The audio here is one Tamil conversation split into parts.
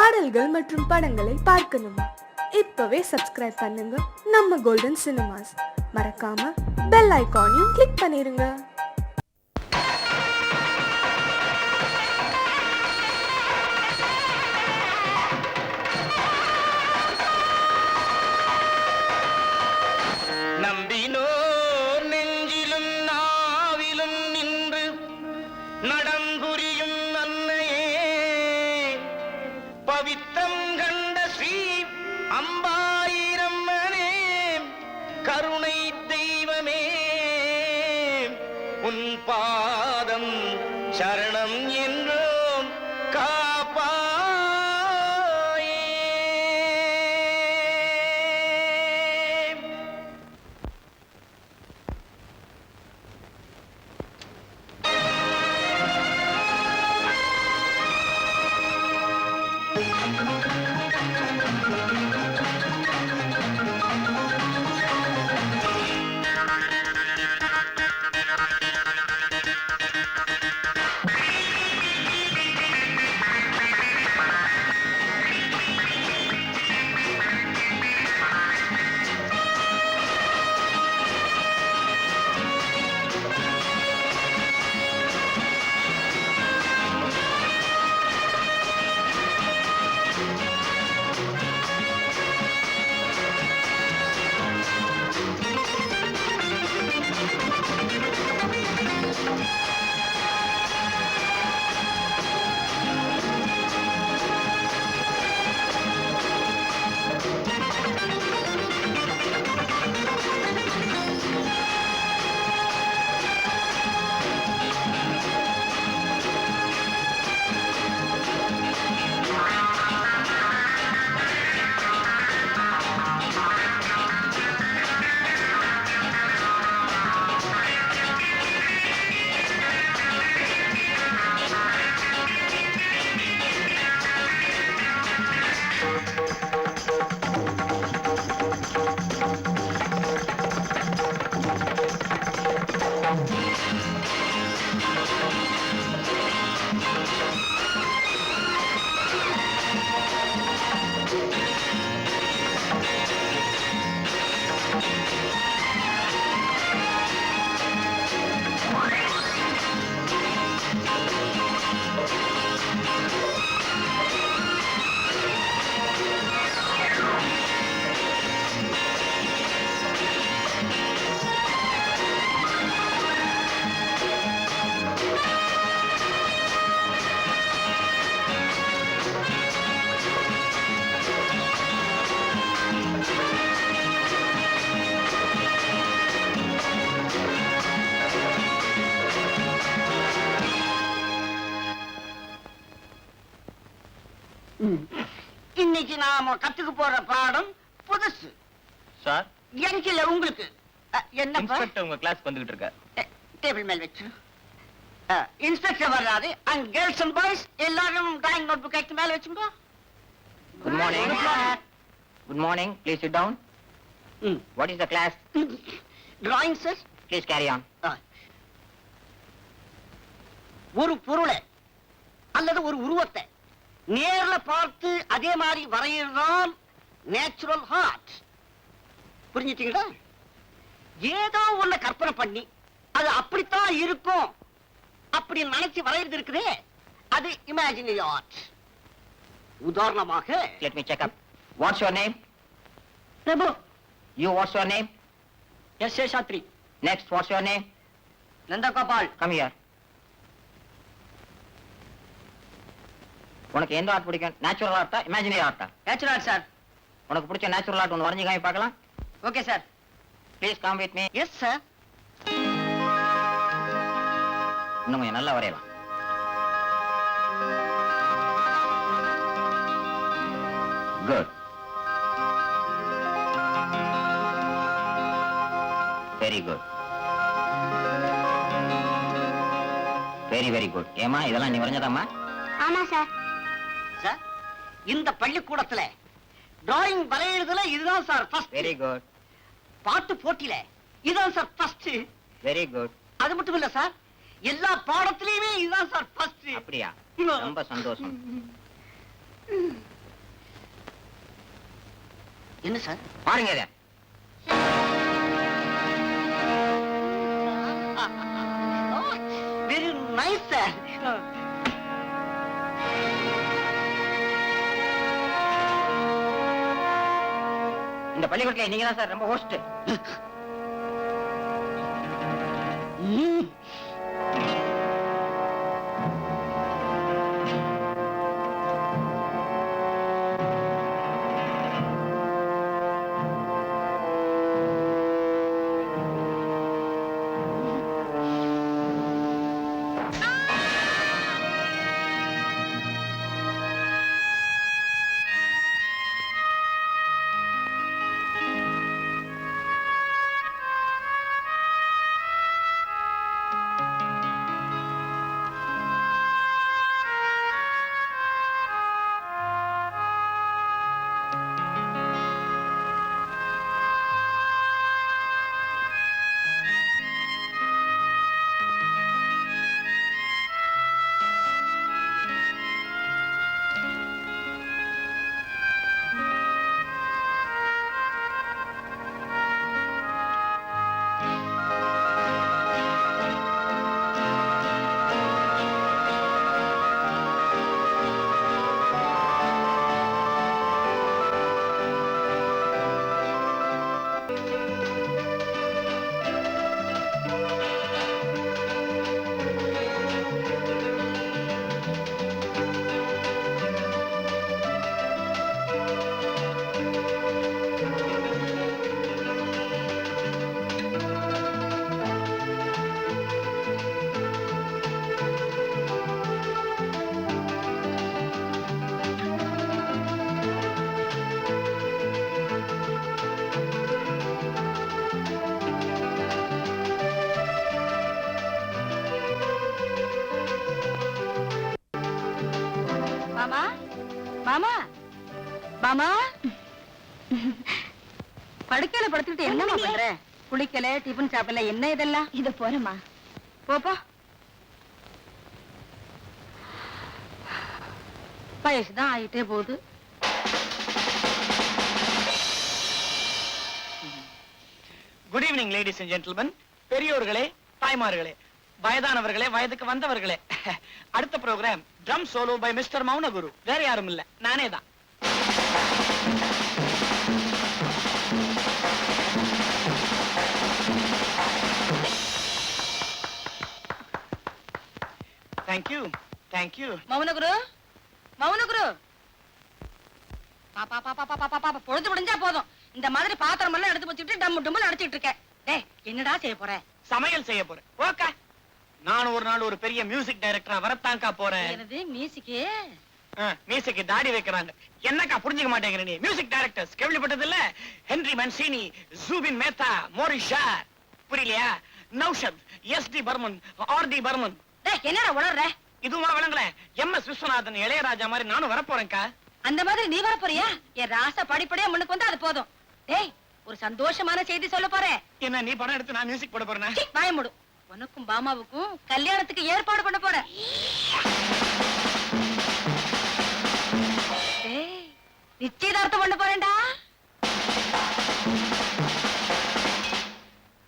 பாடல்கள் மற்றும் படங்களை பார்க்கணுமா? இப்பவே சப்ஸ்கிரைப் பண்ணுங்க நம்ம கோல்டன் சினிமாஸ். மறக்காம பெல் ஐகானையும் கிளிக் பண்ணிருங்க. பவித்தம் கண்ட ஸ்ரீ அம்பாயிரம்மனே, கருணை தெய்வமே, உன் பாதம் சரணம் என்றோம் காப்பாயே. இன்னைக்கு நாம கத்துக்க போற பாடம் புதுசு. சார், எனக்கு இல்ல, உங்களுக்கு. என்ன இன்ஸ்பெக்டர் உங்க கிளாஸ் வந்துகிட்டு இருக்கார். டேபிள் மேல் வச்சு. இன்ஸ்பெக்டர் வர்றாரு. அண்ட் கேர்ள்ஸ் அண்ட் பாய்ஸ் எல்லாரும் டிராயிங் நோட் புக் எடுத்து மேல வச்சுங்க. Good morning. Good morning. Please sit down. What is the class? Drawing sir. Please carry on. ஒரு பொருளை அல்லது ஒரு உருவத்தை நேர்ல பார்த்து அதே மாதிரி வரையறதான் நேச்சுரல் ஆர்ட். புரிஞ்சுட்டீங்களா? ஏதோ ஒண்ணு கற்பனை பண்ணி அது அப்படித்தான் இருக்கும் அப்படி நினைச்சு வரையறது இருக்குதே, அது இமேஜினரி ஆர்ட். உதாரணமாக, let me check up. What's your name? Prabhu. You, what's your name? S A Sastri. Next, what's your name? Nandagopal. Come here. உனக்கு எந்த ஆர்ட் பிடிக்கும்? நேச்சுரல் ஆர்ட்டா, இமேஜினரி ஆர்ட்டா? Natural art sir. உனக்கு பிடிச்ச நேச்சுரல் ஆர்ட் ஒன்று வரைஞ்சு காமி பார்க்கலாம். Okay sir. Please come with me. Yes sir. இன்னும் கொஞ்சம் நல்லா வரையலாம். Good. Very good. Very very good. ஏமா, இதெல்லாம் நீ வரைஞ்சதாமா? ஆமா சார். சார், இந்த பள்ளிக்கூடத்துல டிராயிங் வரையறதுல இதுதான் சார் ஃபர்ஸ்ட். Very good. பாட்டு போட்டியில இதுதான் சார் ஃபர்ஸ்ட். Very good. அது மட்டும் இல்ல சார், எல்லா பாடத்திலயுமே இதுதான் சார் ஃபர்ஸ்ட். அப்படியா? ரொம்ப சந்தோஷம். என்ன சார்? பாருங்க இத. Very nice sir. இந்த பள்ளிக்கூடத்துல நீங்க தான் சார் ரொம்ப ஹோஸ்ட். மாமா மாமா மாமா படுக்கையில படுத்துக்கிட்டு என்னமா பண்ற? குளிக்கல, டிபன் சாப்பிடல, என்ன இதெல்லாம்? இத போறமா. போப்பா. வயசுதான் ஆயிட்டே போகுது. Good evening ladies and gentleman, பெரியோர்களே, தாய்மார்களே, வயதானவர்களே, வயதுக்கு வந்தவர்களே. அடுத்த programme drum solo by mister Mounaguru. வேற யாரும் இல்ல, நானே தான். Thank you thank you. மௌனகுரு, மௌனகுரு. பாப்பா பாப்பா பாப்பா பாப்பா, பொழுது முடிஞ்சா போதும். இந்த மாதிரி பாத்திரம் எல்லாம் எடுத்து வச்சுட்டு டம் டும்னு அடிச்சிட்டு இருக்க. டேய், என்னடா செய்ய போற? சமையல் செய்ய போறேன். ஓகே, நான் ஒரு நாள் ஒரு பெரிய மியூசிக் டைரக்டரா வரத்தாங்கா போறேன். என்னது மியூசிக்கு? மியூசிக்கு தாடி வைக்கிறாங்க. என்னக்கா புரிஞ்சுக்க மாட்டேங்கிற நீ? மியூசிக் டைரக்டர்ஸ் கேள்விப்பட்டது இல்ல? ஹென்ரி மன்சினி, ஜூபின் மேத்தா, மோரிஷா, புரியலையா? நௌஷத், எஸ்.டி. பர்மன், ஆர்.டி. பர்மன். டேய், என்னடா உளறற? இதுவா விளங்கல? எம்.எஸ். விஸ்வநாதன், இளையராஜா மாதிரி நானும் வரப்போறேன்க்கா. அந்த மாதிரி நீ வர போறியா? என் ராசா படிப்படியா முன்னுக்கு வந்து அது போதும். டேய், ஒரு சந்தோஷமான செய்தி சொல்ல போறேன். என்ன நீ படம் எடுத்து நான் மியூசிக் போட போறேன்? வாய மூடு. உனக்கும் பாமாவுக்கும் கல்யாணத்துக்கு ஏற்பாடு பண்ண போறேன். டேய், நிச்சயதார்த்தம் பண்ண போறேன்டா.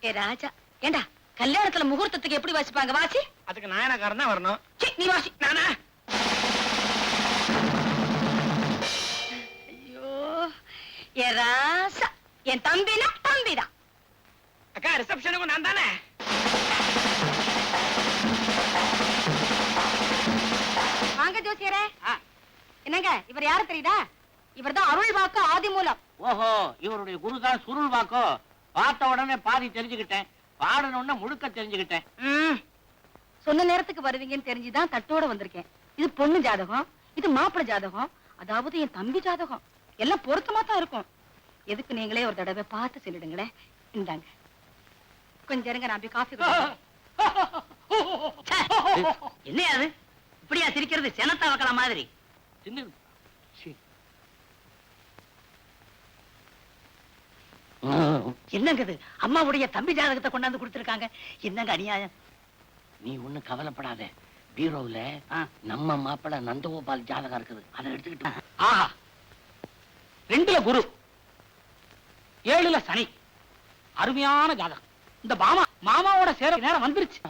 ஏ ராஜா, ஏண்டா கல்யாணத்துல முகூர்த்தத்துக்கு எப்படி வாசிப்பாங்க? வாசி. அதுக்கு நாயனக்காரன் தான் வரணும். நீ வாசி. நானா? ஐயோ, ஏ ராசா, என் தம்பினா தம்பிதான். அக்கா, ரிசப்ஷனுக்கும் நான் தானே? வாங்க ஜோசியரே. என்னங்க, இவர் யாரு தெரியுதா? இவர்தான் அருள் வாக்கு ஆதி மூலம். ஓஹோ, இவருடைய குருதான் சுருள் வாக்கோ. பார்த்த உடனே பாதி தெரிஞ்சுக்கிட்டேன், பாடணும்னா முழுக்க தெரிஞ்சுக்கிட்டேன். சொன்ன நேரத்துக்கு வருவீங்கன்னு தெரிஞ்சுதான் தட்டோட வந்திருக்கேன். இது பொண்ணு ஜாதகம், இது மாப்பிள்ளை ஜாதகம், அதாவது என் தம்பி ஜாதகம். எல்லாம் பொருத்தமா தான் இருக்கும். எதுக்கு நீங்களே ஒரு தடவை பார்த்து சொல்லிடுங்களேன். இந்தாங்க, கொஞ்சம் இருங்க, நான் போய் காஃபி என்ன அது இப்படியா சிரிக்கிறது? செனத்தா வைக்கிற மாதிரி. என்னங்க இது? அம்மாவுடைய தம்பி ஜாதகத்தை கொண்டாந்து கொடுத்திருக்காங்க. என்னங்க அநியாயம்? நீ ஒண்ணு கவலைப்படாத, பீரோவுல நம்ம மாப்பிள்ள நந்தகோபால் ஜாதகம் இருக்குது, அதை எடுத்துக்கிட்டு. ஆஹா, ரெண்டுல குரு. 7ல சனி. அருமையான ஜாதகம். இந்த மாமாவோட சேர நேரம் வந்துருச்சு.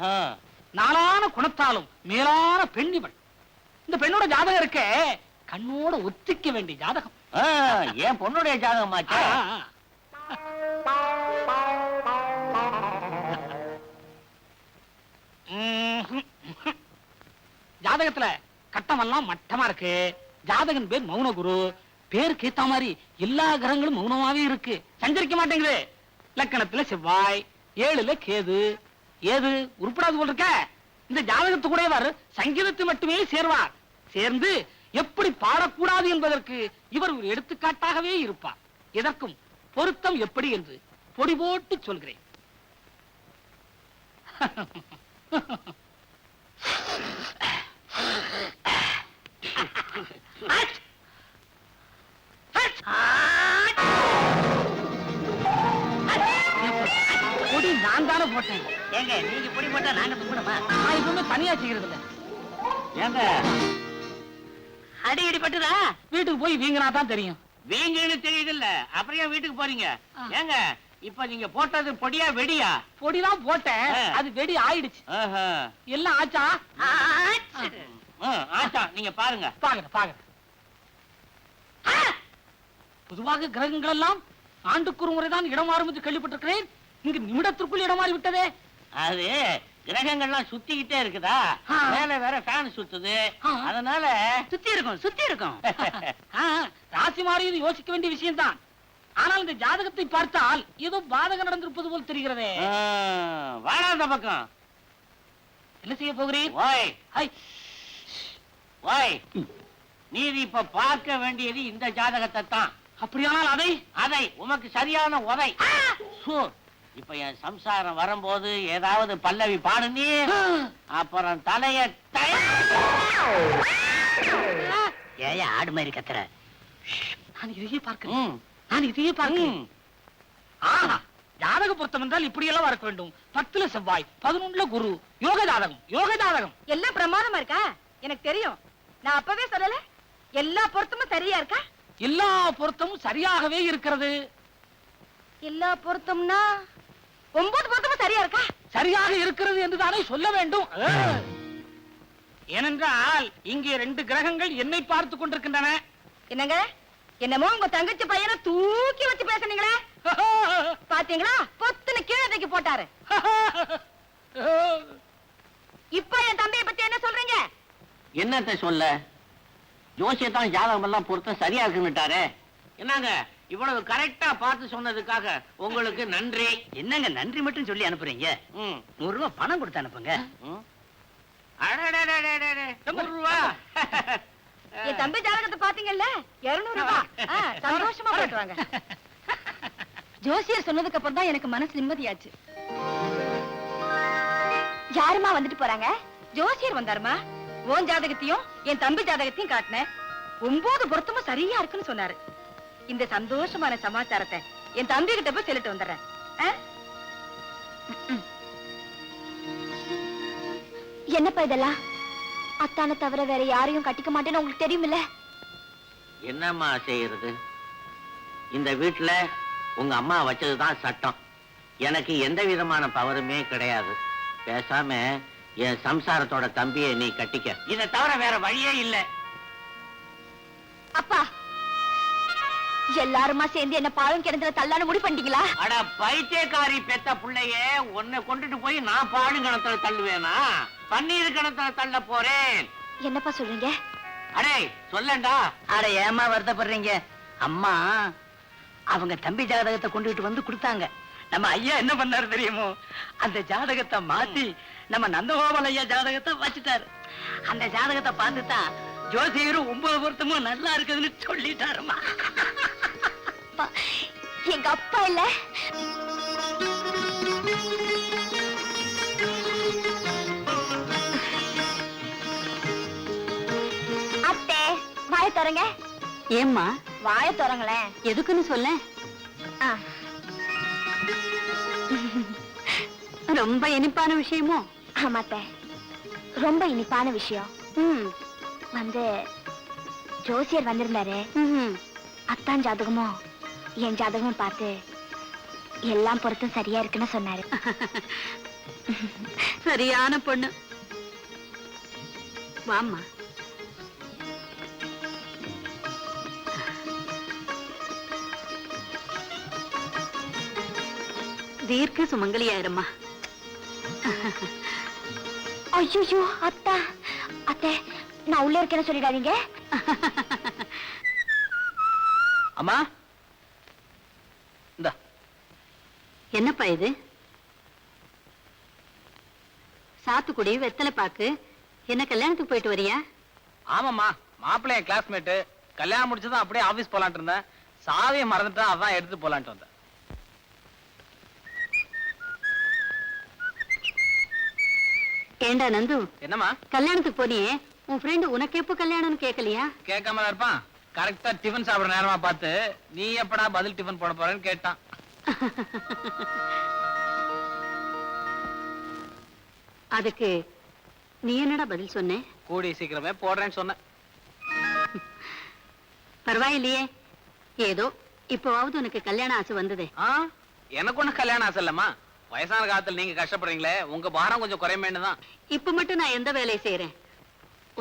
நாளான குணத்தாலும் மேலான பெண் இவள். இந்த பெண்ணோட ஜாதகம் இருக்கே, கண்ணோட ஒத்திக்க வேண்டிய ஜாதகம். என் பொண்ணுடைய ஜாதகமாச்சே. ஜாதகத்துல கட்டமெல்லாம் மட்டமா இருக்கு. ஜாதகன் பேர் மௌனகுரு. பேருக்கு ஏத்த மாதிரி எல்லா கிரகங்களும் மௌனமாவே இருக்கு, சஞ்சரிக்க மாட்டேங்குது. லக்கணத்துல செவ்வாய், 7ல கேது. ஏது உருப்படாது போல் இருக்க. இந்த ஜாதகத்து கூட சங்கீதத்தை மட்டுமே சேர்வார். சேர்ந்து எப்படி பாடக்கூடாது என்பதற்கு இவர் ஒரு எடுத்துக்காட்டாகவே இருப்பார். இதற்கும் பொருத்தம் எப்படி என்று பொடி போட்டு சொல்கிறேன். பொடி நான் தானே போட்டேன். ஏங்க நீங்க பொடி போட்டா நாங்க தும்பணுமா? நான் இப்பவுமே தனியா செய்யறது இல்ல. ஏங்க அடி அடி பட்டுதா? வீட்டுக்கு போய் வீங்கினா தான் தெரியும். வீங்கன்னு தெரியுது இல்ல, அப்புறம் ஏன் வீட்டுக்கு போறீங்க? ஏங்க இப்ப நீங்க போட்டது பொடியா வெடியா? பொடிதான் போட்டேன், அது வெடி ஆயிடுச்சு. எல்லாம் ஆச்சா? ஆச்சா, நீங்க பாருங்க. பாக்குறேன். பொதுவாக கிரகங்கள் எல்லாம் ஆண்டுக்கு ஒரு முறைதான் இடம் மாறும் என்று கேள்விப்பட்டிருக்கிறேன். இங்கு நிமிடத்திற்குள் இடம் மாறி விட்டதே. அது கிரகங்கள்லாம் சுத்திக்கிட்டே இருக்குதா, மேல வேற ஃபேன் சுத்துது, அதனால சுத்தி இருக்கும். ராசி மாறியது யோசிக்க வேண்டிய விஷயம் தான். ஆனால் இந்த ஜாதகத்தை பார்த்தால் ஏதோ பாதகம் நடந்திருப்பது போல் தெரிகிறதே. வாடா அந்த பக்கம். என்ன செய்ய போகிறீர்? ஓய், நீதி இப்ப பார்க்க வேண்டியது இந்த ஜாதகத்தை தான். அப்படியானால் அதை உமக்கு சரியான உதை. இப்ப என் சம்சாரம் வரும்போது ஏதாவது பல்லவி பாடுனி, அப்புறம் தலைய ஏயா ஆடு மாதிரி கத்துற? நான் இதையே பார்க்கிறேன். ஜாதக பொருத்தம் என்றால் இப்படியெல்லாம் இருக்க வேண்டும். 10ல செவ்வாய், 11ல குரு. யோக ஜாதகம். எல்லாம் பிரமாதமா இருக்கா? எனக்கு தெரியும். நான் அப்பவே சொல்லல, எல்லா பொருத்தமும் சரியா இருக்கா? எல்லா பொருத்தமும் சரியாகவே இருக்கிறது. எல்லா பொருத்தம்னா 9 பொருத்தமும் சரியா இருக்கா? சரியாக இருக்கிறது என்றுதானே சொல்ல வேண்டும். ஏனென்றால் இங்கே 2 கிரகங்கள் என்னை பார்த்து கொண்டிருக்கின்றன. என்னங்க, என்னமோ உங்க தங்கச்சி பையனை தூக்கி வச்சு பேசுனீங்களே, பாத்தீங்களா? பொத்துன்னு கீழே தூக்கி போட்டாரு. இப்ப என் தம்பியை பத்தி என்ன சொல்றீங்க? என்னத்தை சொல்ல, ஜோசியத்தான் ஜாதகம் எல்லாம் பொருத்தம் சரியா இருக்குன்னுட்டாரே. என்னங்க இவ்வளவு கரெக்டா பார்த்து சொன்னதுக்காக உங்களுக்கு நன்றி. என்னங்க நன்றி மட்டும் சொல்லி அனுப்புறீங்க? 100 ரூபாய் பணம் கொடுத்து அனுப்புங்க. என் தம்பி ஜாதகத்தை பாத்தீங்கல்ல, 200 ரூபாய். சந்தோஷமா போயிட்டு வாங்க. ஜோசியர் சொன்னதுக்கு அப்புறம் தான் எனக்கு மனசு நிம்மதியாச்சு. யாருமா வந்துட்டு போறாங்க? ஜோசியர் வந்தாருமா. உன் ஜாதகத்தையும் என் தம்பி ஜாதகத்தையும் காட்டினேன். 9 பொருத்தமும் சரியா இருக்குன்னு சொன்னாரு. இந்த சந்தோஷமான சமாச்சாரத்தை என் தம்பி கிட்ட போய் சொல்லிட்டு வந்துடுறேன். என்னப்பா இதெல்லாம்? அத்தானை தவிர வேற யாரையும் கட்டிக்க மாட்டேன்னு உங்களுக்கு தெரியுமில்ல? என்னம்மா செய்யறது? இந்த வீட்டுல உங்க அம்மா வச்சதுதான் சட்டம். எனக்கு எந்த விதமான பவருமே கிடையாது. பேசாம என் சம்சாரத்தோட தம்பியை நீ கட்டிக்க. இதை தவிர வேற வழியே இல்ல. அப்பா, எல்லாருமா சேர்ந்து என்ன பாழும் கிணத்துல தள்ளான்னு முடிவு பண்ணிட்டீங்களா? அட பைத்தியக்காரி பெத்த புள்ளைய உன்னை கொண்டுட்டு போய் நான் பாழும் கிணத்துல தள்ளுவேனா? பன்னீர் கிணத்துல தள்ள போறேன். என்னப்பா சொல்றீங்க? அடே சொல்லண்டா. அட ஏமா வருத்தப்படுறீங்க? அம்மா அவங்க தம்பி ஜாதகத்தை கொண்டுட்டு வந்து கொடுத்தாங்க. நம்ம ஐயா என்ன பண்ணாரு தெரியுமோ? அந்த ஜாதகத்தை மாத்தி நம்ம நந்தகோபால் ஐயா ஜாதகத்தை வச்சுட்டாரு. அந்த ஜாதகத்தை பார்த்துதான் ஜோசியரும் 9 பொருத்தமும் நல்லா இருக்குதுன்னு சொல்லிட்டாருமா. எங்க அப்பா இல்ல, அத்தை வாய தரங்க. ஏம்மா வாய தரங்களேன். எதுக்குன்னு சொல்ல. ரொம்ப இனிப்பான விஷயமோ? ஆமாத்த, ரொம்ப இனிப்பான விஷயம். வந்து ஜோசியர் வந்திருந்தாரு. அத்தான் ஜாதகமும் என் ஜாதகமும் பார்த்து எல்லாம் பொருத்தம் சரியா இருக்குன்னு சொன்னாரு. சரியான பொண்ணு. வாம்மா. தீர்க்க சுமங்கலியாயிரும்மா. ஐயோ அத்தா, அத்தை நான் உள்ள இருக்கேன்னு சொல்லிடாதீங்க. அம்மா இந்த என்னப்பா இது? சாத்துக்குடி வெத்தலை பாக்கு. என்ன கல்யாணத்துக்கு போயிட்டு வரியா? ஆமாம்மா, மாப்பிள்ளை என் கிளாஸ்மேட்டு. கல்யாணம் முடிச்சதும் அப்படியே ஆபீஸ் போலான்ட்டு இருந்தேன். சாவியை மறந்துட்டேன், அதான் எடுத்து போலான்ட்டு வந்தேன். ஏண்டா நந்து, என்னம்மா? கல்யாணத்துக்கு போனியே, உன் ஃப்ரெண்டு உனக்கு எப்போ கல்யாணம்னு கேட்கலையா? கேட்காம இருப்பான். கரெக்டா டிஃபன் சாப்பிடுற நேரமா பார்த்து நீ எப்படா பதில் டிஃபன் போட போறேன்னு கேட்டான். அதுக்கு நீ என்னடா பதில் சொன்ன? கூடி சீக்கிரமே போடுறேன்னு சொன்னேன். பரவாயில்லையே, ஏதோ இப்போவாவது உனக்கு கல்யாண ஆசை வந்ததே. எனக்கு ஒண்ணு கல்யாணம் ஆசை இல்லம்மா. வயசான காலத்துல நீங்க கஷ்டப்படுறீங்களே, உங்க பாரம் கொஞ்சம் குறைமேன்னு தான். இப்ப மட்டும் நான் எந்த வேலையை செய்யறேன்?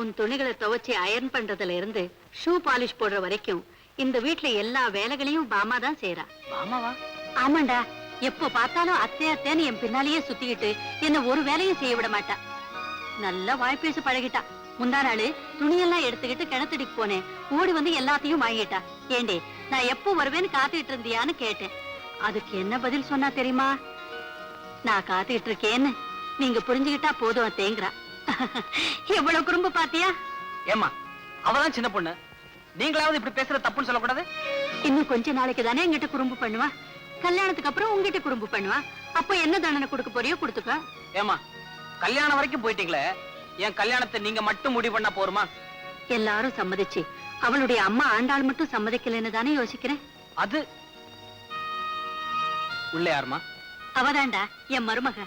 உன் துணிகளை துவைச்சு அயர்ன் பண்றதுல இருந்து ஷூ பாலிஷ் போடுற வரைக்கும் இந்த வீட்டுல எல்லா வேலைகளையும் பாமா தான் செய்யறா. பாமாவா? ஆமாண்டா, எப்ப பார்த்தாலும் அத்தை அத்தைன்னு என் பின்னாலேயே சுத்திக்கிட்டு என்ன ஒரு வேலையும் செய்ய விட மாட்டா. நல்லா வாய்ப்பேச பழகிட்டா. முந்தா நாள் துணியெல்லாம் எடுத்துக்கிட்டு கிணத்துடிக்கு போனேன். ஓடி வந்து எல்லாத்தையும் வாங்கிட்டா. ஏண்டே, நான் எப்போ வருவேன்னு காத்துக்கிட்டு இருந்தியான்னு கேட்டேன். அதுக்கு என்ன பதில் சொன்னா தெரியுமா? நான் காத்துக்கிட்டு இருக்கேன்னு நீங்க புரிஞ்சுக்கிட்டா போதும் அத்தேங்கிறா. எவ்வளவு குறும்பு பாத்தியா? ஏமா, அவதான் சின்ன பொண்ணு. நீங்களாவது இப்படி பேசுற தப்புன்னு சொல்லக்கூடாது. இன்னும் கொஞ்ச நாளைக்கு தானே என்கிட்ட குறும்பு பண்ணுவா. கல்யாணத்துக்கு அப்புறம் உங்ககிட்ட குறும்பு பண்ணுவா. அப்ப என்ன தண்டனை கொடுக்க போறியோ கொடுத்துக்க. ஏமா, கல்யாணம் வரைக்கும் போயிட்டீங்களே, என் கல்யாணத்தை நீங்க மட்டும் முடிவு பண்ணா போருமா? எல்லாரும் சம்மதிச்சு அவளுடைய அம்மா ஆண்டாள் மட்டும் சம்மதிக்கலன்னு தானே யோசிக்கிறேன். அது உள்ள யாருமா? அவதாண்டா என் மருமக.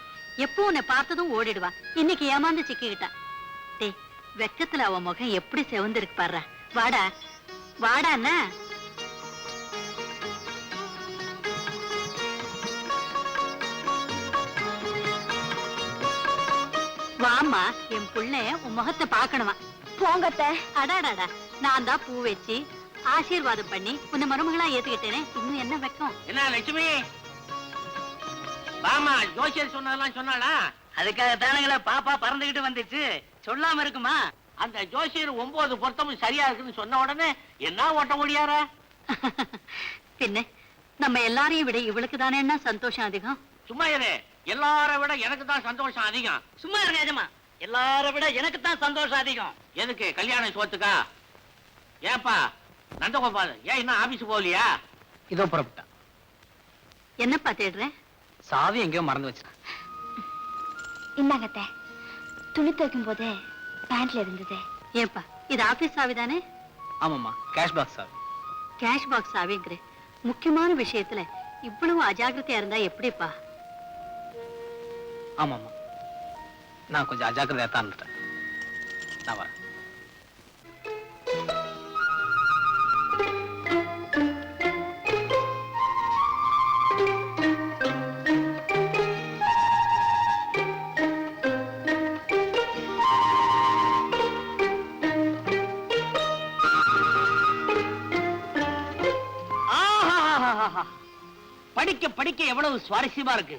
எப்போ உன்னை பார்த்ததும் ஓடிடுவா. இன்னைக்கு ஏமாந்து சிக்கிக்கிட்டா. டேய், வெக்கத்துல அவ முகம் எப்படி செவந்திருக்கு பாரு. வாடா வாடாண்ணா. வாமா, என் புள்ள உன் முகத்தை பாக்கணுமா? போங்கத்த. அடாடாடா, நான் தான் பூ வச்சு ஆசீர்வாதம் பண்ணி உன்னை மருமகளா ஏத்துக்கிட்டேனே. இன்னும் என்ன வெக்கம்? என்ன லட்சுமி, பாமா ஜோசியர் சொன்னதெல்லாம் சொன்னாளா? அதுக்காக தானுங்களே பாப்பா பறந்துகிட்டு வந்துச்சு. சொல்லாம இருக்குமா? அந்த ஜோசியர் 9 பொருத்தமும் சரியா இருக்குன்னு சொன்ன உடனே என்ன ஓட்ட முடியாரா? பின்ன நம்ம எல்லாரையும் விட இவளுக்கு தானே என்ன சந்தோஷம் அதிகம். சும்மா இரு, எல்லாரை விட எனக்கு தான் சந்தோஷம் அதிகம். சும்மா இருங்க எஜமா, எல்லார விட எனக்கு தான் சந்தோஷம் அதிகம். எதுக்கு? கல்யாண சோத்துக்கா? ஏப்பா நந்தகோபால், ஏன் இன்னும் ஆபீஸ் போகலையா? இதோ புறப்பட்டா. என்னப்பா தேடுறேன்? சாவி எங்கேயோ மறந்து வச்சு. இந்தாங்கத்த. துணி துவைக்கும் போது பேண்ட்ல இருந்தது. ஏப்பா, இது ஆபீஸ் சாவி தானே? ஆமாம்மா, கேஷ் பாக்ஸ் சாவி. கேஷ் பாக்ஸ் சாவிங்கிற முக்கியமான விஷயத்துல இவ்வளவு அஜாக்கிரதையா இருந்தா எப்படிப்பா? ஆமாம்மா, நான் கொஞ்சம் அஜாக்கிரதையா தான் இருந்துட்டேன். நான் வரேன். படிக்க படிக்க எவ்வளவு சுவாரஸ்யமா இருக்கு.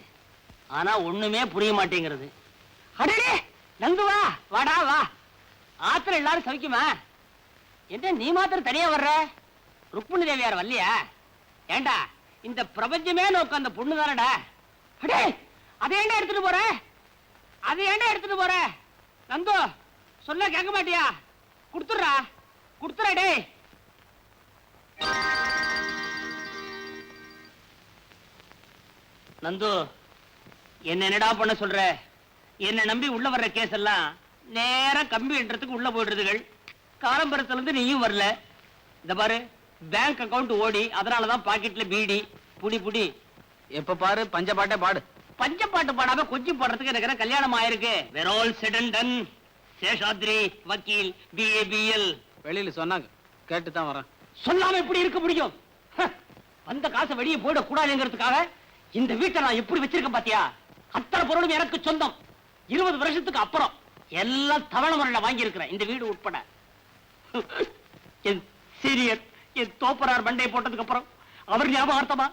ஆனா ஒண்ணுமே புரிய மாட்டேங்கிறது. அடடே நந்துவா, வாடா வா. ஆத்திர எல்லாரும் சவிக்குமா? என்ன நீ மாத்திரம் தனியா வர்ற? ருக்மிணி தேவியார் வரலையா? ஏண்டா, இந்த பிரபஞ்சமே நோக்க அந்த பொண்ணு தானடா. அடே, அதை ஏண்டா எடுத்துட்டு போற? அதை ஏண்டா எடுத்துட்டு போற? நந்து, சொல்ல கேட்க மாட்டியா? குடுத்துறா குடுத்துறா. டே நந்து, என்னடா பண்ண சொல்ற? என்ன நம்பி உள்ள வர்ற கேஸ் எல்லாம் நேரா கம்பி என்றதுக்கு உள்ள போயிடுறதுகள். காலம்பரத்துல இருந்து நீயும் வரல. இந்த பாரு, பேங்க் அக்கவுண்ட் ஓடி, அதனாலதான் பாக்கெட்ல பீடி. புடி புடி. எப்ப பாரு பஞ்சபாட்டே பாடு. பஞ்சப்பாட்டு பாடாம கொஞ்சம் போடுறதுக்கு எனக்கு கல்யாணம் ஆயிருக்கு. We're all said and done. Seshadri வக்கீல், BABL. வெளியில சொன்னாங்க, கேட்டு தான் வரேன். சொல்லாம எப்படி இருக்க முடியும்? வந்த காசை வெளியே போயிட கூடாதுங்கிறதுக்காக இந்த வீட்டை நான் எப்படி வச்சிருக்கேன் பாத்தியா? அத்தனை பொருளும் எனக்கு சொந்தம். 20 வருஷத்துக்கு அப்புறம் எல்லாம் தவணை முறையில வாங்கி இருக்கிறேன், இந்த வீடு உட்பட. என் சீனியர் என் தோப்பரார் மண்டையை போட்டதுக்கு அப்புறம் அவர் ஞாபகார்த்தமா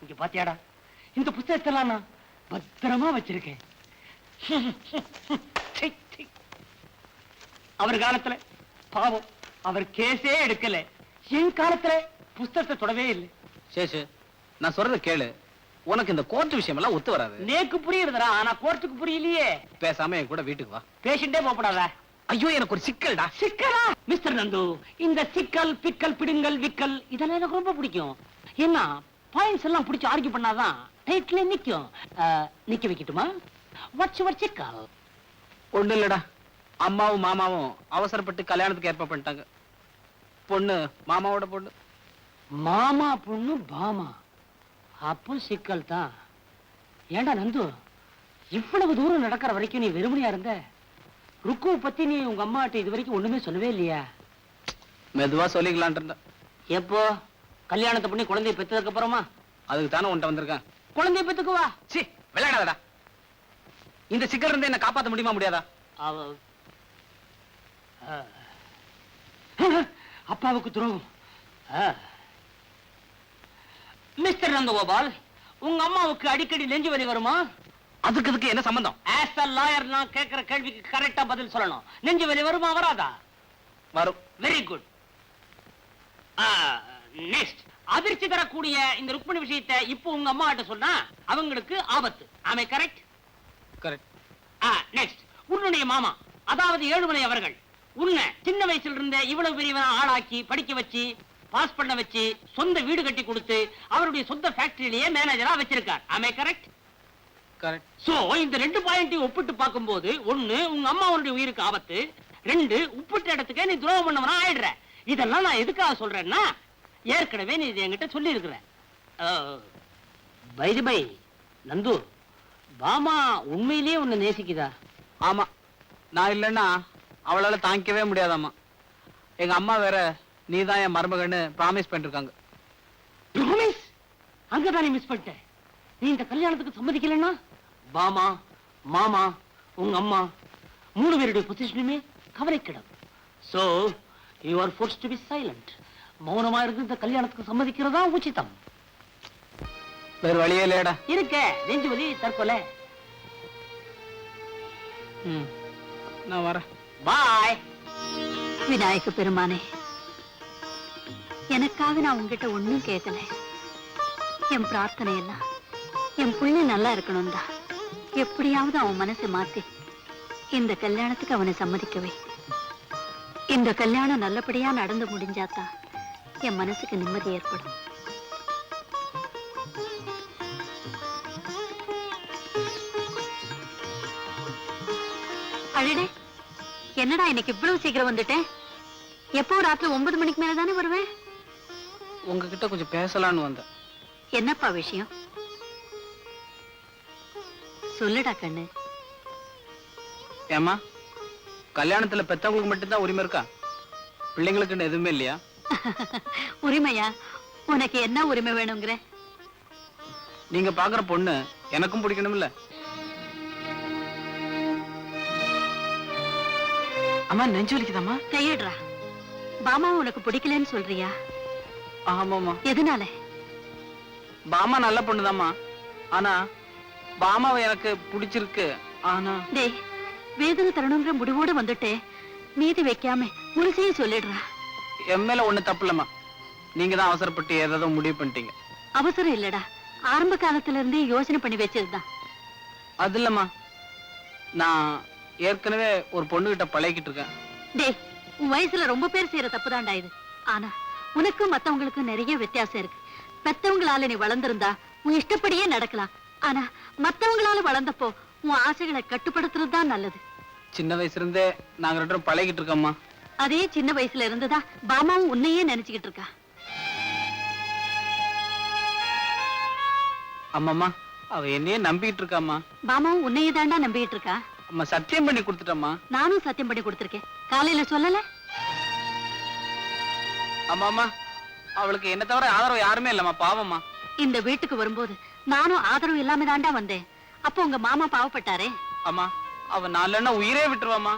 இங்க பாத்தியாடா, இந்த புத்தகத்தெல்லாம் நான் பத்திரமா வச்சிருக்கேன். சீ, சீ. அவர் காலத்துல பாவம் அவர் கேஸே எடுக்கல. என் காலத்துல புஸ்தகத்தை தொடவே இல்லை. சேஷு, நான் சொல்றத கேளு. உனக்கு இந்த கோர்ட் விஷயம் எல்லாம் ஒத்து வராது. நேக்கு புரியுதுடா, ஆனா கோர்ட்டுக்கு புரியலையே. பேசாம என் கூட வீட்டுக்கு வா. பேஷண்டே போகப்படாத. ஐயோ, எனக்கு ஒரு சிக்கல்டா. சிக்கலா? மிஸ்டர் நந்து, இந்த சிக்கல் பிக்கல் பிடுங்கல் விக்கல் இதெல்லாம் எனக்கு ரொம்ப பிடிக்கும். என்ன பாயிண்ட்ஸ் எல்லாம் பிடிச்சு ஆர்கியூ பண்ணாதான் டைட்டிலே நிக்கும். நிக்க வைக்கட்டுமா? வாட்ஸ் யுவர் சிக்கல்? ஒண்ணு இல்லடா, அம்மாவும் மாமாவும் அவசரப்பட்டு கல்யாணத்துக்கு ஏற்பாடு பண்ணிட்டாங்க. பொண்ணு மாமாவோட பொண்ணு. மாமா பொண்ணு பாமா, அப்போ சிக்கல் தான். ஏண்டா நந்து, இவ்வளவு தூரம் நடக்கிற வரைக்கும் நீ வெறுமனையா இருந்த? ருக்குவை பத்தி நீ உங்க அம்மாட்ட இது வரைக்கும் ஒண்ணுமே சொல்லவே இல்லையா? மெதுவா சொல்லிக்கலான் இருந்தா. எப்போ கல்யாணத்தை பண்ணி குழந்தைய பெற்றதுக்கு அப்புறமா? அதுக்கு தானே உன்ட்ட வந்திருக்கேன். குழந்தைய பெத்துக்குவா. சி, விளையாடாதடா. இந்த சிக்கல் இருந்து என்ன காப்பாத்த முடியுமா முடியாதா? அப்பாவுக்கு துரோகம். மிஸ்டர் நந்தகோபால், உங்க அம்மாவுக்கு அடிக்கடி நெஞ்சு வலி வருமா? அதுக்கு என்ன சம்பந்தம்? ஆஸ் அ லாயர் நான் கேட்கிற கேள்விக்கு கரெக்டா பதில் சொல்லணும். நெஞ்சு வலி வருமா வராதா? வரும். Very good. நெக்ஸ்ட், அதிர்ச்சி தரக்கூடிய இந்த ருக்மணி விஷயத்தை இப்போ உங்க அம்மா கிட்ட சொன்னா அவங்களுக்கு ஆபத்து. ஆமே கரெக்ட்? கரெக்ட். நெக்ஸ்ட், உன்னுடைய மாமா அதாவது ஏழுமலை அவர்கள் உன்னை சின்ன வயசுல இருந்த இவ்வளவு பெரியவன ஆளாக்கி படிக்க வச்சு பாஸ் பண்ண வச்சு சொந்த வீடு கட்டி கொடுத்து அவருடைய சொந்த ஃபேக்டரியிலேயே மேனேஜரா வச்சிருக்கார். ஆமே கரெக்ட்? கரெக்ட். சோ இந்த 2 பாயிண்டையும் ஒப்பிட்டு பார்க்கும்போது, 1 உங்க அம்மாவுடைய உயிருக்கு ஆபத்து, 2 உப்பிட்ட இடத்துக்கே நீ துரோகம் பண்ணவனா ஆயிடுற. இதெல்லாம் நான் எதுக்காக சொல்றேன்னா, ஏற்கனவே நீ இது என்கிட்ட சொல்லி இருக்கிற. பை நந்து, பாமா உண்மையிலேயே உன்னை நேசிக்குதா? ஆமா, நான் இல்லைன்னா அவளால தாங்கிக்கவே முடியாதாம்மா. எங்க அம்மா வேற நீதான் என் மருமகன்னு ப்ராமிஸ் பண்ணிருக்காங்க. ப்ராமிஸ்? அங்கதானே மிஸ் பண்ணிட்டேன். நீ இந்த கல்யாணத்துக்கு சம்மதிக்கலன்னா பாமா மாமா உங்க அம்மா 3 பேருடைய பொசிஷனுமே கவலைக்கிடம். So you are forced to be silent. மௌனமா இருந்து இந்த கல்யாணத்துக்கு சம்மதிக்கிறதா உச்சிதம். வேற வழியே இல்லையடா. இருக்க நெஞ்சு வலி தற்கொலை. நான் வரேன். பாய். விநாயக பெருமானே, எனக்காக நான் உங்ககிட்ட ஒண்ணும் கேட்கல. என் பிரார்த்தனை எல்லாம் என் புள்ள நல்லா இருக்கணும் தான். எப்படியாவது அவன் மனசை மாத்தி இந்த கல்யாணத்துக்கு அவனை சம்மதிக்கவே. இந்த கல்யாணம் நல்லபடியா நடந்து முடிஞ்சாதான் என் மனசுக்கு நிம்மதி ஏற்படும். அழடே, என்னடா இன்னைக்கு இவ்வளவு சீக்கிரம் வந்துட்டேன்? எப்போ ராத்திரி 9 மணிக்கு மேல தானே வருவேன்? உங்ககிட்ட கொஞ்சம் பேசலான்னு வந்தேன். என்னப்பா விஷயம்? சொல்லுடா கண்ணு. ஏமா, கல்யாணத்துல பெத்தவங்களுக்கு மட்டும்தான் உரிமை இருக்கா? பிள்ளைங்களுக்குன்னு எதுவுமே இல்லையா? உரிமையா? உனக்கு என்ன உரிமை வேணுங்கிற? நீங்க பாக்குற பொண்ணு எனக்கும் பிடிக்கணும்ல? அம்மா, நெஞ்சு வலிக்குதாம்மா? கையிடுறா. பாமா உனக்கு பிடிக்கலன்னு சொல்றியா? ஆமாமா. எதனால? பாமா நல்ல பொண்ணுதாம்மா. ஆனா பாமாவை எனக்கு பிடிச்சிருக்கு. ஆனா டேய், வேதனை தரணுங்கிற முடிவோடு வந்துட்டே மீதி வைக்காம முழுசையும் சொல்லிடுறா. என் மேல ஒண்ணு தப்பு இல்லம்மா. நீங்க தான் அவசரப்பட்டு ஏதாவது முடிவு பண்ணிட்டீங்க. அவசரம் இல்லடா, ஆரம்ப காலத்துல இருந்தே யோசனை பண்ணி வச்சதுதான். அது இல்லம்மா, நான் ஏற்கனவே ஒரு பொண்ணு கிட்ட பழகிட்டு இருக்கேன். டேய், உன் வயசுல ரொம்ப பேர் செய்யற தப்புதான்டா இது. ஆனா உனக்கும் மத்தவங்களுக்கும் நிறைய வித்தியாசம் இருக்கு. பெத்தவங்களால நீ வளர்ந்திருந்தா உன் இஷ்டப்படியே நடக்கலாம். ஆனா மத்தவங்களால வளர்ந்தப்போ உன் ஆசைகளை கட்டுப்படுத்துறது தான் நல்லது. சின்ன வயசுல இருந்தே நாங்க 2 பேரும் பழகிட்டு இருக்கோம்மா. அதே சின்ன வயசுல இருந்துதான் பாமாவும் உன்னையே நினைச்சுக்கிட்டு இருக்கா. அம்மாம்மா, அவ என்னையே நம்பிட்டு இருக்காம்மா. பாமாவும் உன்னையே தாண்டா நம்பிக்கிட்டு இருக்கா. அம்மா, சத்தியம் பண்ணி கொடுத்துட்டம்மா. நானும் சத்தியம் பண்ணி கொடுத்திருக்கேன். காலையில சொல்லல? அம்மாம்மா, அவளுக்கு என்ன தவிர ஆதரவு யாருமே இல்லம்மா. பாவம்மா. இந்த வீட்டுக்கு வரும்போது நானும் ஆதரவு இல்லாம தாண்டா வந்தேன். அப்போ உங்க மாமா பாவப்பட்டாரே. அம்மா அவ நாலன்னா உயிரே விட்டுருவாமா.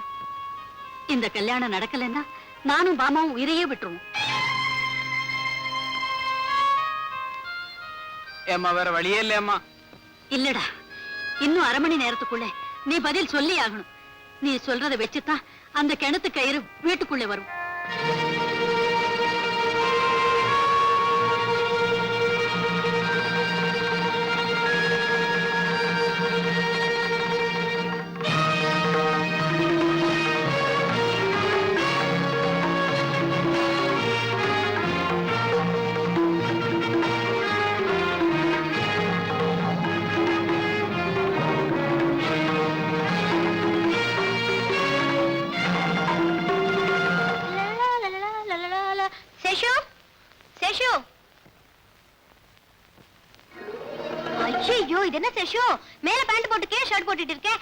இந்த கல்யாணம் நடக்கலன்னா நானும் மாமாவும் உயிரையே விட்டுருவோம். ஏம்மா வேற வழியே இல்லையம்மா. இல்லடா, இன்னும் அரை மணி நேரத்துக்குள்ள நீ பதில் சொல்லி ஆகணும். நீ சொல்றத வச்சுதான் அந்த கிணத்து கயிறு வீட்டுக்குள்ளே வரும். சேஷு, சேஷு. ஐயோ, இது என்ன சேஷு? மேல பேண்ட் போட்டு கீழே ஷர்ட் போட்டுட்டு இருக்க.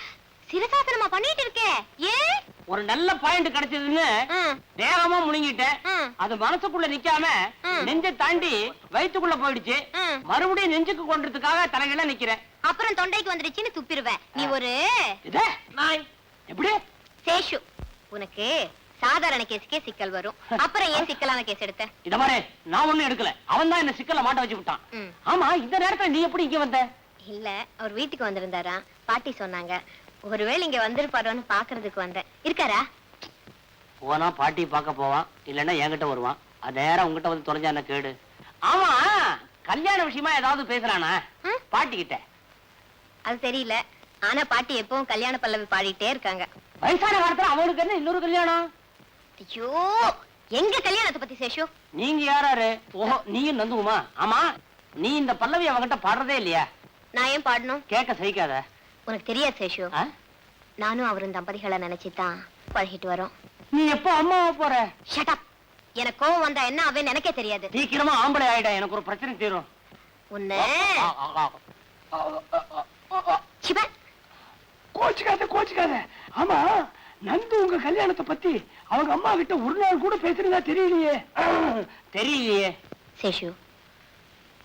சிரசாசனமா பண்ணிட்டு இருக்கே. ஏன்? ஒரு நல்ல பாயிண்ட் கிடைச்சதுன்னு வேகமா முழுங்கிட்டேன். அது மனசுக்குள்ள நிக்காம நெஞ்ச தாண்டி வயிற்றுக்குள்ள போயிடுச்சு. மறுபடியும் நெஞ்சுக்கு கொண்டதுக்காக தலைகீழ நிக்கிறேன். அப்புறம் தொண்டைக்கு வந்துடுச்சுன்னு துப்பிடுவேன். நீ ஒரு நாய். எப்படி சேஷு, உனக்கு சாதாரண கேஸுக்கே சிக்கல் வரும். அப்புறம் ஏன் சிக்கலான கேஸ் எடுத்த? இத மாதிரி நான் ஒண்ணும் எடுக்கல. அவன் தான் என்ன சிக்கல்ல மாட்ட வச்சு விட்டான். ஆமா, இந்த நேரத்துல நீ எப்படி இங்க வந்த? இல்ல, அவர் வீட்டுக்கு வந்திருந்தாரா, பாட்டி சொன்னாங்க. ஒருவேளை இங்க வந்திருப்பாரோன்னு பாக்குறதுக்கு வந்தேன். இருக்காரா? போனா பாட்டி பார்க்க போவான், இல்லன்னா என்கிட்ட வருவான். அது நேரம் உங்ககிட்ட வந்து தொலைஞ்சா என்ன கேடு? ஆமா, கல்யாண விஷயமா ஏதாவது பேசுறானா பாட்டி கிட்ட? அது தெரியல. ஆனா பாட்டி எப்பவும் கல்யாண பல்லவி பாடிட்டே இருக்காங்க. வயசான காலத்துல அவனுக்கு என்ன இன்னொரு கல்யாணம்? ஐயோ, எங்க கல்யாணத்தை பத்தி சேஷு? நீங்க யாராரு? ஓஹோ, நீயும் நந்துகுமா? ஆமா, நீ இந்த பல்லவி அவங்கிட்ட பாடுறதே இல்லையா? நான் ஏன் பாடணும்? கேட்க சகிக்காத. உனக்கு தெரியாது சேஷு, நானும் அவரும் தம்பதிகளை நினைச்சுதான் பழகிட்டு வரோம். நீ எப்போ அம்மாவா போற? Shut up. எனக்கு கோவம் வந்தா என்ன ஆவேன்னு எனக்கே தெரியாது. சீக்கிரமா ஆம்பளை ஆயிடா, எனக்கு ஒரு பிரச்சனை தீரும். உன்னை கோச்சுக்காத. ஆமா, நந்து உங்க கல்யாணத்தை பத்தி அவங்க அம்மா கிட்ட ஒரு நாள் கூட பேசுறதா தெரியலையே. தெரியலையே சேஷு,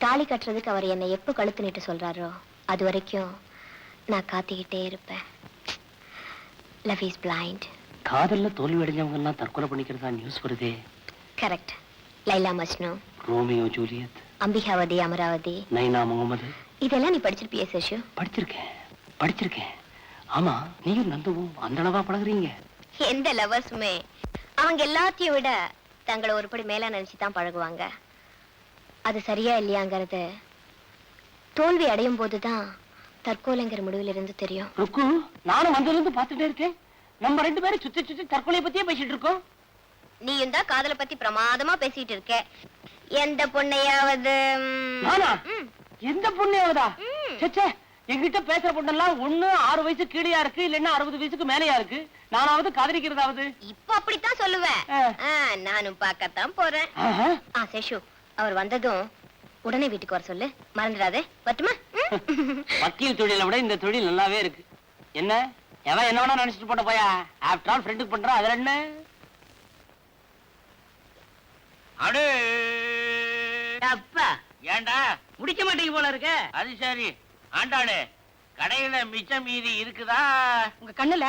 தாலி கட்டுறதுக்கு அவர் என்னை எப்ப கழுத்து நீட்டு சொல்றாரோ அது வரைக்கும் நான் காத்திக்கிட்டே இருப்பேன். Love is blind. காதல்ல தோல்வி அடைஞ்சவங்க எல்லாம் தற்கொலை பண்ணிக்கிறதா நியூஸ் வருதே. Correct. Laila Majnu, Romeo Juliet, Ambikavathi, Amaravathi, Naina Mohammed, இதெல்லாம் நீ படிச்சிருப்பிய சேஷு? படிச்சிருக்கேன். ஆமா, நீயும் நந்துவும் அந்த அளவா பழகுறீங்க? எந்த லவர்ஸுமே அவங்க எல்லாத்தையும் விட தங்களை ஒருபடி மேல நினைச்சுதான் பழகுவாங்க. அது சரியா இல்லையாங்கிறது தோல்வி அடையும் போதுதான் தற்கொலைங்கிற முடிவுல இருந்து தெரியும். ருக்கு, நானும் வந்ததுல இருந்து பார்த்துட்டே இருக்கேன். நம்ம ரெண்டு பேரும் சுத்தி சுத்தி தற்கொலை பத்தியே பேசிட்டு இருக்கோம். நீயும் தான் காதலை பத்தி பிரமாதமா பேசிட்டு இருக்க. எந்த பொண்ணையாவது? நானா? எந்த பொண்ணையாவதா? சே, என்கிட்ட பேசுற பொண்ணெல்லாம் ஒண்ணு 6 வயசு கீழயா இருக்கு, இல்லன்னா 60 வயசுக்கு மேலயா இருக்கு. நானாவது காதலிக்கிறதாவது? இப்ப அப்படித்தான் சொல்லுவேன். நானும் பார்க்கத்தான் போறேன். சேஷு, அவர் வந்ததும் உடனே வீட்டுக்கு வர சொல்லு. மறந்துடாதே. பட்டுமா? வக்கீல் தொழிலை விட இந்த தொழில் நல்லாவே இருக்கு. என்ன எவன் என்ன வேணா நினைச்சிட்டு போட்ட போயா. ஆஃப்டர் ஆல் ஃப்ரெண்டுக்கு பண்றா, அதுல என்ன? அடே அப்பா, ஏண்டா முடிக்க மாட்டேங்க போல இருக்க? அது சரி. ஆண்டாளு, கடையில மிச்சம் மீதி இருக்குதா? உங்க கண்ணுல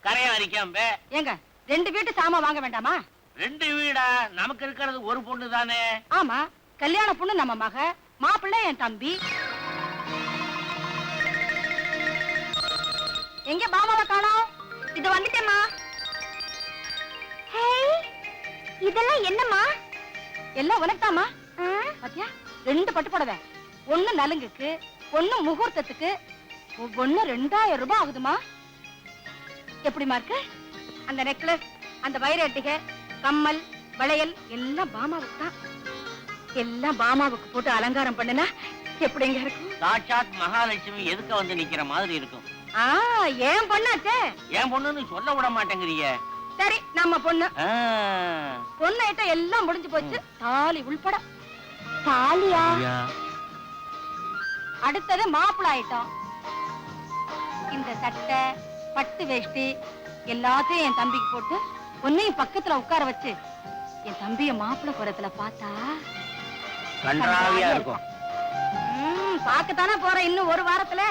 கரையா அரிக்காம ஏங்க 2 வீட்டு சாமான் வாங்க வேண்டாமா? 2 வீடா? நமக்கு இருக்கிறது ஒரு பொண்ணு தானே. ஆமா, கல்யாண பொண்ணு நம்ம மக, மாப்பிள்ளை என் தம்பி. எங்க பாமாவை காணோம்? இது வந்துட்டேம்மா. இதெல்லாம் என்னம்மா? எல்லாம் உனக்குதாம்மா. பாத்தியா, 2 பட்டு புடவை. ஒண்ணு நலுங்குக்கு, ஒண்ணு முகூர்த்தத்துக்கு. ஒவ்வொன்னு 2000 ரூபாய் ஆகுதுமா. எப்படிமா இருக்கு? அந்த நெக்லஸ், அந்த வைரட்டிகை, கம்மல், வளையல் எல்லாம் பாமாவுக்கு தான். எல்லாம் பாமாவுக்கு போட்டு அலங்காரம் பண்ணுனா எப்படிங்க இருக்கும்? சாட்சாத் மகாலட்சுமி எதுக்க வந்து நிக்கிற மாதிரி இருக்கும். ஏன் பொண்ணாச்சே. ஏன் பொண்ணுன்னு சொல்ல விட மாட்டேங்கிறீங்க. சரி, நம்ம பொண்ணு. பொண்ணு ஐட்டம் எல்லாம் முடிஞ்சு போச்சு, தாலி உள்பட. தாலியா? அடுத்தது மாப்பிள்ளை ஐட்டம். இந்த சட்டை, பட்டு வேஷ்டி எல்லாத்தையும் என் தம்பிக்கு போட்டு உன்னையும் பக்கத்துல உட்கார வச்சு என் தம்பிய மாப்பிள்ளை புறத்துல பார்த்தா கன்றாவியா இருக்கும். பாக்கத்தானே போறேன் இன்னும் ஒரு வாரத்துல.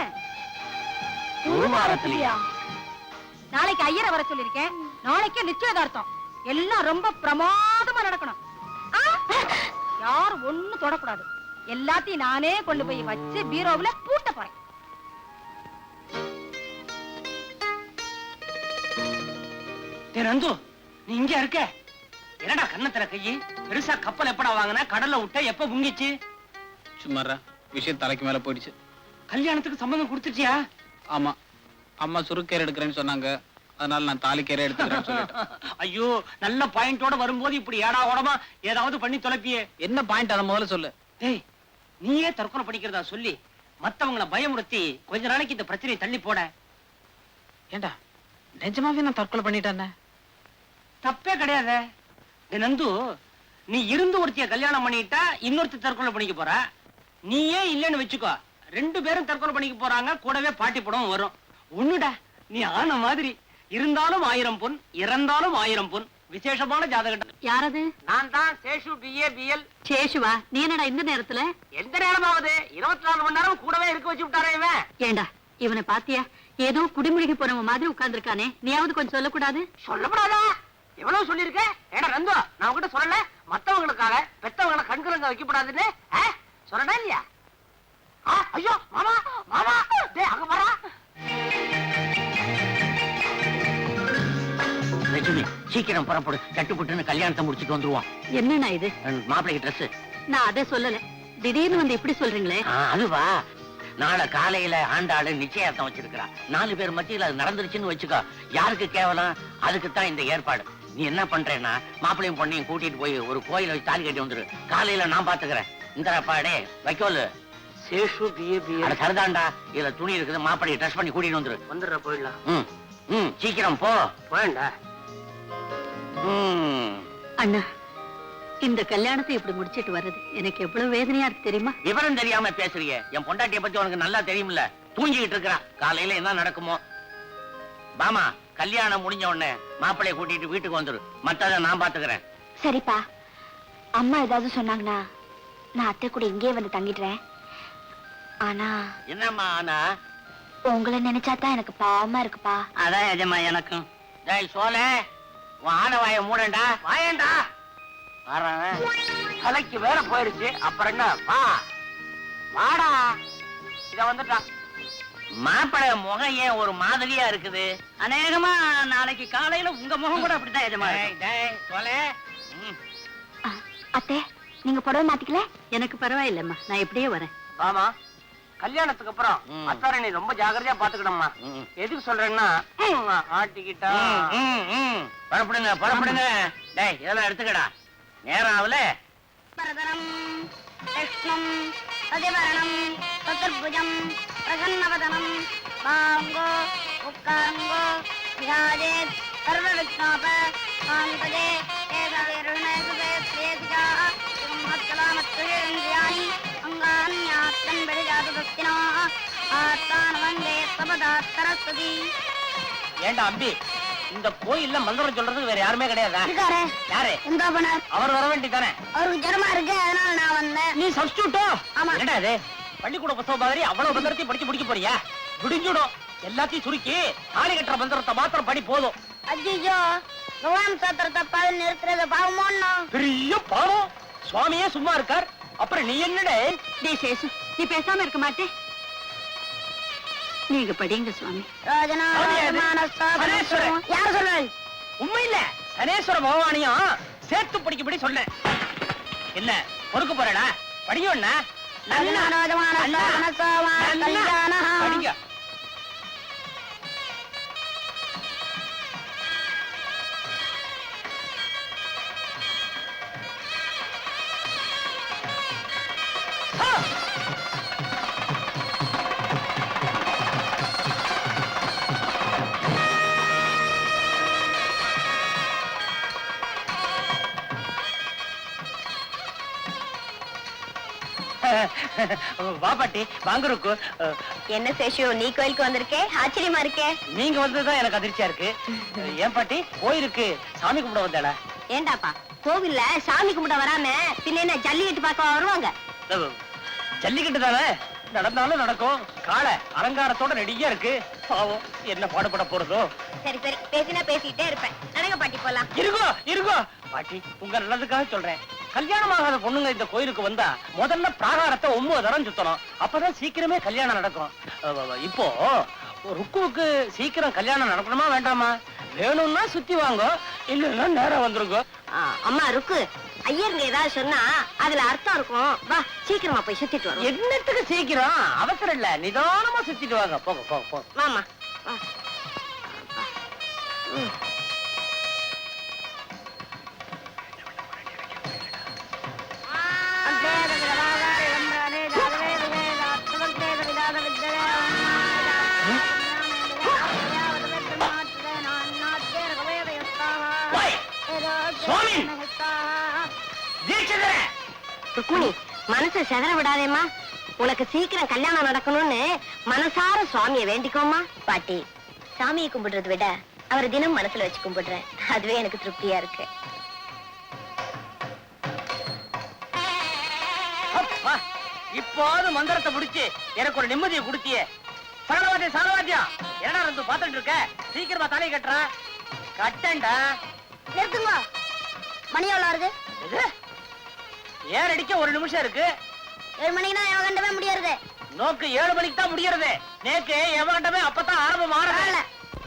ஒரு வாரத்திலயா? நாளைக்கு ஐயரை வர சொல்லிருக்கேன். நாளைக்கே நிச்சயதார்த்தம். எல்லாம் ரொம்ப பிரமாதமா நடக்கணும். யாரும் ஒண்ணு தொடக்கூடாது. எல்லாத்தையும் நானே கொண்டு போய் வச்சு பீரோவுல பூட்ட போறேன். நந்து, நீ இங்க இருக்க? என்னடா கண்ணத்துல கையி? பெருசா கப்பல் எப்படா வாங்கின? கடல்ல விட்ட எப்ப முங்கிச்சு? சும்மாரா, விஷயம் தலைக்கு மேல போயிடுச்சு. கல்யாணத்துக்கு சம்மதம் கொடுத்துட்டியா? ஆமா, அம்மா சுருக்கேர் எடுக்கிறேன்னு சொன்னாங்க. அதனால நான் தாலிக்கேரை எடுத்துக்கிறேன்னு சொல்லிட்டேன். ஐயோ, நல்ல பாயிண்டோட வரும்போது இப்படி ஏடா ஓடமா ஏதாவது பண்ணி தொலைப்பியே. என்ன பாயிண்ட் அதை முதல்ல சொல்லு. டேய், நீயே தற்கொலை பண்ணிக்கிறதா சொல்லி மத்தவங்கள பயமுறுத்தி கொஞ்ச நாளைக்கு இந்த பிரச்சனையை தள்ளி போட. ஏண்டா, நிஜமாவே நான் தற்கொலை பண்ணிட்டேன்? தப்பே கிடையாது. நந்து, நீ இருந்து ஒருத்திய கல்யாணம் பண்ணிட்டா இன்னொருத்தி தற்கொலை பண்ணிக்க போற. நீயே இல்லன்னு வச்சுக்கோ, 2 பேரும் தற்கொலை பண்ணிக்க போறாங்க. கூடவே பாட்டி படம் வரும். ஒண்ணுடா, நீ ஆன மாதிரி இருந்தாலும் 1000 பொன், இறந்தாலும் 1000 பொன். விசேஷமான ஜாதகம். யாரது? நான் தான் சேஷு, BA BL. சேஷுவா? நீ என்னடா இந்த நேரத்துல? எந்த நேரமாவது 24 மணி நேரம் கூடவே இருக்க வச்சு விட்டாரே இவன். ஏண்டா, இவனை பாத்தியா? ஏதோ குடிமுழுகி போனவன் மாதிரி உட்கார்ந்துருக்கானே. நீயாவது கொஞ்சம் சொல்லக்கூடாது? சொல்லப்படாதா? எவ்வளவு சொல்லிருக்க? ஏடா நந்து, நான் உங்ககிட்ட சொல்லல மத்தவங்களுக்காக பெத்தவங்களை கண்கலங்க வைக்கப்படாதுன்னு? சொல்லடா இல்லையா? ஐயோ மாமா, மாமா, டேய் அங்க வரா. லட்சுமி, சீக்கிரம் புறப்படு. சட்டுப்புட்டுன்னு கல்யாணத்தை முடிச்சிட்டு வந்துருவோம். என்னண்ணா இது? மாப்பிள்ளைக்கு ட்ரெஸ். நான் அதை சொல்லல. திடீர்னு வந்து இப்படி சொல்றீங்களே? அதுவா, நாளை காலையில ஆண்டாளு நிச்சயார்த்தம் வச்சிருக்கிறா. 4 பேர் மத்தியில அது நடந்துருச்சுன்னு வச்சுக்கோ, யாருக்கு கேவலம்? அதுக்குத்தான் இந்த ஏற்பாடு. நீ என்ன பண்றேன்னா, மாப்பிள்ளையும் பொண்ணையும் கூட்டிட்டு போய் ஒரு கோயில வச்சு தாலி கட்டி வந்துரு. காலையில நான் பாத்துக்கிறேன். இந்த பாடே வைக்கோலு. Seshu, BA BL. சரிதான்டா, இதுல துணி இருக்குது. மாப்பிள்ளையை ட்ரெஸ் பண்ணி கூட்டிட்டு வந்துரு. வந்துடுற போயிடலாம். சீக்கிரம் போ. போயண்டா. அண்ணா, இந்த கல்யாணத்தை இப்படி முடிச்சிட்டு வர்றது எனக்கு எவ்வளவு வேதனையா இருக்கு தெரியுமா? விவரம் தெரியாம பேசுறீங்க. என் பொண்டாட்டிய பத்தி உனக்கு நல்லா தெரியும்ல. தூங்கிட்டு இருக்கிறா. காலையில என்ன நடக்குமோ. பாமா, கல்யாணம் முடிஞ்ச உடனே மாப்பிள்ளைய கூட்டிட்டு வீட்டுக்கு வந்துரு. மத்தத நான் பாத்துக்கிறேன். சரிப்பா. அம்மா ஏதாவது சொன்னாங்கன்னா நான் அத்தை கூட இங்கே வந்து தங்கிடுறேன். ஆனா என்னம்மா ஆனா? உங்களை நினைச்சாதான் எனக்கு பாவமா இருக்குப்பா. அதான் எஜமா எனக்கும். டேய் சோலே, உன் ஆன வாய மூடண்டா. வாயண்டா. தலைக்கு வேற போயிருச்சு. அப்புறம் என்ன? வா வாடா. இத வந்துட்டா. மாப்பிள்ளை முகம் ஏன் ஒரு மாதிரியா இருக்குது? அநேகமா நாளைக்கு காலையில உங்க முகம் கூட அப்படித்தான் எஜமா. அத்தை, நீங்க புடவை மாத்திக்கல? எனக்கு பரவாயில்லம்மா, நான் எப்படியே வரேன். ஆமா, கல்யாணத்துக்கு அப்புறம் அத்தாரை நீ ரொம்ப ஜாக்கிரதையா பாத்துக்கணும்மா. எதுக்கு சொல்றேன்னா, ஆட்டிக்கிட்டா. புறப்படுங்க புறப்படுங்க. டேய், இதெல்லாம் எடுத்துக்கடா. நேரம் ஆகல. பரதரம் கிருஷ்ணம் அதிவரணம் சதுர்புஜம் பிரசன்னவதனம் பாங்கோ உட்காங்கோ விராஜேத் சர்வவிக்னோப சாந்ததே ஏதவேருணேசுதே பிரேதிகா மத்கலாமத்குஷேந்திரியாணி அங்கான்யாத்தன் பெரிஜாது பக்தினோ ஆத்தான வந்தே சபதாத்தரஸ்துதி. ஏண்டா அம்பி, இந்த கோயில்ல மந்திரம் சொல்றதுக்கு வேற யாருமே கிடையாதா? இருக்காரே. யாரு? எங்க போனார்? அவர் வர வேண்டியதானே? அவருக்கு ஜனமா இருக்கு, அதனால நான் வந்தேன். நீ சப்ஸ்டியூட்டோ? ஆமா. என்னடா இது? பள்ளிக்கூட புத்தகம் மாதிரி அவ்வளவு மந்திரத்தையும் படிச்சு முடிக்க போறியா? விடிஞ்சுடும். எல்லாத்தையும் சுருக்கி தாலி கட்டுற மந்திரத்தை மாத்திரம் படி போதும். ஐயோ, பகவான் சாத்திரத்தை பாதி நிறுத்துறது பாவமோன்னு. பெரிய பாவம். சுவாமியே சும்மா இருக்கார், அப்புறம் நீ என்னடே? டே சேசு, நீ பேசாம இருக்க மாட்டே? நீங்க படிங்க சுவாமி. யார் சொன்னாள்? உண்மை இல்ல, சனேஸ்வர பகவானையும் சேர்த்து படிக்கப்படி சொன்னேன். என்ன பொறுக்க போறடா? படிக்கணும்னா படிங்க. வா பாட்டி, வாங்குருக்கு. என்ன சேஷு, நீ கோயிலுக்கு வந்திருக்கே? ஆச்சரியமா இருக்கே. நீங்க வந்ததுதான் எனக்கு அதிர்ச்சியா இருக்கு. ஏன் பாட்டி, கோயிலுக்கு சாமி கும்பிட வந்தாளா? ஏண்டாப்பா, கோவில்ல சாமி கும்பிட வராம பின்ன என்ன ஜல்லிக்கட்டு பார்க்க வருவாங்க? ஜல்லிக்கட்டு தானே, நடந்தாலும் நடக்கும். காளை அலங்காரத்தோட ரெடியா இருக்கு. பாவம் என்ன பாடுபட போறதோ. சரி சரி, பேசினா பேசிட்டே இருப்பேன். நடங்க பாட்டி போலாம். இருக்கோ பாட்டி, உங்க நல்லதுக்காக சொல்றேன். கல்யாணம் ஆகாத பொண்ணுங்க இந்த கோயிலுக்கு வந்தா முதல்ல பிராகாரத்தை 9 தரம் சுத்தணும். அப்பதான் சீக்கிரமே கல்யாணம் நடக்கும். இப்போ ருக்குவுக்கு சீக்கிரம் கல்யாணம் நடக்கணுமா வேண்டாமா? வேணும்னா சுத்தி வாங்க, இல்லைன்னா நேரம் வந்துருங்க. அம்மா ருக்கு, ஐயருங்க ஏதாவது சொன்னா அதுல அர்த்தம் இருக்கும். வா சீக்கிரமா போய் சுத்திட்டு வரோம். என்னத்துக்கு சீக்கிரம்? அவசரம் இல்ல, நிதானமா சுத்திட்டு வாங்க. போங்க போங்க போங்க. மாமா வா. ருக்மிணி, மனசை செதற விடாதேம்மா. உனக்கு சீக்கிரம் கல்யாணம் நடக்கணும்னு மனசார சுவாமியை வேண்டிக்கோமா. பாட்டி, சாமியை கும்பிடுறதை விட அவரை தினம் மனசுல வச்சு கும்பிடுறேன். அதுவே எனக்கு திருப்தியா இருக்கு. இப்போது மந்திரத்தை முடிச்சு எனக்கு ஒரு நிம்மதியை கொடுத்தியே. சரவாத்தியம் என்ன வந்து பாத்துட்டு இருக்க? சீக்கிரமா தலையை கட்டுற. கட்டண்டா. நிறுத்துங்க. மணி எவ்வளவு வருது? ஏன் அடிக்க 1 நிமிஷம் இருக்கு. 7 மணினா எவன் கண்டவே முடியாது. நோக்கு 7 மணிக்கு தான் முடியறது. நேக்கு எவன் கண்டவே அப்பதான் ஆரம்பம் ஆரம்ப.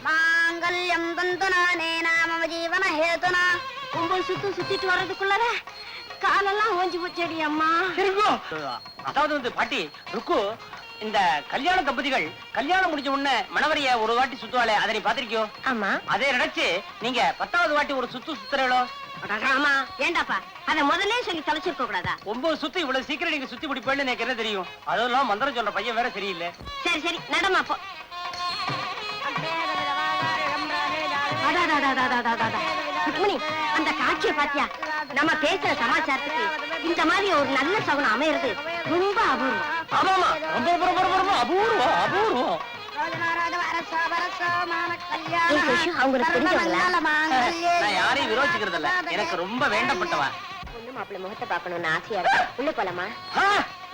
மாங்கல்யம் தந்தனானே நாம ஜீவன ஹேதுனா. கும்பல் சுத்திட்டு வர்றதுக்குள்ளர காலெல்லாம் ஓஞ்சி போச்சேடி அம்மா. அதாவது வந்து பாட்டி, ருக்கு, இந்த கல்யாண தம்பதிகள் கல்யாணம் முடிஞ்ச உடனே மணவரைய ஒரு வாட்டி சுத்துவாளே, அதை நீ பாத்திருக்கியோ? ஆமா. அதை நினைச்சு நீங்க 10வது வாட்டி ஒரு சுத்துறீங்களோ? ஆமா. ஏண்டாப்பா, அத முதல்ல சொல்லி தொலைச்சிருக்க கூடாதா? 9 சுத்து இவ்வளவு சீக்கிரம் நீங்க சுத்தி முடிப்பேன்னு எனக்கு என்ன தெரியும்? அதெல்லாம் மந்திரம் சொல்ற பையன் வேற சரியில்லை. சரி சரி, நடமா போ. ருக்மிணி, அந்த காட்சியை பாத்தியா? நம்ம பேசுற சமாச்சாரத்துக்கு இந்த மாதிரி ஒரு நல்ல சகுனம் அமையிறது ரொம்ப அபூர்வம். ஆமாமா, ரொம்ப அபூர்வம். அவங்களுக்கு தெரிஞ்சவங்களா? நான் யாரையும் விரோதிக்கிறது இல்ல, எனக்கு ரொம்ப வேண்டப்பட்டவா. பொண்ணு மாப்பிள்ளை முகத்தை பாக்கணும்னு ஆசையா இருக்கு. உள்ள போலாமா?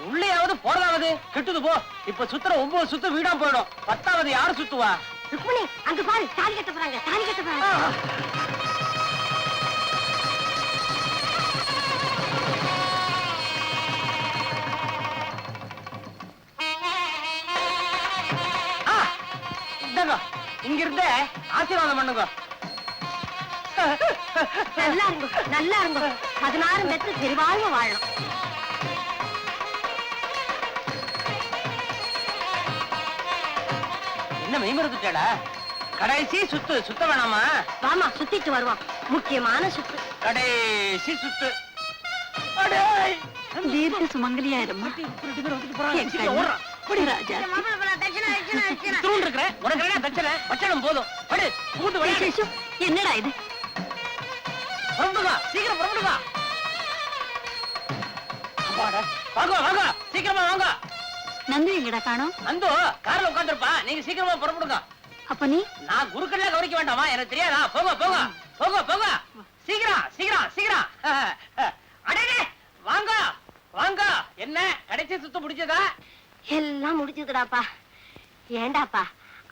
உள்ளேயாவது போறதாவது கிட்டுது போ. இப்ப சுத்துற 9 சுத்து வீடா போயிடும். 10வது யாரு சுத்துவா? ருக்மிணி, அங்க பாரு, தாலி கட்ட போறாங்க. இங்க இருந்த ஆசீர்வாதம் பண்ணுங்க. நல்லா இருங்க. 16 பெற்று பெருவாழ்வு வாழணும். என்ன மெய்மறந்துட்டா? கடைசி சுத்த வேணாமா? வாமா, சுத்திட்டு வருவோம். முக்கியமான சுத்து. கடைசி சுத்து. தீர்க்க சுமங்கலியா இருமா. என்னடா இது? சீக்கிரம் சீக்கிரமா வாங்க. நந்து எங்கடா காணோம்? நந்து கார்ல உட்கார்ந்திருப்பா. நீங்க சீக்கிரமா புறப்படுங்க. அப்ப நீ? நான் குருக்கள்ல கவனிக்க வேண்டாமா? எனக்கு தெரியாதா? போங்க. சீக்கிரம். அடே வாங்க. என்ன கடைசி சுத்த முடிஞ்சதா? எல்லாம் முடிஞ்சதுடாப்பா. ஏண்டாப்பா,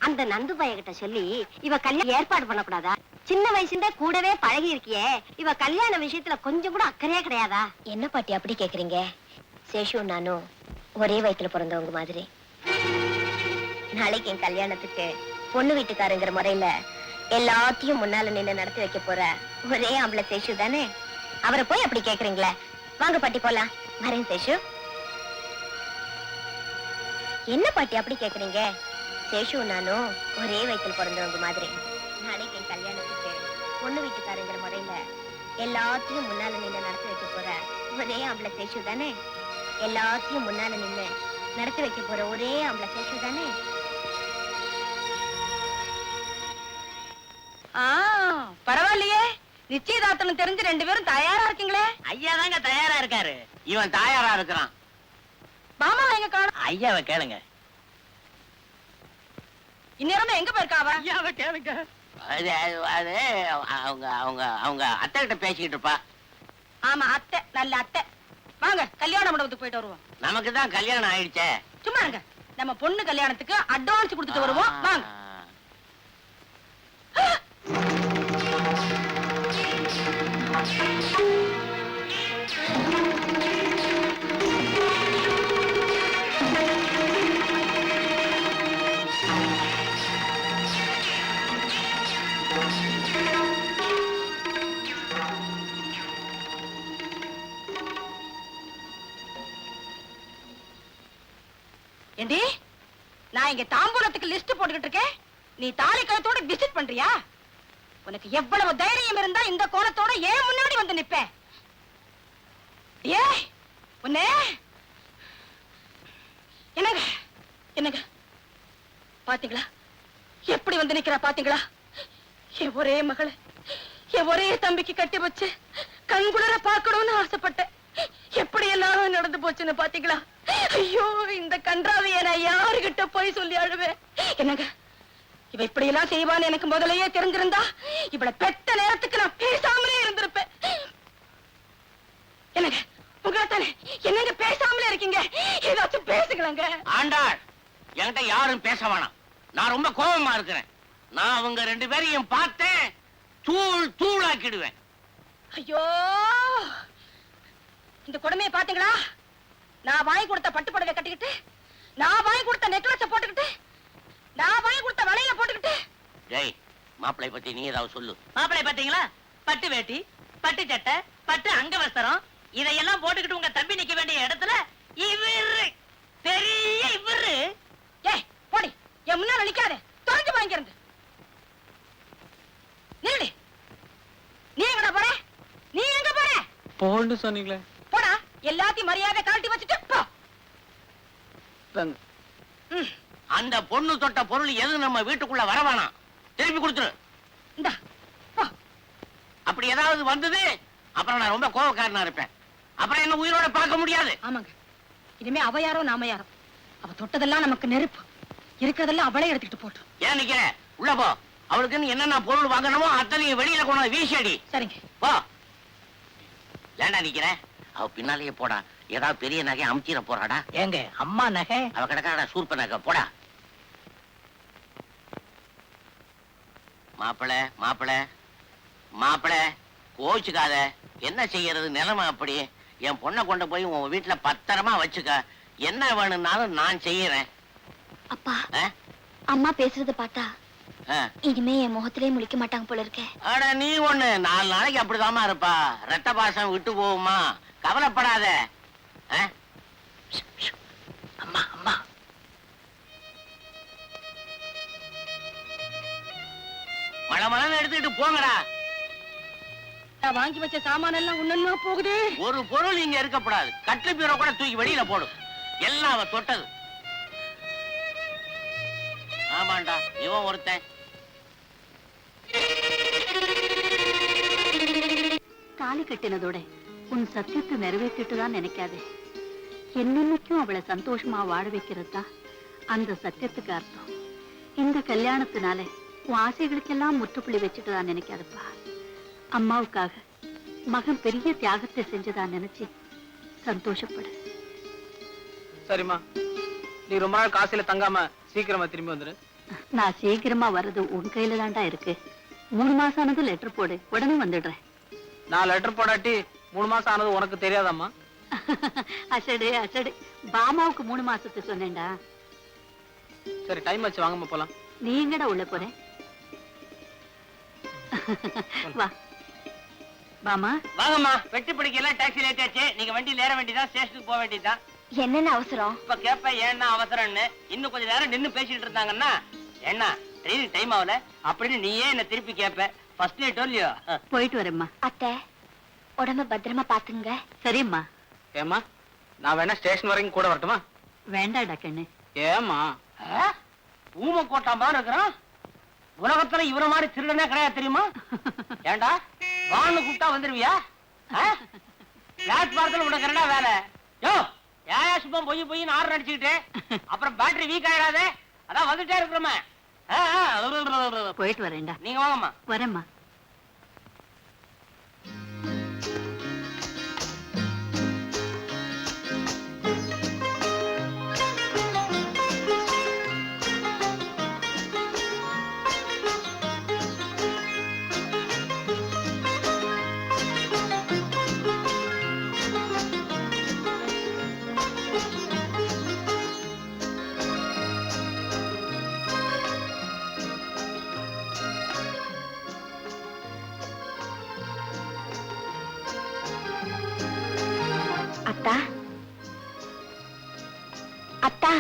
அந்த நந்து பையகிட்ட சொல்லி இவ கல்யாணம் ஏற்பாடு பண்ணக்கூடாதா? சின்ன வயசுல கூடவே பழகி இருக்கியே, இவ கல்யாண விஷயத்துல கொஞ்சம் கூட அக்கறையா கிடையாதா? என்ன பாட்டி அப்படி கேக்குறீங்க? சேஷு நானும் ஒரே வயித்துல பிறந்தவங்க மாதிரி. நாளைக்கு என் கல்யாணத்துக்கு பொண்ணு வீட்டுக்காரங்கிற முறையில எல்லாத்தையும் முன்னால நின்று நடத்தி வைக்க போற ஒரே ஆம்பளை சேஷு தானே. அவரை போய் அப்படி கேக்குறீங்களே. வாங்க பாட்டி போலாம். வரேன் சேஷு. என்ன பாட்டி அப்படி கேக்குறீங்க? சேஷு நானும் ஒரே வயித்துல பிறந்தவங்க மாதிரி. நாளைக்கு என் கல்யாணத்துக்கு பொண்ணு வீட்டுக்காரங்கிற முறையில எல்லாத்தையும் முன்னால நின்று நடத்தி வைக்க போற ஒரே ஆம்பளை சேஷு தானே. எல்லாத்தையும் முன்னால நின்று நடத்தி வைக்க போற ஒரே ஆம்பளை சேஷு தானே. பரவாயில்லையே, நிச்சயதார்த்தம் தெரிஞ்சு 2 பேரும் தயாரா இருக்கீங்களே. ஐயா தாங்க தயாரா இருக்காரு. இவன் தயாரா இருக்கிறான். மாமா எங்க காணோம்? ஐயாவை கேளுங்க. இந்நேரமா எங்க போயிருக்காவ? ஐயாவை கேளுங்க. அது அவங்க அத்தை கிட்ட பேசிக்கிட்டு இருப்பா. ஆமா, அத்தை, நல்ல அத்தை. வாங்க கல்யாண மண்டபத்துக்கு போயிட்டு வருவோம். நமக்கு தான் கல்யாணம் ஆயிடுச்சே. சும்மா இருங்க. நம்ம பொண்ணு கல்யாணத்துக்கு அட்வான்ஸ் கொடுத்துட்டு வருவோம். வாங்க. ஏண்டி நான் இங்க தாம்பூலத்துக்கு லிஸ்ட் போட்டுக்கிட்டு இருக்கேன், நீ தாலி கழுத்தோட விசிட் பண்றியா? உனக்கு எவ்வளவு தைரியம் இருந்தா இந்த கோலத்தோட ஏன் முன்னாடி வந்து நிப்ப? ஏ உன்னே என்னங்க என்னங்க பாத்தீங்களா எப்படி வந்து நிக்கிறா? பாத்தீங்களா என் ஒரே மகளை என் ஒரே தம்பிக்கு கட்டி வச்சு கண்குளர பார்க்கணும்னு ஆசைப்பட்டேன். எப்படி எல்லாம் நடந்து போச்சுன்னு பாத்தீங்களா? ஐயோ இந்த கன்றாவைய நான் யாருகிட்ட போய் சொல்லி அழுவேன்? என்னங்க இவ இப்படி எல்லாம் செய்வான்னு எனக்கு முதலையே தெரிஞ்சிருந்தா இவள பெத்த நேரத்துக்கு நான் பேசாமலே இருந்திருப்பேன். என்னங்க உங்களை தானே என்னங்க பேசாமலே இருக்கீங்க? ஏதாச்சும் பேசுங்களேங்க. ஆண்டாள், என்கிட்ட யாரும் பேச வேணாம். நான் ரொம்ப கோபமா இருக்கிறேன். நான் அவங்க 2 பேரையும் பார்த்தேன், தூள் தூளாக்கிடுவேன். ஐயோ இந்த கொடுமையை பாத்தீங்களா? நான் வாங்கி கொடுத்த பட்டு புடவை கட்டிக்கிட்டு, நான் வாங்கி கொடுத்த நெக்லஸ் போட்டுக்கிட்டு, நான் வாங்கி கொடுத்த வளையல போட்டுக்கிட்டு. ஜெய், மாப்பிளை பத்தி நீ ஏதாவது சொல்லு. மாப்பிளை பாத்தீங்களா? பட்டு வேட்டி, பட்டு சட்டை, பட்டு அங்க வஸ்திரம் இதையெல்லாம் போட்டுக்கிட்டு உங்க தம்பி நிக்க வேண்டிய இடத்துல இவரு பெரிய இவரு. ஏய் போடி, என் முன்னால நிக்காதே, தொலைஞ்சு வாங்கிருந்து. நில்லு. நீ எங்கடா போற? நீ எங்க போற? போன்னு சொன்னீங்களே. போடா, எல்லாத்தையும் மரியாதை கழட்டி வச்சுட்டு போ. அந்த பொண்ணு தொட்ட பொருள் எது நம்ம வீட்டுக்குள்ள வர வேணாம், திருப்பி கொடுத்துரு. இந்தா போ. அப்படி ஏதாவது வந்தது அப்புறம் நான் ரொம்ப கோபக்காரனா இருப்பேன். அப்புறம் என்ன உயிரோட பார்க்க முடியாது. ஆமாங்க, இனிமே அவ யாரோ நாம யாரோ, அவ தொட்டதெல்லாம் நமக்கு நெருப்பு, இருக்கிறதெல்லாம் அவளே எடுத்துக்கிட்டு போட்டோம். ஏன் நிக்கிற? உள்ள போ. அவளுக்கு என்னென்ன பொருள் வாங்கணுமோ அத்தனையும் வெளியில கொண்டு வீசடி. சரிங்க. போ. ஏண்டா நிக்கிற? அவ பின்னாலேயே போடா. ஏதாவது பெரிய நகை அமுச்சிட போறாடா. ஏங்க அம்மா நகை? அவ கிடக்காடா சூர்ப நகை. போடா. மாப்பிள மாப்பிள மாப்பிள கோச்சுக்காத. என்ன செய்யறது? நிலைமை அப்படி. என் பொண்ணை கொண்டு போய் உன் வீட்டுல பத்திரமா வச்சுக்க. என்ன வேணும்னாலும் நான் செய்யறேன். அப்பா அம்மா பேசுறத பார்த்தா இனிமே என் முகத்திலே முழிக்க மாட்டாங்க போல இருக்கே. அட நீ ஒண்ணு 4 நாளைக்கு அப்படிதாம்மா இருப்பா. ரத்த பாசம் விட்டு போகுமா, கவலைப்படாத. அம்மா அம்மா மழை எடுத்துக்கிட்டு போங்கடா. நான் வாங்கி வச்ச சாமான எல்லாம் ஒண்ணுன்னா போகுது. ஒரு பொருள் இங்க இருக்கப்படாது. கட்லு பீரோ கூட தூக்கி வெளியில போடும். எல்லாம் அவ தொட்டது. ஆமாண்டா, இவன் ஒருத்தன். தாலி கட்டினதோட உன் சத்தியத்தை நிறைவேற்றிட்டு தான் நினைக்காதே. என்னென்னைக்கும் அவளை சந்தோஷமா வாழ வைக்கிறது தான் அந்த சத்தியத்துக்கு அர்த்தம். இந்த கல்யாணத்தினால உன் ஆசைகளுக்கெல்லாம் முற்றுப்புள்ளி வச்சுட்டு தான் நினைக்காதப்பா. அம்மாவுக்காக மகன் பெரிய தியாகத்தை செஞ்சதா நினைச்சு சந்தோஷப்படு. சரிம்மா, நீ ரொம்ப நாள் காசில தங்காம சீக்கிரமா திரும்பி வந்துரு. நான் சீக்கிரமா வர்றது உன் கையில தான்டா இருக்கு. 3 மாசம் ஆனது லெட்டர் போடு, உடனே வந்துடுறேன். நான் லெட்டர் போடாட்டி 3 மாசம் ஆனது உனக்கு தெரியாதாம்மா? அசடு அசடு, பாமாவுக்கு 3 மாசத்து சொன்னேன்டா. சரி, டைம் ஆச்சு, வாங்கம்மா போலாம். நீ எங்கடா உள்ள போற? வா பாமா. வாங்கம்மா. வெட்டி பிடிக்கலாம். டாக்ஸி லேட் ஆச்சு. நீங்க வண்டியில ஏற வேண்டியதான், ஸ்டேஷனுக்கு போக வேண்டியதுதான். என்னென்ன அவசரம்? இப்ப கேப்ப ஏன்னா அவசரம்னு. இன்னும் கொஞ்ச நேரம் நின்னு பேசிட்டு இருந்தாங்கன்னா என்ன ட்ரெயின் டைம் ஆகல அப்படின்னு நீயே என்ன திருப்பி கேப்ப. ஃபர்ஸ்ட் டே டோல்லியோ. போயிட்டு வரேம்மா. அத்தை உடம்ப பத்திரமா பாத்துங்க. சரிம்மா. ஏம்மா, நான் வேணா ஸ்டேஷன் வரைக்கும் கூட வரட்டுமா? வேண்டாடா கண்ணு. ஏம்மா? ஊம கோட்டா மாதிரி இருக்கிறான். உலகத்துல இவர மாதிரி திருடனே கிடையாது தெரியுமா? ஏண்டா வான்னு கூப்பிட்டா வந்துருவியா? பிளாட்பாரத்துல உனக்கு என்னடா வேலை? யோ ஏயா சும்மா பொய் பொய்னு ஆறு அடிச்சுக்கிட்டு அப்புறம் பேட்டரி வீக் ஆயிடாதே. அதான் வந்துட்டே இருக்கிறோமே. போயிட்டு வரேன்டா. நீங்க வாங்கம்மா. வரேம்மா. அத்தா,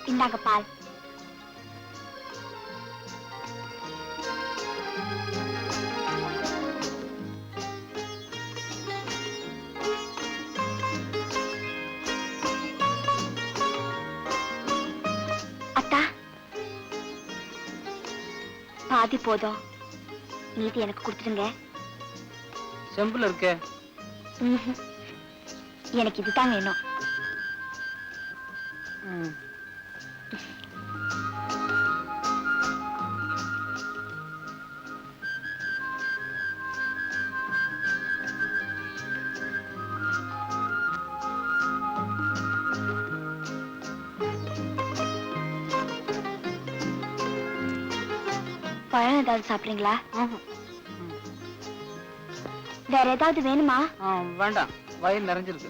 இந்தாங்க பால். அத்தா, பாதி போதும், மீதி எனக்கு கொடுத்துருங்க. செம்பில் இருக்கே. ம்ஹும். எனக்கு இதுதான் வேணும். ம். பழம் ஏதாவது சாப்பிடுறீங்களா? ம்ஹும். வேற ஏதாவது வேணுமா? வேண்டாம், வயிறு நிறைஞ்சிருக்கு.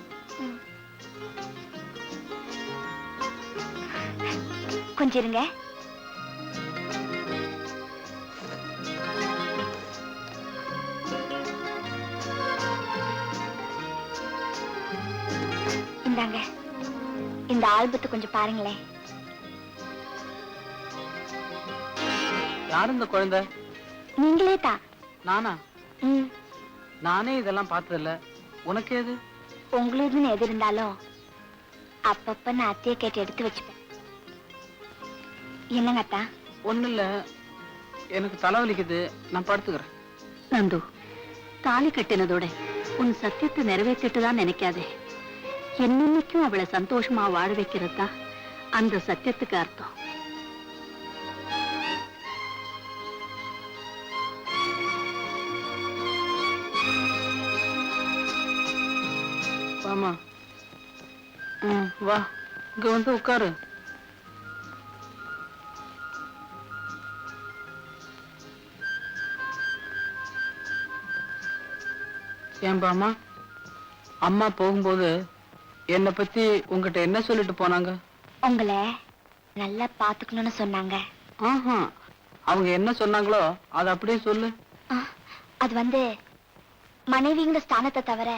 கொஞ்சம் இருங்க. இந்தாங்க, இந்த ஆல்பத்தை கொஞ்சம் பாருங்களேன். யார் இந்த குழந்தை? நீங்களே தான். நானா? ம், நானே இதெல்லாம் பார்த்ததில்ல. உனக்கு எது? உங்களுதுன்னு எது இருந்தாலும் அப்பப்ப நான் அத்தையை கேட்டு எடுத்து வச்சுப்பேன். என்னங்க அத்தா? ஒண்ணு இல்ல, எனக்கு தலைவலிக்குது, நான் படுத்துக்கிறேன். நந்து, தாலி கட்டினதோட உன் சத்தியத்தை நிறைவேற்றிட்டு தான் நினைக்காதே. என்னைக்கும் அவளை சந்தோஷமா வாழ வைக்கிறது தான் அந்த சத்தியத்துக்கு அர்த்தம். வாமா. வா, இங்க வந்து உட்காரு. ஏன்பாமா, அம்மா போகும்போது என்னை பத்தி உங்ககிட்ட என்ன சொல்லிட்டு போனாங்க? உங்களை நல்லா பாத்துக்கணும்னு சொன்னாங்க. ஆஹா, அவங்க என்ன சொன்னாங்களோ அதை அப்படியே சொல்லு. அது வந்து மனைவிங்கிற ஸ்தானத்தை தவிர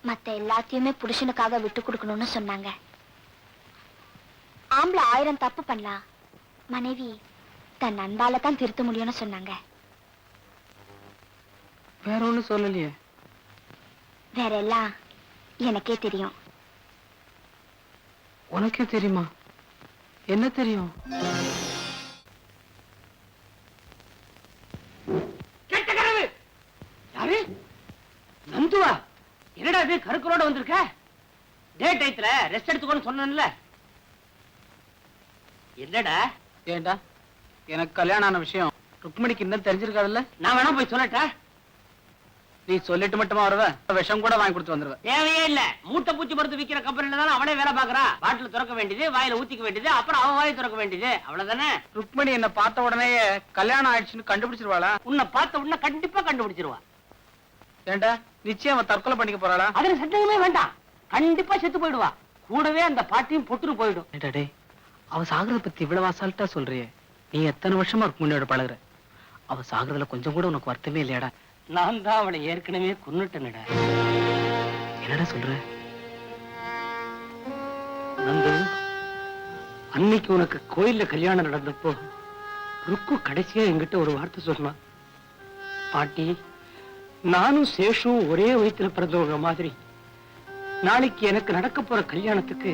மத்த எல்லாத்தையுமே புருஷனுக்காக விட்டு கொடுக்கணும்னு சொன்னாங்க. ஆம்பளை 1000 தப்பு பண்ணலாம், மனைவி தன் அன்பால தான் திருத்த முடியும்னு சொன்னாங்க. வேற ஒண்ணு சொல்லலையே. வேற எல்லாம் எனக்கே தெரியும். உனக்கே தெரியுமா? என்ன தெரியும்? கெட்ட கனவு. யாரு? நந்துவா? என்னடா இது கருக்கரோட வந்திருக்க? டே டைத்துல ரெஸ்ட் எடுத்துக்கோன்னு சொன்னேன்ல. என்னடா? ஏண்டா, எனக்கு கல்யாணம் ஆன விஷயம் ருக்மணிக்கு இன்னும் தெரிஞ்சிருக்காதுல்ல? நான் வேணா போய் சொல்லட்டா? நீ சொல்லிட்டு மட்டுமா வருவ? விஷம் கூட வாங்கி கொடுத்து வந்துருவ. தேவையே இல்ல. மூட்டை பூச்சி மருந்து விக்கிற கம்பெனில தானே அவளே வேலை பாக்குறா. பாட்டில் திறக்க வேண்டியது, வாயில ஊத்திக்க வேண்டியது, அப்புறம் அவன் வாயை திறக்க வேண்டியது, அவ்வளவுதானே. ருக்மணி என்ன பார்த்த உடனே கல்யாணம் ஆயிடுச்சுன்னு கண்டுபிடிச்சிருவாளா? உன்னை பார்த்த உடனே கண்டிப்பா கண்டுபிடிச்சிருவா. ஏண்டா, நிச்சயம் அவன் தற்கொலை பண்ணிக்க போறாளா? அதுல சந்தேகமே வேண்டாம். கண்டிப்பா செத்து போயிடுவா. கூடவே அந்த பாட்டியும் பொட்டுன்னு போயிடும். டே, அவ சாகுறத பத்தி இவ்வளவு அசால்ட்டா சொல்றியே. நீ எத்தனை வருஷமா ருக்மணியோட பழகுற. அவ சாகுறதுல கொஞ்சம் கூட உனக்கு வருத்தமே இல்லையாடா? நான் தான் அவளை ஏற்கனவே கொன்னுட்டேன்டா. என்னடா சொல்ற? நந்து, அன்னைக்கு உனக்கு கோயில்ல கல்யாணம் நடந்தப்போ ருக்கு கடைசியா என்கிட்ட ஒரு வார்த்தை சொன்னான். பாட்டி, நானும் சேஷும் ஒரே வயித்துல பிறந்தவங்க மாதிரி நாளைக்கு எனக்கு நடக்க போற கல்யாணத்துக்கு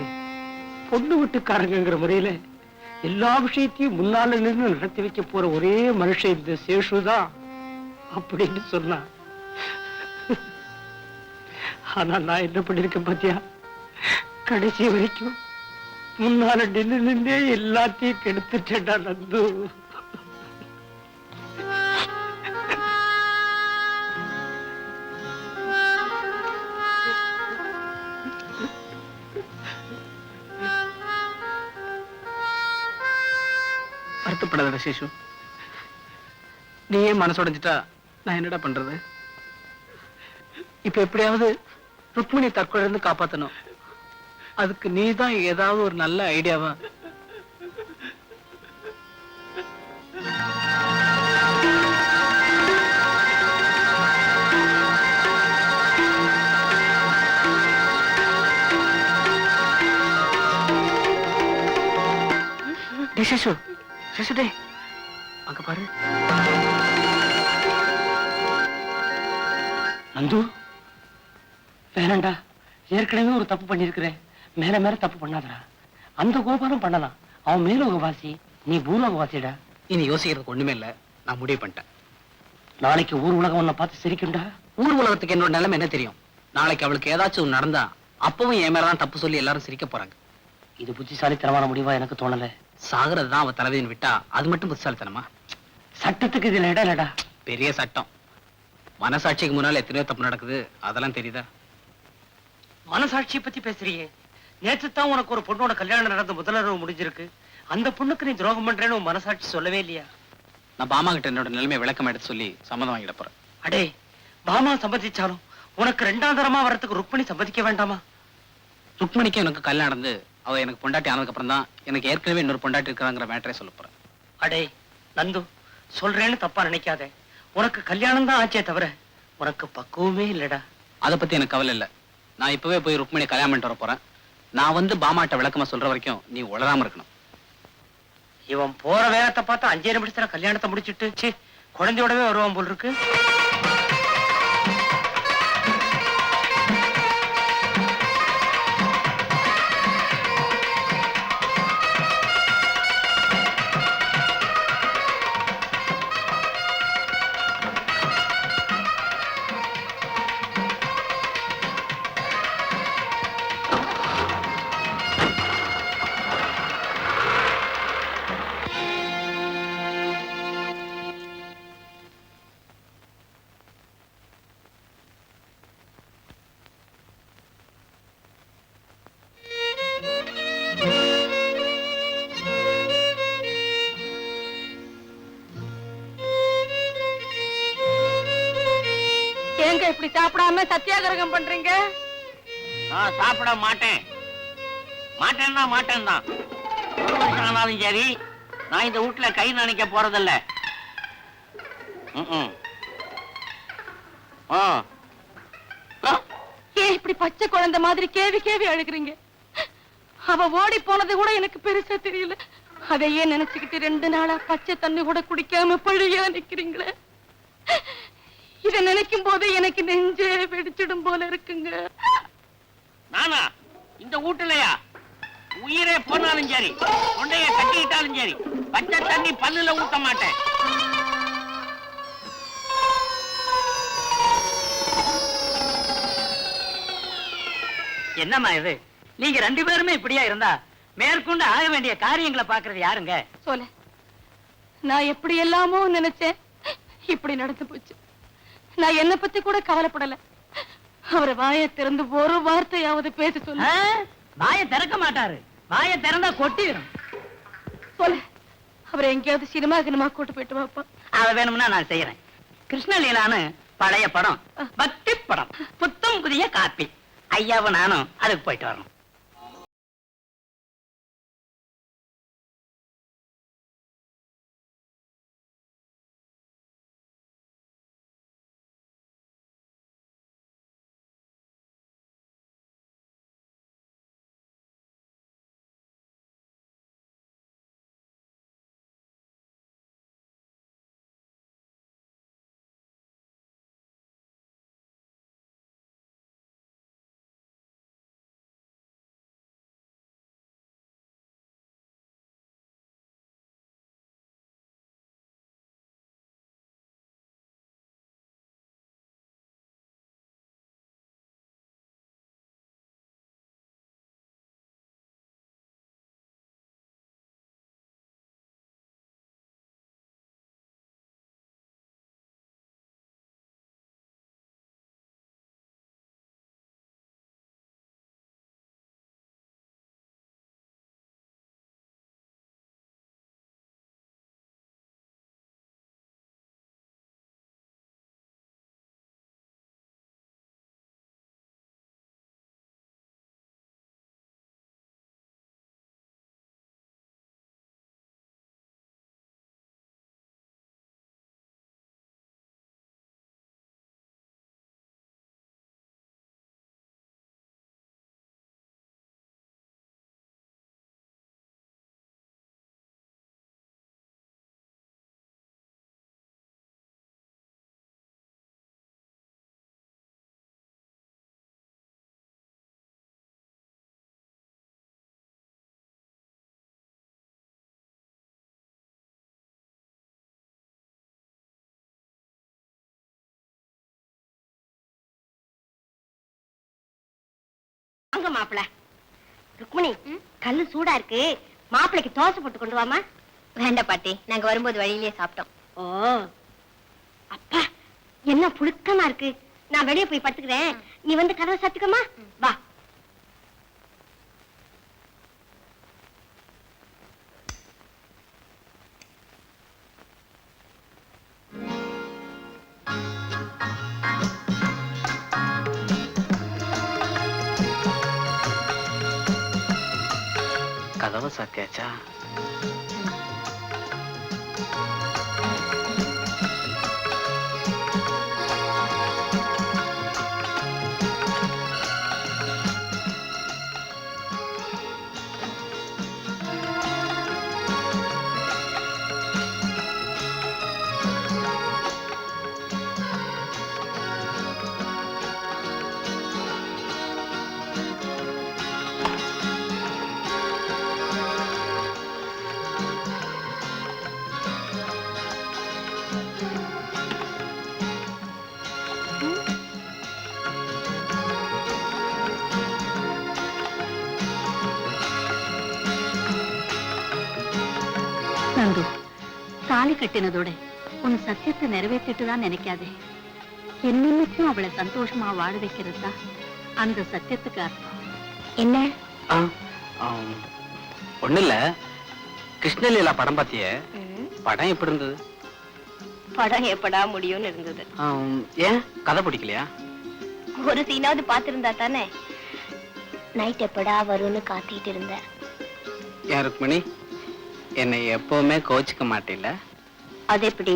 பொண்ணு வீட்டுக்காரங்கிற முறையில எல்லா விஷயத்தையும் முன்னால நின்று நடத்தி வைக்க போற ஒரே மனுஷன் இந்த சேஷுதான் அப்படின்னு சொன்னான். ஆனா நான் என்ன பண்ணிருக்கேன் பாத்தியா? கடைசி வரைக்கும் முன்னால நின்று எல்லாத்தையும் கெடுத்துட்டேன்டா நந்து. வருத்தப்படாத சேஷு. நீயே மனசுடைஞ்சிட்டா நான் என்னடா பண்றது? இப்ப எப்படியாவது ருக்மிணி தற்கொலை இருந்து காப்பாத்தணும். அதுக்கு நீதான் ஏதாவது ஒரு நல்ல ஐடியாவா? சசு சசுடே அங்க பாரு. நந்து வேணாண்டா, ஏற்கனவே ஒரு தப்பு பண்ணிருக்கிறேன். மேல மேல தப்பு பண்ணாதடா. அந்த கோபாலம் பண்ணலாம். அவன் மேலோக வாசி, நீ பூலோக வாசிடா. இனி யோசிக்கிறதுக்கு ஒண்ணுமே இல்ல, நான் முடிவு பண்ணிட்டேன். நாளைக்கு ஊர் உலகம் உன்னை பார்த்து சிரிக்கும்டா. ஊர் உலகத்துக்கு என்னோட நிலைமை என்ன தெரியும்? நாளைக்கு அவளுக்கு ஏதாச்சும் ஒண்ணு நடந்தா அப்பவும் என் மேலதான் தப்பு சொல்லி எல்லாரும் சிரிக்க போறாங்க. இது புத்திசாலித்தனமான முடிவா எனக்கு தோணல. சாகுறது தான் அவ தலைவியின் விட்டா அது மட்டும் புத்திசாலித்தனமா? சட்டத்துக்கு இதுல இடம் இல்லடா. பெரிய சட்டம். மனசாட்சிக்கு முன்னால எத்தனையோ தப்பு நடக்குது, அதெல்லாம் தெரியுதா? மனசாட்சியை பத்தி பேசுறியே. நேற்று தான் உனக்கு ஒரு பொண்ணோட கல்யாணம் நடந்த முதலரவு முடிஞ்சிருக்கு. அந்த பொண்ணுக்கு நீ துரோகம் பண்றேன்னு உன் மனசாட்சி சொல்லவே இல்லையா? நான் பாமா கிட்ட என்னோட நிலைமை விளக்கம் எடுத்து சொல்லி சம்மதம் வாங்கிட போறேன். அடே, பாமா சம்மதிச்சாலும் உனக்கு ரெண்டாம் தரமா வரத்துக்கு ருக்மணி சம்மதிக்க வேண்டாமா? ருக்மணிக்கு எனக்கு கல்யாணம் நடந்து அவ எனக்கு பொண்டாட்டி ஆனதுக்கு அப்புறம் தான் எனக்கு ஏற்கனவே இன்னொரு பொண்டாட்டி இருக்கிறாங்கிற மேட்டரே சொல்ல போறேன். அடே நந்து, சொல்றேன்னு தப்பா நினைக்காத. உனக்கு கல்யாணம் தான் ஆச்சே தவிர உனக்கு பக்குவமே இல்லடா. அதை பத்தி எனக்கு கவலை இல்ல. நான் இப்பவே போய் ருக்மணி கல்யாணம் பண்ணிட்டு வர போறேன். நான் வந்து பாமாட்ட விளக்கமா சொல்ற வரைக்கும் நீ உளராம இருக்கணும். இவன் போற வேகத்தை பார்த்தா 5 நிமிஷத்துல கல்யாணத்தை முடிச்சிட்டு குழந்தையோடவே வருவான் போல் இருக்கு. ஏங்க இப்படி சாப்பிடாம சத்தியாகிரகம் பண்றீங்க? நான் சாப்பிட மாட்டேன். மாட்டேன்னா மாட்டேன் தான். ஒரு வருஷம் ஆனாலும் சரி, நான் இந்த வீட்டுல கை நனைக்க போறதில்ல. ஏன் இப்படி பச்சை குழந்தை மாதிரி கேவி கேவி அழுகுறீங்க? அவ ஓடி போனது கூட எனக்கு பெருசா தெரியல. அதையே நினைச்சுக்கிட்டு 2 நாளா பச்சை தண்ணி கூட குடிக்காம பழியா நிக்கிறீங்களே. இத நினைக்கும் போது எனக்கு நெஞ்சே வெடிச்சிடும் போல இருக்குங்க. நானா இந்த வீட்டுலயா? உயிரே போனாலும் சரி, தொண்டைய கட்டிக்கிட்டாலும் சரி, பச்சை தண்ணி பல்லுல ஊத்த மாட்டேன். என்னம்மா இது? நீங்க 2 பேருமே இப்படியா இருந்தா மேற்கொண்டு ஆக வேண்டிய காரியங்களை பாக்குறது யாருங்க? சொல்ல, நான் எப்படி எல்லாமோ நினைச்சேன், இப்படி நடந்து போச்சு. நான் என்ன பத்தி கூட கவலைப்படல. அவரை வாயை திறந்து ஒரு வார்த்தையாவது பேச சொல்ல. வாயை திறக்க மாட்டாரு. வாயை திறந்தா கொட்டிடும். சொல்ல, அவரை எங்கேயாவது சினிமா கூட்டு போயிட்டு வாப்பா. அத வேணும்னா நான் செய்யறேன். கிருஷ்ணலீலான்னு பழைய படம், பக்தி படம், புத்தம் புதிய காப்பி. ஐயாவும் நானும் அதுக்கு போயிட்டு வரணும். அங்க மாப்பிள ருக்மணி கல்லு சூடா இருக்கு, மாப்பிளைக்கு தோசை போட்டு கொண்டு வாமா. வேண்டாம் பாட்டி, நாங்க வரும்போது வழியிலேயே சாப்பிட்டோம். ஓ அப்பா என்ன புழுக்கமா இருக்கு, நான் வெளியே போய் படுத்துக்கிறேன், நீ வந்து கதவை சாத்துக்கமா. வா. கதவை சாத்தியாச்சா? நந்து, தாலி கட்டினதோட உன் சத்தியத்தை நிறைவேற்றிட்டு தான் நினைக்காதே. என்னைக்கும் அவளை சந்தோஷமா வாழ வைக்கிறது தான் அந்த சத்தியத்துக்கு அர்த்தம். என்ன? ஒண்ணு இல்ல, கிருஷ்ணலீலா படம் பாத்திய? படம் எப்படி இருந்தது? படம் எப்படா முடியும்னு இருந்தது. ஏன் கதை பிடிக்கலையா? ஒரு சீனாவது பாத்திருந்தா தானே. நைட் எப்படா வரும்னு காத்திட்டு இருந்தேன். ஏன் ருக்மணி, என்னை எப்பவுமே கோச்சிக்க மாட்டேல? அது எப்படி?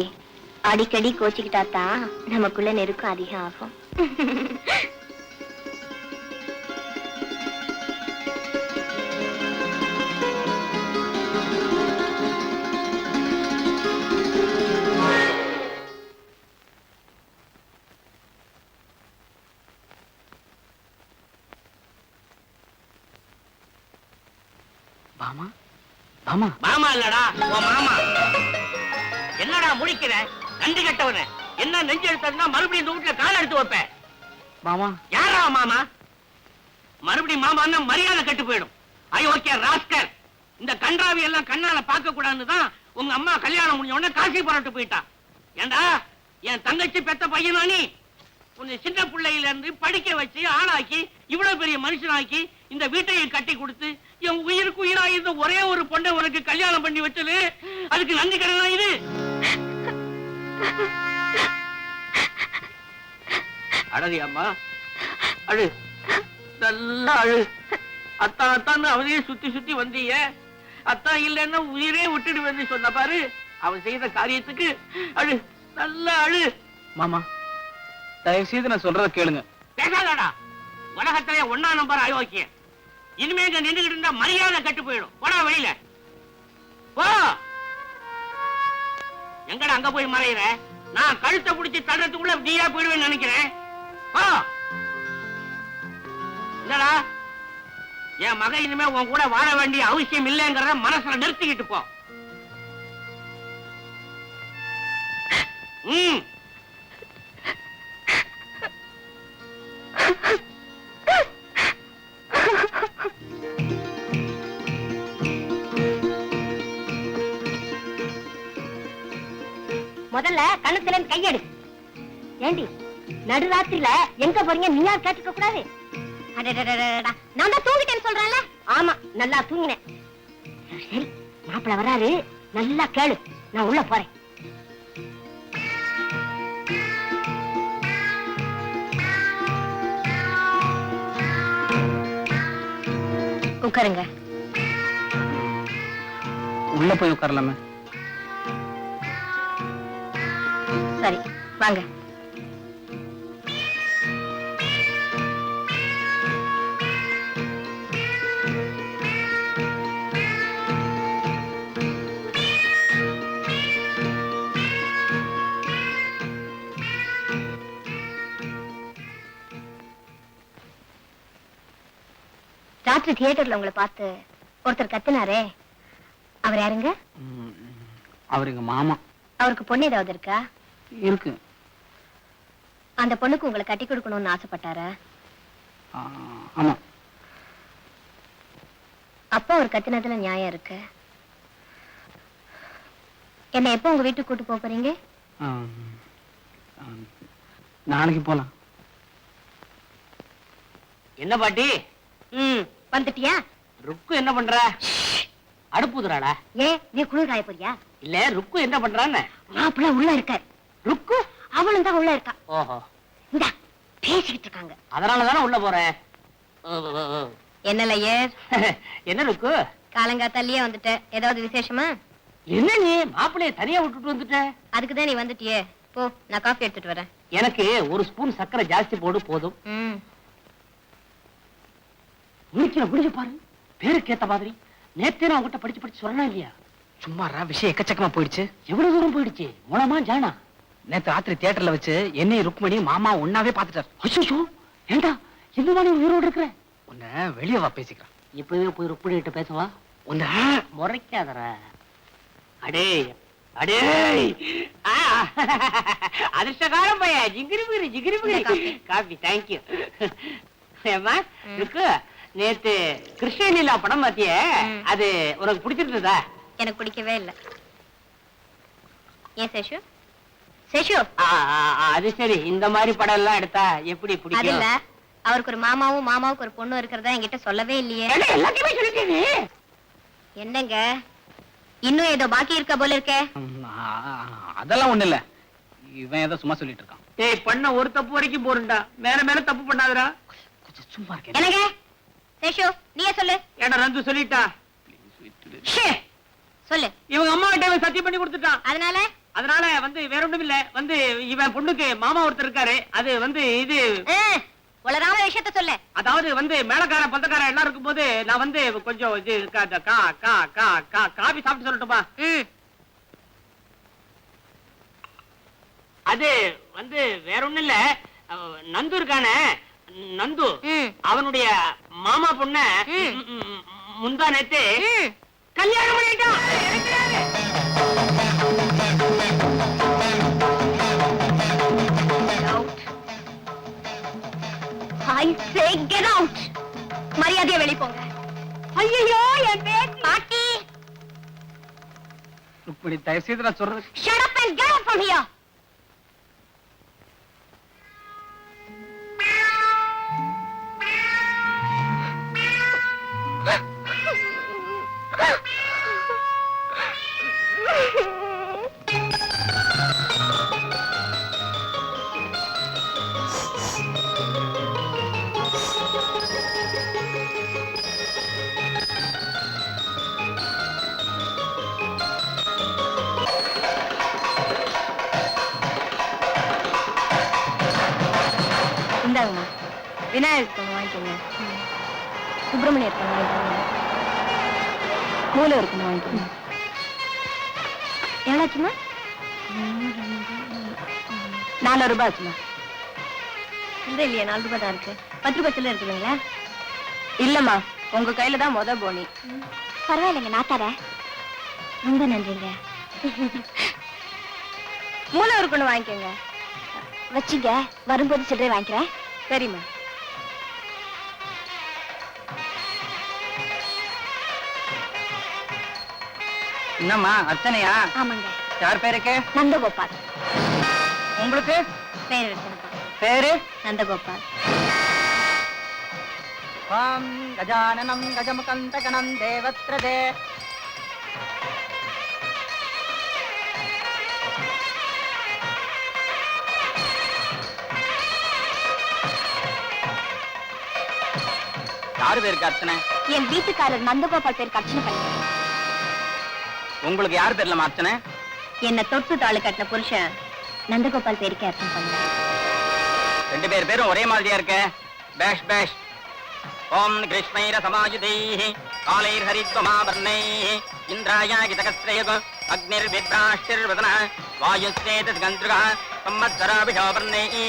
அடிக்கடி கோச்சிக்கிட்டா தான் நமக்குள்ள நெருக்கம் அதிகம் ஆகும். பாமா பாமா மாமா இல்லடா உன் மாமா. என்னடா முடிக்கிற நன்றி கட்டவன? என்ன நெஞ்சு எடுத்ததுன்னா மறுபடியும் இந்த வீட்டுல கால் எடுத்து வைப்பேன். மாமா யாரா மாமா? மறுபடியும் மாமான்னா மரியாதை கெட்டு போயிடும். அயோக்கிய ராஸ்கர், இந்த கன்றாவி எல்லாம் கண்ணால பார்க்க கூடாதுன்னு தான் உங்க அம்மா கல்யாணம் முடிஞ்ச உடனே காசி புறட்டு போயிட்டா. ஏண்டா என் தங்கச்சி பெத்த பையனா நீ? உன்னை சின்ன பிள்ளையில இருந்து படிக்க வச்சு ஆளாக்கி இவ்வளவு பெரிய மனுஷனாக்கி இந்த வீட்டையை கட்டி கொடுத்து என் உயிருக்கு உயிரா இருந்த ஒரே ஒரு பொண்ணை உனக்கு கல்யாணம் பண்ணி வச்சது அதுக்கு நன்றி கடனா இது? அழகு அம்மா, அழு, நல்லா அழு. அத்தான் அத்தான்னு அவனையே சுத்தி சுத்தி வந்தீங்க. அத்தான் இல்லைன்னா உயிரே விட்டுடுவேன்னு சொன்ன பாரு. அவன் செய்த காரியத்துக்கு அழு, நல்லா அழு. மாமா தயவு செய்து நான் சொல்றத கேளுங்க. பேசாதடா, உலகத்திலே 1ஆம் நம்பர் அயோக்கிய. இனிமே இங்க நின்றுகிட்டு இருந்தா மரியாதை கட்டு போயிடும். போடா வெளியில போ. எங்கடா அங்க போய் மறையிற? நான் கழுத்தை பிடிச்சி தள்ளுறதுக்குள்ள நீயா போயிடுவேன்னு நினைக்கிறேன். போ. என்னடா என் மகன் இனிமே உன் கூட வாழ வேண்டிய அவசியம் இல்லைங்கிறத மனசுல நிறுத்திக்கிட்டு போ. முதல்ல கணத்துல இருந்து கையெடு. ஏண்டி நடுராத்திரில எங்க போறீங்க நீயா கேட்டுக்க கூடாது? நான் தான் தூங்கிட்டேன்னு சொல்றேன்ல. ஆமா, நல்லா தூங்கினேன். சரி, மாப்பிள்ள வராரு, நல்லா கேளு, நான் உள்ள போறேன். உட்காருங்க. உள்ள போய் உட்காரலாமே? சரி வாங்க. ராத்திரி தியேட்டர்ல உங்களை பார்த்து ஒருத்தர் கத்துனாரே, அவர் யாருங்க? அவர் எங்க மாமா. அவருக்கு பொண்ணு ஏதாவது இருக்கா? இருக்கு. அந்த பொண்ணுக்கு உங்களை கட்டி கொடுக்கணும்னு ஆசைப்பட்டாரா? ஆமா. அப்பா ஒரு கத்தினதுல நியாயம் இருக்கு. என்ன எப்போ உங்க வீட்டுக்கு கூட்டு போக போறீங்க? நாளைக்கு போலாம். என்ன பாட்டி? வந்துட்டியா? ருக்கு என்ன பண்ற? அடுப்புதுறாடா? ஏன் நீ குளிர் காய போறியா? இல்ல ருக்கு என்ன பண்றான்னு. மாப்பிள்ள உள்ள இருக்க. ருக்கு அவளும் தான் உள்ள இருக்கா. ஓஹோ, இந்த பேசிக்கிட்டு இருக்காங்க. அதனாலதானே உள்ள போறேன். என்னல ஏர் என்ன ருக்கு? காலங்காத்தாலேயே வந்துட்ட. ஏதாவது விசேஷமா? என்ன நீ மாப்பிள்ளைய தனியா விட்டுட்டு வந்துட்ட? அதுக்குதான் நீ வந்துட்டியே. போ, நான் காஃபி எடுத்துட்டு வரேன். எனக்கு ஒரு ஸ்பூன் சர்க்கரை ஜாஸ்தி போடு போதும். முடிச்சு பாரு, பேருக்கு ஏத்த மாதிரி. நேத்தே நான் உங்ககிட்ட படிச்சு சொல்லணும் இல்லையா? சும்மாரா, விஷயம் எக்கச்சக்கமா போயிடுச்சு. எவ்வளவு தூரம் போயிடுச்சு? மூலமா ஜானா நேத்து ராத்திரி தியேட்டர்ல வச்சு என்னை ருக்மணி மாமா ஒன்னாவே பாத்துட்டார். அச்சோ, ஏண்டா இந்த மாதிரி உயிரோடு இருக்கிற? உன்னை வெளியே வா பேசிக்கிறான். இப்பவே போய் ருக்மணி கிட்ட பேசவா? உன்னை முறைக்காதற. அடே அடே, அதிர்ஷ்டகாரம் பைய. ஜிகிரி காபி. தேங்க்யூ. ஏமா இருக்கு, நேத்து கிருஷ்ணலீலா படம் பாத்தியே, அது உனக்கு பிடிச்சிருந்ததா? எனக்கு பிடிக்கவே இல்லை. ஏன் சேஷு? சேஷு, அது சரி, இந்த மாதிரி படம் எல்லாம் எடுத்தா எப்படி அது பிடிக்கும்? இல்ல, அவருக்கு ஒரு மாமாவுக்கு ஒரு பொண்ணு இருக்கிறதா என்கிட்ட சொல்லவே இல்லையே. எல்லாத்தையுமே சொல்லிட்டேனே. என்னங்க, இன்னும் ஏதோ பாக்கி இருக்க போல இருக்கே. அதெல்லாம் ஒண்ணு இல்ல, இவன் ஏதோ சும்மா சொல்லிட்டு இருக்கான். ஏய், பண்ண ஒரு தப்பு வரைக்கும் போறண்டா, மேல தப்பு பண்ணாதடா. கொஞ்சம் சும்மா இருக்கேன். என்னங்க சேஷு, நீயே சொல்லு. ஏடா ரந்து சொல்லிட்டா. சொல்லு. இவங்க அம்மா கிட்ட சத்தியம் பண்ணி கொடுத்துட்டான். அதனால வேற ஒண்ணும் இல்ல, இவன் பொண்ணுக்கு மாமா ஒருத்தர் இருக்காரு. அது இது உலகாம விஷயத்த சொல்லு. அதாவது மேலக்கார பந்தக்கார எல்லாம் இருக்கும் போது நான் கொஞ்சம் காபி சாப்பிட்டு சொல்லட்டுமா? அது வேற ஒண்ணும் இல்ல, நந்து இருக்கானே, நந்து அவனுடைய மாமா பொண்ண முந்தா நேத்து கல்யாணம் பண்ணிட்டான். மரியாதையா வெளிய போங்க. ஐயோ, என் பேர் பாட்டி. ருக்மணி, தயவு செய்து நான் சொல்றது. Shut up and get out from here. இந்தாங்கம்மா, விநாயகர் பொண்ணு வாங்கிக்கோங்க. சுப்பிரமணியர் பொண்ணு வாங்கிக்கோங்க. மூலவர் பொண்ணு வாங்கிக்கோங்க. எவ்வளோச்சுமா? 4 ரூபாய் ஆச்சுமா. இல்லை இல்லையா, 4 ரூபாய் தான் இருக்கு. 10 ரூபாய் சில்லறை இருக்குதுங்களா? இல்லம்மா, உங்க கையில தான் முத போனி. பரவாயில்லைங்க, நான் தரேன். ரொம்ப நன்றிங்க. மூலவர் பொண்ணு வாங்கிக்கோங்க. வச்சுங்க, வரும்போது சில்லறை வாங்கிக்கிறேன். சரிம்மா. என்னம்மா அர்ச்சனையா? ஆமாங்க. யார் பேருக்கு? நந்தகோபால். உங்களுக்கு பேரு பேரு? நந்தகோபால். கஜானனம் கஜமுகந்தகனம் தேவத்ரதே. யாரு பேருக்கு அர்ச்சனை? என் வீட்டுக்காரர் நந்தகோபால் பேருக்கு அர்ச்சனை பண்ணி. உங்களுக்கு யார் பேர்ல அர்ச்சனை? என்ன தொட்டு தாளு கட்டின புருஷன் நந்தகோபால் பேருக்கு அர்ச்சனை பண்ண. 2 பேரும் ஒரே மாதிரியா இருக்க. பேஷ் பேஷ். ஓம் கிருஷ்ணைர சமாயுதைஹி காலைர் ஹரித்வமாவர்ணைஹி இந்திராயாகிதகஸ்ரயக அக்னிர் விப்ராஷ்டிர்வதன வாயுஸ்தேதஸ் கந்த்ருகா சம்மத்சராபிஷோபர்ணைஹி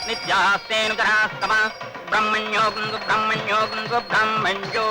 நித்யாஸ்தேனுதராஸ்தமா பிரம்மண்யோ குந்து பிரம்மண்யோ குந்து பிரம்மண்யோ.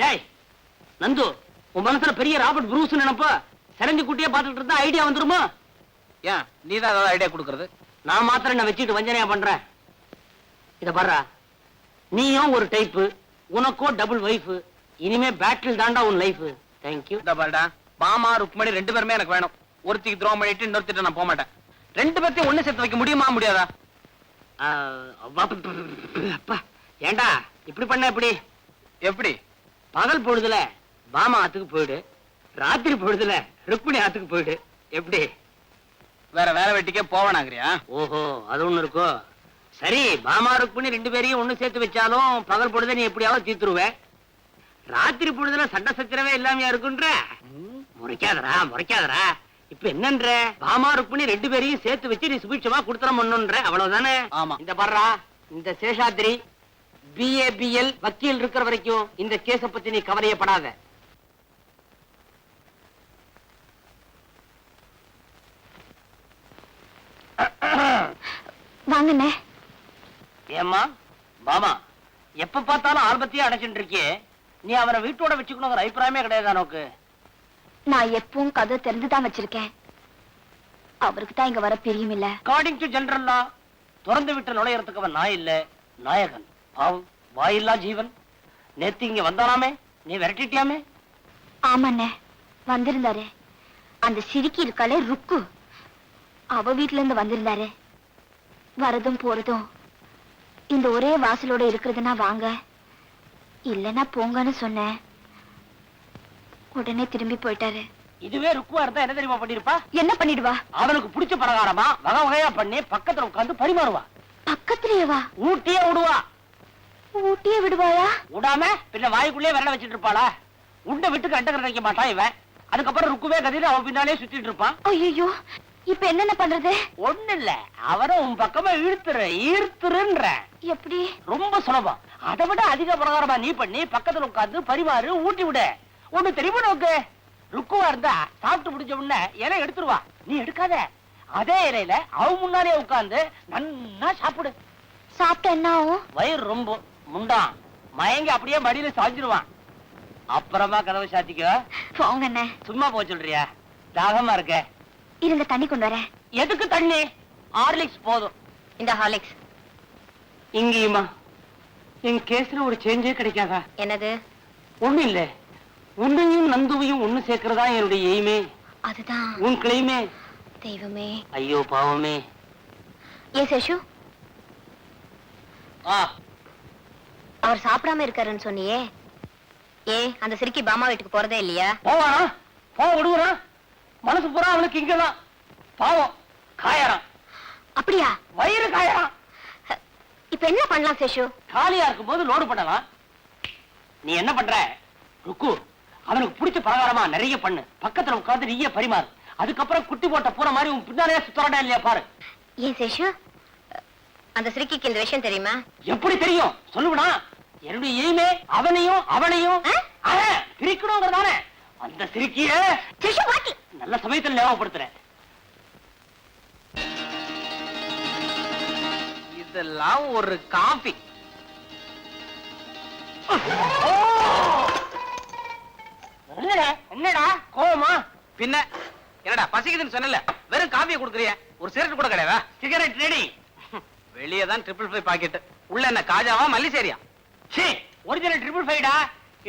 டேய் நந்து, உன் மனசுல பெரிய ராபர்ட் ப்ரூஸ் நினைப்ப சிறஞ்சு குட்டியே பார்த்துட்டு இருந்தா ஐடியா வந்துருமா? ஏன் நீ தான் ஏதாவது ஐடியா கொடுக்கறது? நான் மாத்திரம் என்ன வச்சுட்டு வஞ்சனையா பண்றேன். இத பாரு, நீயும் ஒரு டைப்பு, உனக்கோ டபுள் வைஃப். இனிமே பேட்டில் தாண்டா உன் லைஃப். தேங்க்யூ. இந்த பாருடா, பாமா ருக்மணி 2 பேருமே எனக்கு வேணும். ஒருத்திக்கு துரோகம் பண்ணிட்டு இன்னொருத்திட்ட நான் போக மாட்டேன். 2 பேர்த்தையும் ஒண்ணு சேர்த்து வைக்க முடியுமா முடியாதா? அப்பா, ஏண்டா இப்படி பண்ண? எப்படி எப்படி? பகல் பொழுதுல பாமா ஆத்துக்கு போயிடு, ராத்திரி பொழுதுல ருக்மிணி ஆத்துக்கு போயிடு. எப்படி? வேற வேலை வெட்டிக்கே போவனாங்கறியா? ஓஹோ, அது ஒண்ணு இருக்கோ. சரி, பாமா ருக்மிணி 2 பேரையும் ஒண்ணு சேர்த்து வச்சாலும் பகல் பொழுத நீ எப்படியாவது தீத்துருவ. ராத்திரி பொழுதுல சண்டை சச்சரவே இல்லாமையா இருக்குன்ற. முறைக்காதரா முறைக்காதரா. இப்ப என்னன்ற, பாமா ருக்மிணி 2 பேரையும் சேர்த்து வச்சு நீ சுபிட்சமா குடுத்தரம் பண்ணுன்ற, அவ்வளவுதானே? ஆமா. இந்த பர்றா, இந்த சேஷாத்ரி BABL வக்கீல் இருக்கிற வரைக்கும் இந்த கேஸ பத்தி நீ கவலையப்படாத. வாங்கண்ணே. ஏம்மா பாமா, எப்ப பார்த்தாலும் ஆல்பத்தையே அடைச்சுட்டு இருக்கியே, நீ அவரை வீட்டோட வச்சுக்கணுங்கிற அபிப்பிராயமே கிடையாது நோக்கு. நான் எப்பவும் கதை தெரிஞ்சுதான் வச்சிருக்கேன். அவருக்கு தான் இங்க வர பிரியும் இல்ல. அக்கார்டிங் டு ஜெனரல் லா, திறந்து விட்டு நுழையறதுக்கு அவன் நாய் இல்ல, நாயகன். பாவம், வாயில்லா ஜீவன். நேத்து இங்க வந்தாராமே, நீ விரட்டிட்டியாமே? ஆமாண்ணே, வந்திருந்தாரு. அந்த சிரிக்கி இருக்காளே ருக்கு, அவ வீட்டுல இருந்து வந்திருந்தாரு. வரதும் போறதும் இந்த ஒரே வாசலோட இருக்கிறதுனா வாங்க, இல்லன்னா போங்கன்னு சொன்னேன். உடனே திரும்பி போயிட்டாரு. இதுவே ருக்குவா இருந்தா என்ன தெரியுமா பண்ணிருப்பா? என்ன பண்ணிடுவா? அவனுக்கு பிடிச்ச பிரகாரமா வகை வகையா பண்ணி பக்கத்துல உட்கார்ந்து பரிமாறுவா. பக்கத்திலேயேவா? ஊட்டியே விடுவா. ஊட்டியே விடுவாயா? விடாம பின்ன வாய்க்குள்ளே விரல வச்சிட்டு இருப்பாளா? உண்ட விட்டுக்கு அட்டகர வைக்க மாட்டான் இவன். அதுக்கப்புறம் ருக்குவே கதிர அவன் பின்னாலே சுத்திட்டு இருப்பான். ஐயோ, இப்ப என்னென்ன பண்றது? ஒண்ணு இல்ல, அவரை உன் பக்கமா ஈர்த்துருன்ற. எப்படி? ரொம்ப சுலபம். அதை விட அதிக பிரகாரமா நீ பண்ணி பக்கத்துல உட்கார்ந்து பரிமாறு, ஊட்டி விட. ஒண்ணு தெரியுமா நோக்கு, ருக்குவா இருந்தா சாப்பிட்டு முடிஞ்ச உடனே இலை எடுத்துருவா. நீ எடுக்காத, அதே இலையில அவ முன்னாலே உட்கார்ந்து நன்னா சாப்பிடு. சாப்பிட்ட என்ன ஆகும்? வயிறு ரொம்ப முண்டான் மயங்கி அப்படியே மடியில சாஞ்சிருவான். அப்புறமா கதவை சாத்திக்க. போங்கண்ணே. சும்மா போக சொல்றியா? தாகமா இருக்க. இருங்க, தண்ணி கொண்டு வரேன். எதுக்கு தண்ணி? ஹார்லிக்ஸ் போதும். இந்த ஹார்லிக்ஸ். இங்கேயுமா என் கேஸ்ல ஒரு சேஞ்சே கிடைக்காதா? என்னது? ஒண்ணு இல்ல, உன்னையும் நந்துவையும் ஒண்ணு சேர்க்கிறதா என்னுடைய எய்மே. அதுதான் உன் கிளைமே. தெய்வமே. ஐயோ பாவமே. ஏ சேஷு, ஆ, அவர் சாப்பிடாம இருக்காருன்னு சொன்னியே, ஏ அந்த சிரிக்கி பாமா வீட்டுக்கு போறதே இல்லையா? போவானா? போக விடுவான். மனசு பூரா அவனுக்கு இங்கதான். பாவம், காயறான். அப்படியா? வயிறு காயறான். இப்ப என்ன பண்ணலாம் சேஷு? காலியா இருக்கும் போது லோடு பண்ணலாம். நீ என்ன பண்ற ருக்கு, அவனுக்கு பிடிச்ச பிரகாரமா நிறைய பண்ணு, பக்கத்துல உட்கார்ந்து நிறைய பரிமாறு. அதுக்கப்புறம் குட்டி போட்ட பூர மாதிரி உன் பின்னாலே சுத்தரடா இல்லையா பாரு. ஏன் சேஷு, அந்த சிரிக்கிக்கு இந்த விஷயம் தெரியுமா? எப்படி தெரியும் சொல்லுவா? என்னுடைய எய்மே அவனையும் அவனையும் பிரிக்கணுங்கிறதானே. அந்த சிரிக்கிய சேஷு வாட்டி நல்ல சமயத்தில் ஞாபகப்படுத்துறேன். இதெல்லாம் ஒரு காபி. என்னடா கோவமா? பின்ன என்னடா பசிக்குதுன்னு சொன்னல, வெறும் காபியை கொடுக்குறிய, ஒரு சிகரெட் கூட கிடையாதா? Cigarette ready. வெளியே தான் 555 பாக்கெட், உள்ள என்ன காஜாவா மல்லிசேரியா? ஒரிஜினல் 555டா.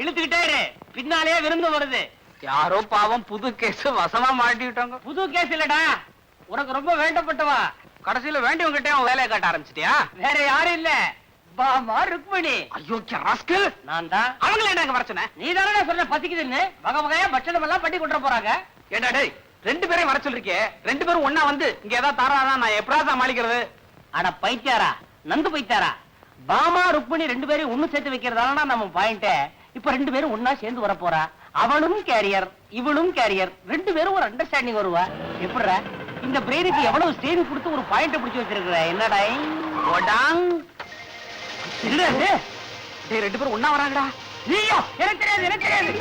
இழுத்துக்கிட்டே இரு, பின்னாலே விருந்து வருது. யாரோ பாவம் புது கேஸ் வசமா மாட்டிட்டாங்க. புது கேஸ் இல்லடா, உனக்கு ரொம்ப வேண்டப்பட்டவா. கடைசியில வேண்டியவங்கிட்டே அவன் வேலையை காட்ட ஆரம்பிச்சிட்டியா? வேற யாரும் இல்ல, பாமா ருக்மிணி. ஐயோ ராஸ்கல், நான் தான். அவங்கள என்ன பிரச்சனை? நீ தானே சொன்ன பசிக்குதுன்னு வகை வகையா பட்சணம் எல்லாம் பண்ணி கொண்டு போறாங்க. ஏண்டா டேய், 2 பேரையும் வர சொல்லிருக்கே, 2 பேரும் ஒண்ணா வந்து இங்க ஏதாவது தாராதான் நான் எப்படா சமாளிக்கிறது? அட பைத்தியாரா, நந்து பைத்தியாரா. பாமா ருக்மிணி 2 பேரையும் ஒண்ணு சேர்த்து வைக்கிறதால நம்ம பாயிண்ட். இப்ப 2 பேரும் ஒண்ணா சேர்ந்து வர போறா. அவளும் கேரியர், இவளும் கேரியர். 2 பேரும் ஒரு அண்டர்ஸ்டாண்டிங் வருவா. எப்படிடா இந்த பிரெயினுக்கு எவ்வளவு ஸ்டேரிங் கொடுத்து ஒரு பாயிண்ட் பிடிச்சு வச்சிருக்கிற? என்னடா ஓடாங் இல்ல, டேய் 2 பேரும் ஒண்ணா வராங்கடா. ஐயோ, எனக்கு தெரியாது, எனக்கு தெரியாது.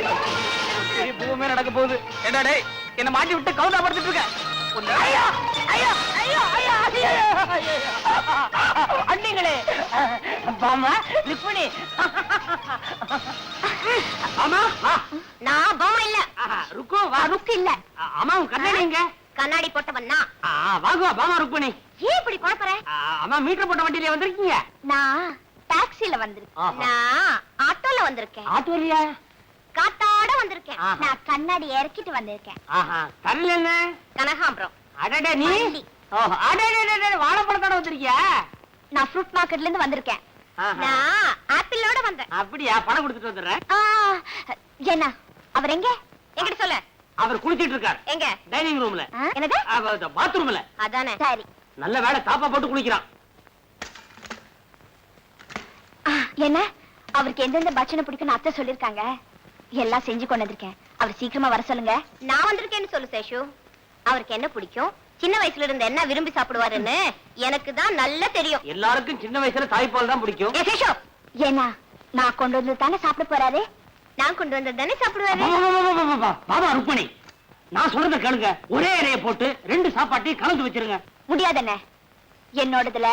பூமே நடக்க போகுது. ஏண்டா டேய், என்ன மாட்டி விட்டு கவுண்டா படுத்துட்டு இருக்க. ஐயோ ஐயோ ஐயோ ஐயோ ஐயோ அண்ணிங்களே, பாமா ருக்மிணி. ஆமா வா. நான் பொம்மை இல்ல. ருக்கு வா. ருக்கு இல்ல. அம்மா உன் கண்ணாடி எங்க? கண்ணாடி போட்டவன் நான். வாங்குவா பாமா ருக்மணி. ஏன் இப்படி குழப்பற? அம்மா மீட்டர் போட்ட வண்டியில வந்திருக்கீங்க? நான் டாக்ஸில வந்திருக்கேன். நான் ஆட்டோல வந்திருக்கேன். ஆட்டோலியா? காத்தாட வந்திருக்கேன். ஆஹா. நான் கண்ணாடி இறக்கிட்டு வந்திருக்கேன். கல்ல என்ன? கனகாம்பரம். அடடே நீ? மல்லி. ஓஹோ அடடே வாழைப்பழத்தோட வந்திருக்கியா? நான் ஃப்ரூட் மார்க்கெட்ல இருந்து வந்திருக்கேன். நான் ஆப்பிளோட வந்தேன். அப்படியா? பணம் கொடுத்துட்டு வந்துடுறேன். என்ன அவர் எங்க? என்கிட்ட சொல்ல. அவர் குளிச்சிட்டு இருக்கார். எங்க? டைனிங் ரூம்ல. என்னது? பாத்ரூம்ல. அதானே. சரி. நல்ல வேளை தாப்பா போட்டு குளிக்கிறான். என்ன அவருக்கு எந்தெந்த பட்சணை பிடிக்கும்னு அத்தை சொல்லிருக்காங்க. எல்லாம் செஞ்சு கொண்டு வந்திருக்கேன். அவர் சீக்கிரமா வர சொல்லுங்க. நான் வந்திருக்கேன்னு சொல்லு சேஷு. அவருக்கு என்ன பிடிக்கும், சின்ன வயசுல இருந்து என்ன விரும்பி சாப்பிடுவாருன்னு எனக்கு தான் நல்லா தெரியும். எல்லாருக்கும் சின்ன வயசுல தாய்ப்பால் தான் பிடிக்கும். சேஷு ஏன்னா நான் கொண்டு வந்து தானே சாப்பிட போறாரு. நான் கொண்டு வந்து தானே சாப்பிடுவாரு. பாபா ருக்மணி, நான் சொல்றத கேளுங்க. ஒரே இலைய போட்டு 2 சாப்பாட்டையும் கலந்து வச்சிருங்க. முடியாதுண்ணே. என்னோடதுல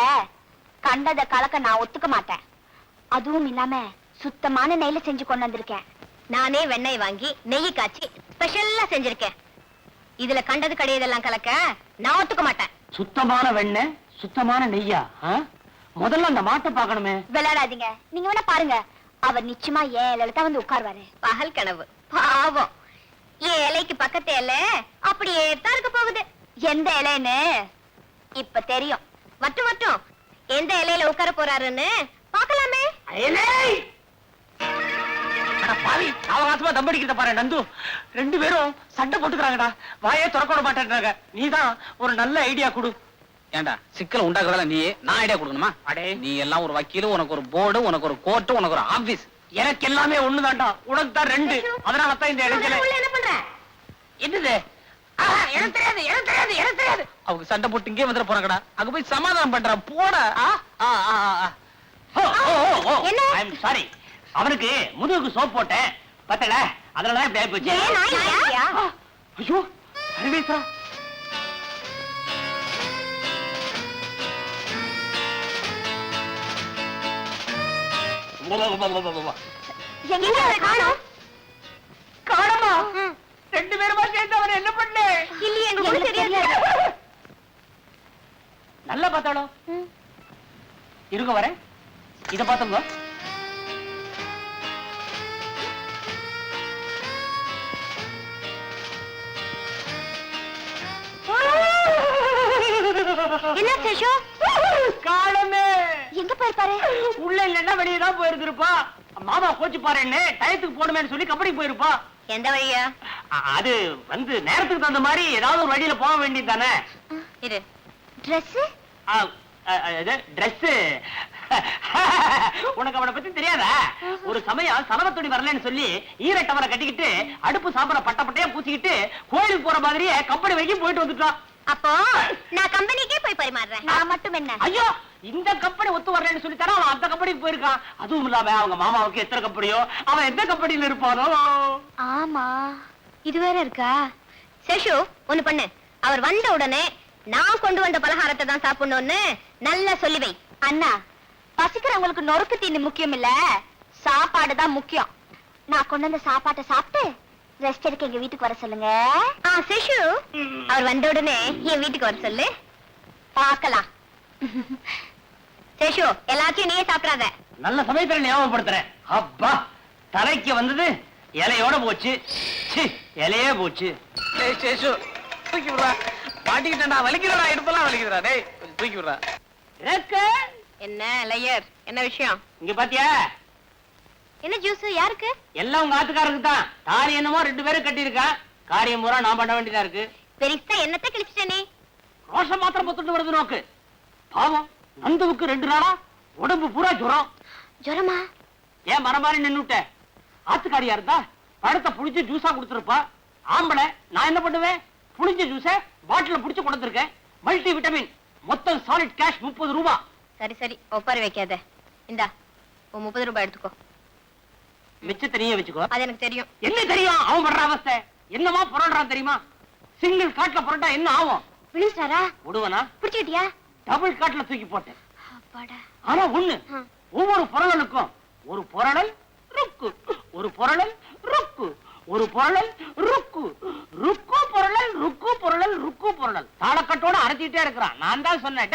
கண்டத கலக்க நான் ஒத்துக்க மாட்டேன். அதுவும் இல்லாம சுத்தமான நெய்ல செஞ்சு கொண்டு வந்திருக்கேன். நானே வெண்ணெய் வாங்கி நெய் காய்ச்சி ஸ்பெஷலா செஞ்சிருக்கேன். இதுல கண்டது கிடையதெல்லாம் கலக்க நான் ஒத்துக்க மாட்டேன். சுத்தமான வெண்ணெய், சுத்தமான நெய்யா? முதல்ல அந்த மாட்டை பார்க்கணுமே. விளையாடாதீங்க. நீங்க வேணா பாருங்க. அவர் நிச்சயமா ஏன் இலையில தான் வந்து உட்கார்வாரு. பகல் கனவு. பாவம். ஏன் இலைக்கு பக்கத்து இலை அப்படியே தான் இருக்க போகுது. எந்த இலைன்னு இப்ப தெரியும். மட்டும் எந்த இலையில உட்கார போறாருன்னு பாக்கலாமே. பாவி அவகாசமா தம்படிக்கிறத பாரு நந்து. 2 பேரும் சண்டை போட்டுக்கிறாங்கடா. வாயே திறக்க மாட்டேன்றாங்க. நீதான் ஒரு நல்ல ஐடியா கொடு. ஏண்டா சிக்கல் உண்டாக்குறதால நீ நான் ஐடியா கொடுக்கணுமா? அடே நீ எல்லாம் ஒரு வக்கீல், உனக்கு ஒரு போர்டு, உனக்கு ஒரு கோர்ட்டு, உனக்கு ஒரு ஆபீஸ். எனக்கு எல்லாமே ஒண்ணுதான்டா. உனக்கு தான் 2. அதனால தான் இந்த இடைஞ்சல. என்ன பண்ற? என்னது? எனக்கு தெரியாது. அவங்க சண்டை போட்டு இங்கே வந்துட போறாங்கடா. அங்க போய் சமாதானம் பண்றா போட. என்ன? I'm sorry. அவனுக்கு முதுகுக்கு சோப் போட்டேன் பத்தல. அதனாலதான் இப்படி ஆயி போச்சு. ஏன் நான் இல்லையா? ஐயோ அறிவேசா. எங்க காணோம்? காணமா? 2 பேருமா சேர்ந்து அவன் என்ன பண்ண? இல்லையே, எங்களுக்கு தெரியாது. நல்லா பார்த்தாளோ? இருங்க வரேன். இத பாத்துங்க. என்ன சேஷு? காணமே. எங்க போயிருப்பாரு? உள்ள இல்லன்னா வெளியே தான் போயிருந்திருப்பா. மாமா கோச்சு பாருன்னு டயத்துக்கு போடுமேன்னு சொல்லி கபடி போயிருப்பா. எந்த வழியா? அது வந்து நேரத்துக்கு தகுந்த மாதிரி ஏதாவது ஒரு வழியில போக வேண்டியது தானே. இரு. Dress? Dress. உனக்கு அவனை பத்தி தெரியாதா? ஒரு சமயம் சலவத்துடி வரலன்னு சொல்லி ஈரட்டவரை கட்டிக்கிட்டு அடுப்பு சாப்பிட பட்டையா பூச்சிக்கிட்டு கோயிலுக்கு போற மாதிரியே கம்பெனி வரைக்கும் போயிட்டு வந்துட்டான். அப்போ நான் கம்பெனிக்கே போய் பரிமாறுறேன். நான் மட்டும் என்ன? ஐயோ இந்த கம்பெனி ஒத்து வரலன்னு சொல்லி தர அவன் அந்த கம்பெனிக்கு போயிருக்கான். அதுவும் இல்லாம அவங்க மாமாவுக்கு எத்தனை கம்பெனியோ, அவன் எந்த கம்பெனியில இருப்பானோ. ஆமா இது வேற இருக்கா? சேஷு ஒண்ணு பண்ணு. அவர் வந்த உடனே நான் கொண்டு வந்த பலகாரத்தை தான் சாப்பிடணும்னு நல்லா சொல்லி வை. அண்ணா பசிக்கிறவங்களுக்கு நொறுக்கு தீனி முக்கியம் இல்ல, சாப்பாடு தான் முக்கியம். நான் கொண்டு வந்த சாப்பாட்டை சாப்பிட்டு ரெஸ்ட் எடுக்க எங்க வீட்டுக்கு வர சொல்லுங்க. சேஷு அவர் வந்த உடனே என் வீட்டுக்கு வர சொல்லு. பார்க்கலாம். சேஷு எல்லாத்தையும் நீயே சாப்பிடாத. நல்ல சமயத்துல ஞாபகப்படுத்துறேன். அப்பா தலைக்கு வந்தது இலையோட போச்சு. இலையே போச்சு. சேஷு தூக்கி விடுறா. மாட்டிக்கிட்டா வலிக்கிறடா. இடுப்பெல்லாம் வலிக்குதுடா. டேய் கொஞ்சம் தூக்கி விடுறா. என்ன லேயர்? என்ன விஷயம்? இங்க பாத்தியா? என்ன ஜூஸ்? யாருக்கு? எல்லாம் உங்க ஆத்துக்காரருக்கு தான். தாலி என்னமோ 2 பேரும் கட்டியிருக்கான். காரியம் பூரா நான் பண்ண வேண்டியதா இருக்கு. பெரிசா என்னத்தை கிழிச்சிட்ட நீ? ரோஷம் மாத்திரம் பொத்துட்டு வருது நோக்கு. பாவம் நந்துவுக்கு 2 நாளா உடம்பு பூரா ஜுரம். ஜுரமா? ஏன் மரமாரி நின்னுட்ட? ஆத்துக்காரியா இருந்தா பழத்தை புடிச்சு ஜூஸா கொடுத்துருப்பா. ஆம்பளை நான் என்ன பண்ணுவேன்? புளிஞ்ச ஜூஸ பாட்டில புடிச்சு கொடுத்துருக்கேன். Multi vitamin. மொத்தம் சாலிட் கேஷ் 30 ரூபாய். சரி சரி ஒப்பாரி வைக்காத. இந்தா 30 ரூபாய் எடுத்துக்கோ. மிச்சத்தை நீயே வச்சுக்கோ. அது எனக்கு தெரியும். என்ன தெரியும்? அவன் பண்ற அவஸ்தை என்னமா புரள்றான் தெரியுமா? சிங்கிள் காட்ல புரட்டா என்ன ஆகும்? விழுந்தாரா? விடுவனா? பிடிச்சிட்டியா? டபுள் காட்ல தூக்கி போட்டேன். அப்பாடா. ஆனா ஒண்ணு, ஒவ்வொரு புரளலுக்கும் ஒரு புரளல் ருக்கு ஒரு பொருளல் ருக்கு, ஒரு பொருளல் ருக்கு, ருக்கு பொருளல் ருக்கு பொருளல் ருக்கு பொருளல். தாளக்கட்டோட அரைச்சிட்டே இருக்கிறான். நான் தான் சொன்னேன்,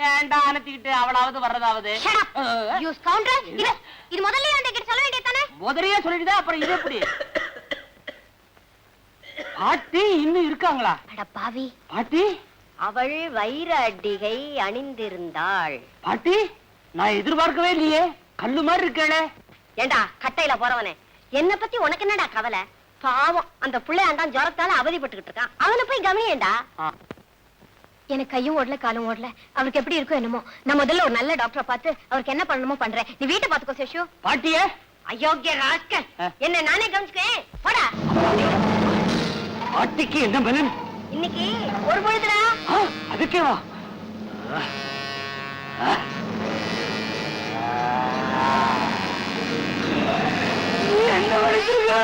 ஏன்டா அனுத்திக்கிட்டு அவளாவது வர்றதாவது. இது முதல்லயே வந்து சொல்ல வேண்டியதானே? முதலையே சொல்லிட்டுதான் அப்புறம் இது எப்படி? பாட்டி இன்னும் இருக்காங்களா? அட பாவி, பாட்டி அவள் வைர அடிகை அணிந்திருந்தாள். பாட்டி நான் எதிர்பார்க்கவே இல்லையே, கல்லு மாதிரி இருக்கேளே. ஏண்டா கட்டையில போறவனே, என்ன பத்தி உனக்கு என்னடா கவலை? பாவம், அந்த பிள்ளையாண்டான் ஜுரத்தால அவதிப்பட்டுக்கிட்டு இருக்கான். அவனை போய் கவனியேண்டா. எனக்கு கையும் ஓடல காலும் ஓடல, அவருக்கு எப்படி இருக்கும் என்னமோ. நான் முதல்ல ஒரு நல்ல டாக்டரை பார்த்து அவருக்கு என்ன பண்ணணுமோ பண்றேன். நீ வீட்டை பாத்துக்கோ சேஷு. பாட்டியே அயோக்கிய ராஸ்கல், என்ன நானே கவனிச்சுக்கேன். போடா. பாட்டிக்கு என்ன பலன்? இன்னைக்கு ஒரு பொழுதுடா. அதுக்கே வா. என்ன வலிக்குதுங்க?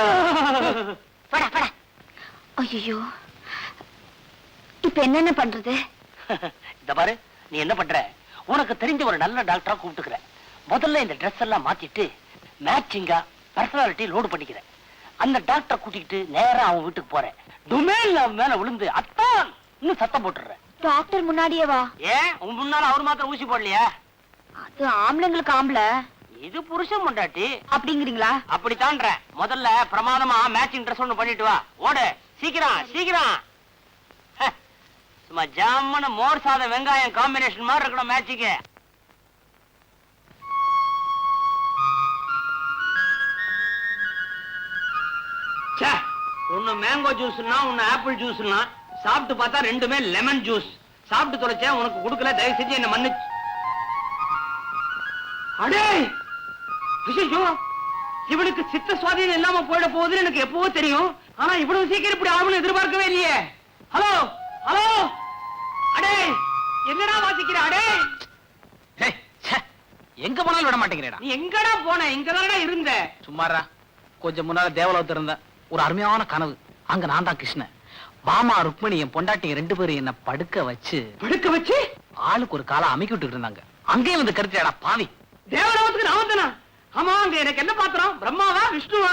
போடா போடா. ஐயோ, இப்ப என்னென்ன பண்றது? இந்த பாரு, நீ என்ன பண்ற, உனக்கு தெரிஞ்ச ஒரு நல்ல டாக்டரா கூப்பிட்டுக்கிற. முதல்ல இந்த ட்ரெஸ் எல்லாம் மாத்திட்டு மேட்சிங்கா பர்சனாலிட்டி லோடு பண்ணிக்கிற. அந்த டாக்டரை கூட்டிக்கிட்டு நேரா அவன் வீட்டுக்கு போறேன். டுமேல் மேல விழுந்து அத்தான் இன்னும் சத்தம் போட்டுறேன். டாக்டர் முன்னாடியே வா. ஏன் உன் முன்னால அவர் மாத்திரம் ஊசி போடலையா? அது ஆம்பளைங்களுக்கு ஆம்பளை, இது புருஷன் பொண்டாட்டி அப்படிங்கிறீங்களா? அப்படித்தான்ற. முதல்ல பிரமாதமா மேட்சிங் ட்ரெஸ் ஒண்ணு பண்ணிட்டு வா. ஓடு சீக்கிரம் சீக்கிரம். சும்மா ஜாமன மோர் சாதம் வெங்காயம் காம்பினேஷன் மாதிரி இருக்கணும் மேட்சிக்கு. ஒன்னு மேங்கோ ஜூஸ்னா ஒன்னு ஆப்பிள் ஜூஸ்னா, சாப்பிட்டு பார்த்தா ரெண்டுமே லெமன் ஜூஸ். சாப்பிட்டு தொலைச்சேன், உனக்கு கொடுக்கல, தயவு செஞ்சு என்ன மன்னிச்சு. அடே ஐயோ, இவனுக்கு சித்த சுவாதீனம் இல்லாம போயிட போகுதுன்னு எனக்கு எப்பவோ தெரியும். ஆனா இவ்வளவு சீக்கிரம் இப்படி ஆகும்னு எதிர்பார்க்கவே இல்லையே. ஹலோ ஹலோ, அடே என்னடா வாசிக்கிற? அடே எங்க போனாலும் விட மாட்டேங்கிறேடா. நீ எங்கடா போன? இங்கதானடா இருந்த. சும்மாரா, கொஞ்சம் முன்னால தேவலோகத்துல இருந்த ஒரு அருமையான கனவு. அங்க நான் தான் கிருஷ்ணன், மாமா ருக்மணி, என் பொண்டாட்டி ரெண்டு பேரும் என்ன படுக்க வச்சு ஆளுக்கு ஒரு காலை அமைக்கி விட்டுட்டு இருந்தாங்க. அங்கேயும் வந்து கருத்துடா பாவி. தேவலோகத்துக்கு நான் வந்தனா? ஆமா, அங்க எனக்கு என்ன பாத்திரம்? பிரம்மாவா விஷ்ணுவா?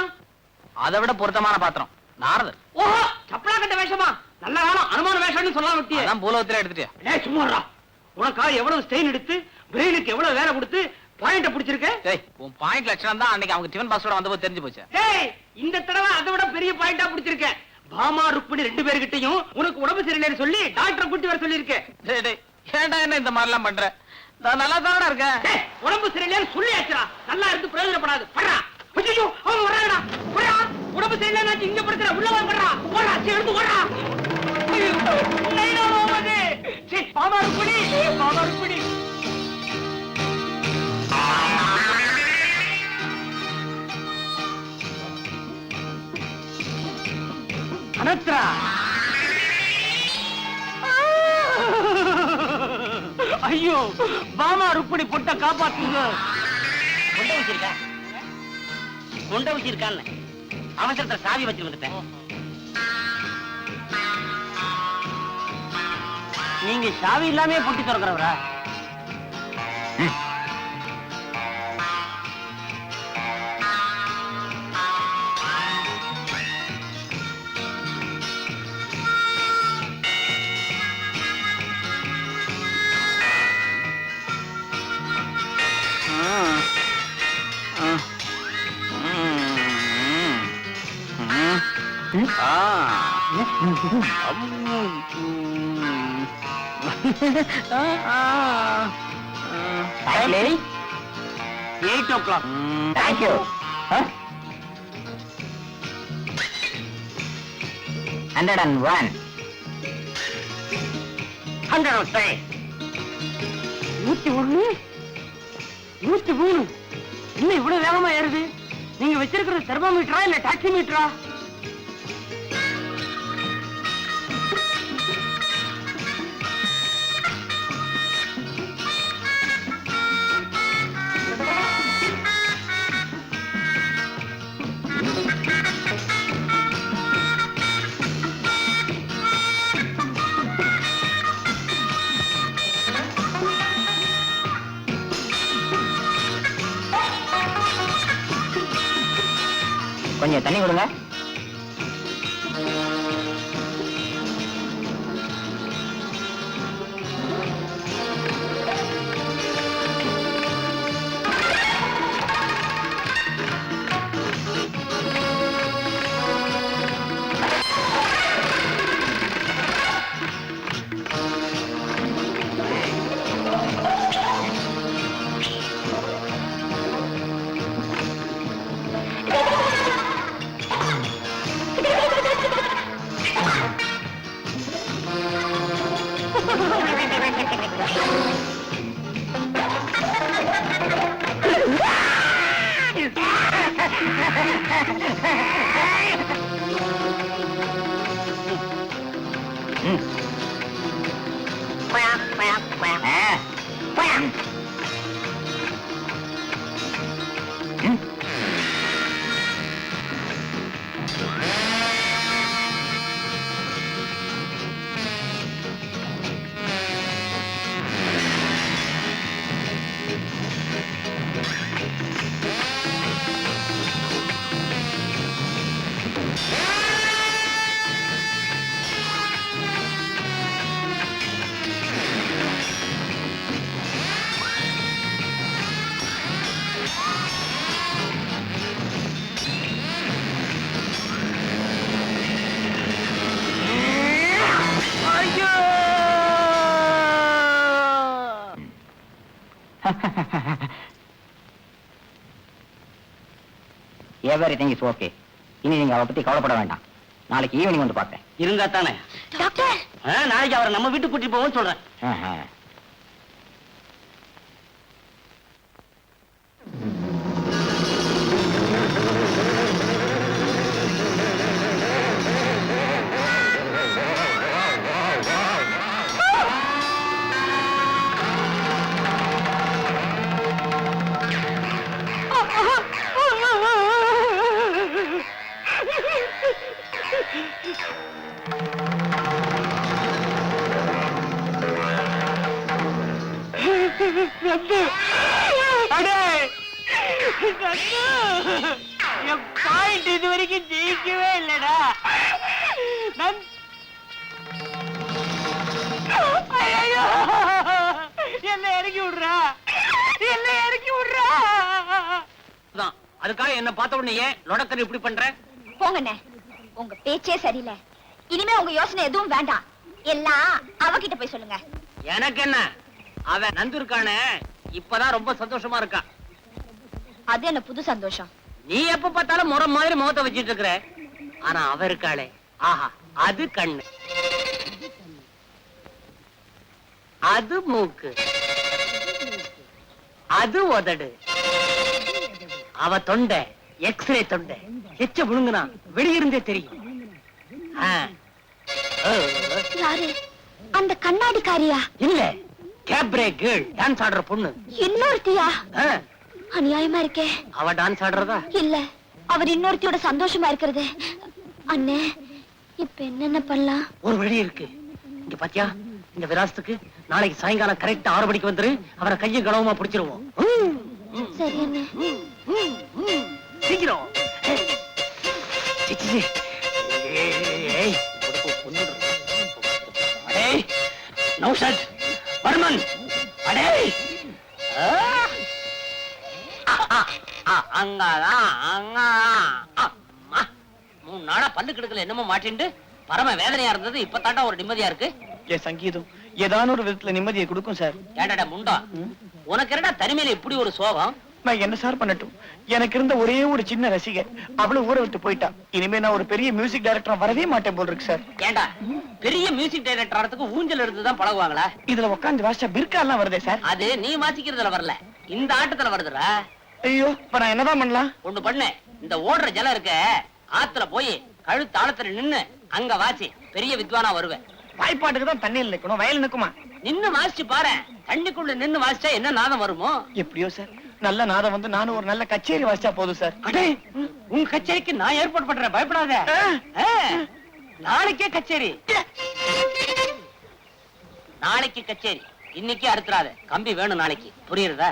அதை விட பொருத்தமான பாத்திரம் நாரதர். ஓஹோ, சப்பலா கட்ட வேஷமா? நல்ல காலம் அனுமான வேஷம்னு சொல்லலாம் விட்டியே. அதான் பூலோகத்துல எடுத்துட்டியா? டேய் சும்மாடா, உனக்கா எவ்வளவு ஸ்டெயின் எடுத்து பிரெயினுக்கு எவ்வளவு வேலை கொடுத்து பாயிண்ட பிடிச்சிருக்க. டேய், உன் பாயிண்ட் லட்சணம் தான் அன்னைக்கு அவங்க டிஃபன் பாக்ஸோட வந்தபோது தெரிஞ்சு போச்சு. டேய், இந்த தடவை அதை விட பெரிய பாயிண்டா பிடிச்சிருக்க. பாமா ருக்மணி ரெண்டு பேர்கிட்டயும் உனக்கு உடம்பு சரியில்லைன்னு சொல்லி டாக்டரை கூட்டி வர சொல்லியிருக்கேன். டேய் டேய், ஏன்டா என்ன இந்த மாதிரி எல்லாம் பண்ற? நான் நல்லா தானடா இருக்கேன். டேய், உடம்பு சரியில்லைன்னு சொல்லியாச்சுடா, நல்லா இருந்து பிரயோஜனப்படாது. படுறா. ஐயோ, அவன் வராங்கடா. படுறா. உடம்பு சரியில்லைன்னு இங்க படுத்துற, உள்ள வா. படுறா. ஓடா, சரி எடுத்து ஓடா. நைனா போகுது. சரி, பாமா ருக்மணி, பாமா ருக்மணி. அனத்ரா, ஐயோ, பாமா ருக்மணி பொட்ட காப்பாத்துங்க. கொண்ட வச்சிருக்கான்னு அவசரத்துல சாவி வச்சு வந்துட்டேன். நீங்க சாவி இல்லாமே பொட்டி திறக்கிறவரா? Lady, 8 o'clock. Thank you. 101. 103. 101, 103. இன்னும் இவ்வளவு வேகமா ஏறுது. நீங்க வச்சிருக்கிறது தெர்மோமீட்டரா இல்ல டாக்ஸி மீட்டரா? கொஞ்சம் தண்ணி கொடுங்க. Everything is okay. இனி நீங்க அவ பத்தி கவலைப்பட வேண்டாம். நாளைக்கு ஈவினிங் வந்து பார்ப்பேன். இருந்தா தானே டாக்டர், நாளைக்கு அவரை நம்ம வீட்டுக்கு கூட்டிட்டு போவோம்னு சொல்றேன். பாயிண்ட் இது வரைக்கும் ஜெயிக்கவே இல்லடா. என்ன இறக்கி விடுறா, என்ன இறக்கி விடுறா. அதுக்காக என்ன பார்த்த உடனே லொடக்கன் இப்படி பண்ற? போங்கண்ணே, உங்க பேச்சே சரியில்லை. இனிமே உங்க யோசனை எதுவும் வேண்டாம். எல்லாம் அவகிட்ட போய் சொல்லுங்க. எனக்கு என்ன, அவன் நந்து இருக்கானே இப்பதான் ரொம்ப சந்தோஷமா இருக்கா. அது என்ன புது சந்தோஷம்? நீ எப்ப பார்த்தாலும் முறை மாதிரி முகத்தை வச்சிட்டு இருக்கிற. ஆனா அவ இருக்காளே, ஆஹா, அது கண்ணு, அது மூக்கு, அது உதடு, அவ தொண்டை எக்ஸ்ரே தொண்டை, எச்ச விழுங்குனா வெளியிருந்தே தெரியும். யாரு அந்த கண்ணாடிக்காரியா? இல்ல, கேப்ரே கேர்ள், டான்ஸ் ஆடுற பொண்ணு. இன்னொருத்தியா? அநியாயமா இருக்கே. அவ டான்ஸ் ஆடுறதா? இல்ல, அவர் இன்னொருத்தியோட சந்தோஷமா இருக்கிறது. அண்ணே, இப்ப என்னென்ன பண்ணலாம்? ஒரு வழி இருக்கு. இங்க பாத்தியா, இந்த விராசத்துக்கு நாளைக்கு சாயங்காலம் கரெக்டா 6 மணிக்கு வந்துரு. அவரை கையை கனவமா பிடிச்சிருவோம். சரி அண்ணே. சீக்கிரம். நௌஷத், வர்மன், அடே அங்கதான் அங்கதான். 3 நாளா பல்லு கிடுக்கல என்னமோ மாட்டிண்டு பரம வேதனையா இருந்தது. இப்ப தாண்டா ஒரு நிம்மதியா இருக்கு. ஏ சங்கீதம் ஏதான ஒரு விதத்துல நிம்மதியை கொடுக்கும் சார். ஏடாடா முண்டா, உனக்கு என்னடா தனிமையில இப்படி ஒரு சோகம்? நான் என்ன சார் பண்ணட்டும்? எனக்கு இருந்த ஒரே ஒரு சின்ன ரசிகை அவளும் ஊரை விட்டு போயிட்டா. இனிமே நான் ஒரு பெரிய மியூசிக் டைரக்டரா வரவே மாட்டேன் போல் இருக்கு சார். ஏண்டா, பெரிய மியூசிக் டைரக்டர் ஆறதுக்கு ஊஞ்சல் இருந்துதான் பழகுவாங்களா? இதுல உட்காந்து வாசிச்சா பிர்கா எல்லாம் வருதே சார். அது நீ வாசிக்கிறதுல வரல, இந்த ஆட்டத்துல வருதுடா. ஐயோ, இப்ப நான் என்னதான் பண்ணலாம்? ஒண்ணு பண்ணு, இந்த ஓடுற ஜலம் இருக்க ஆத்துல போய் கழுத்து ஆழத்துல நின்னு அங்க வாசி, பெரிய வித்வானா வருவேன். வாய்ப்பாட்டுக்கு தான் தண்ணியில் நிக்கணும், வயல் நிக்குமா? நின்னு வாசிச்சு பாரு. தண்ணிக்குள்ள நின்னு வாசிச்சா என்ன நாதம் வருமோ? எப்படியோ சார், நல்ல நாதம் வந்து நானும் ஒரு நல்ல கச்சேரி வாசிச்சா போதும் சார். அடே, உன் கச்சேரிக்கு நான் ஏற்பாடு பண்றேன், பயப்படாத. நாளைக்கே கச்சேரி, நாளைக்கு கச்சேரி. இன்னைக்கு அறுத்துறாத, கம்பி வேணும் நாளைக்கு, புரியுறதா?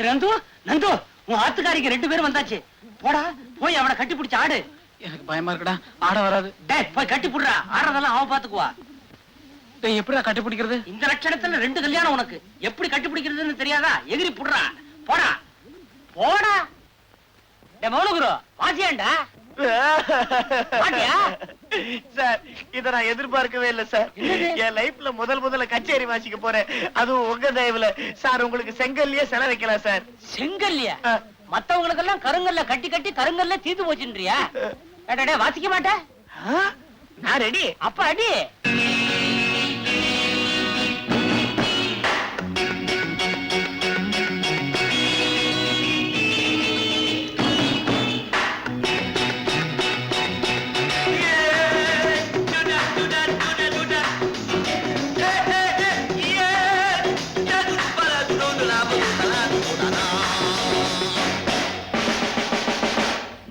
நந்து நந்து உன் ஆத்துக்காரிக்கு 2 பேரும் வந்தாச்சு. போடா போய் அவனை கட்டி பிடிச்சு ஆடு. எனக்கு பயமா இருக்குடா, ஆட வராது. டேய் போய் கட்டி புடுறா, ஆடுறதெல்லாம் அவன் பாத்துக்குவா. டேய் எப்படிடா கட்டி பிடிக்கிறது? இந்த லட்சணத்துல 2 கல்யாணம் உனக்கு எப்படி கட்டி பிடிக்கிறதுன்னு தெரியாதா? எகிரி புடுறா, போடா போடா. டேய் மௌனகுரு வாசியாண்டா சார் இத நான் எதிர்பார்க்கவே இல்ல சார். என் லைஃப்ல முதல்ல கச்சேரி வாசிக்க போறேன், அதுவும் உங்க தயவுல. சார் உங்களுக்கு செங்கல்லையே செல வைக்கலாம் சார். செங்கல்லையா? மத்தவங்களுக்கெல்லாம் கருங்கல்ல கட்டி கட்டி கருங்கல்ல தீந்து போச்சுன்றியா? டேய் வாசிக்க மாட்டேன். நான் ரெடி. அப்ப அடி.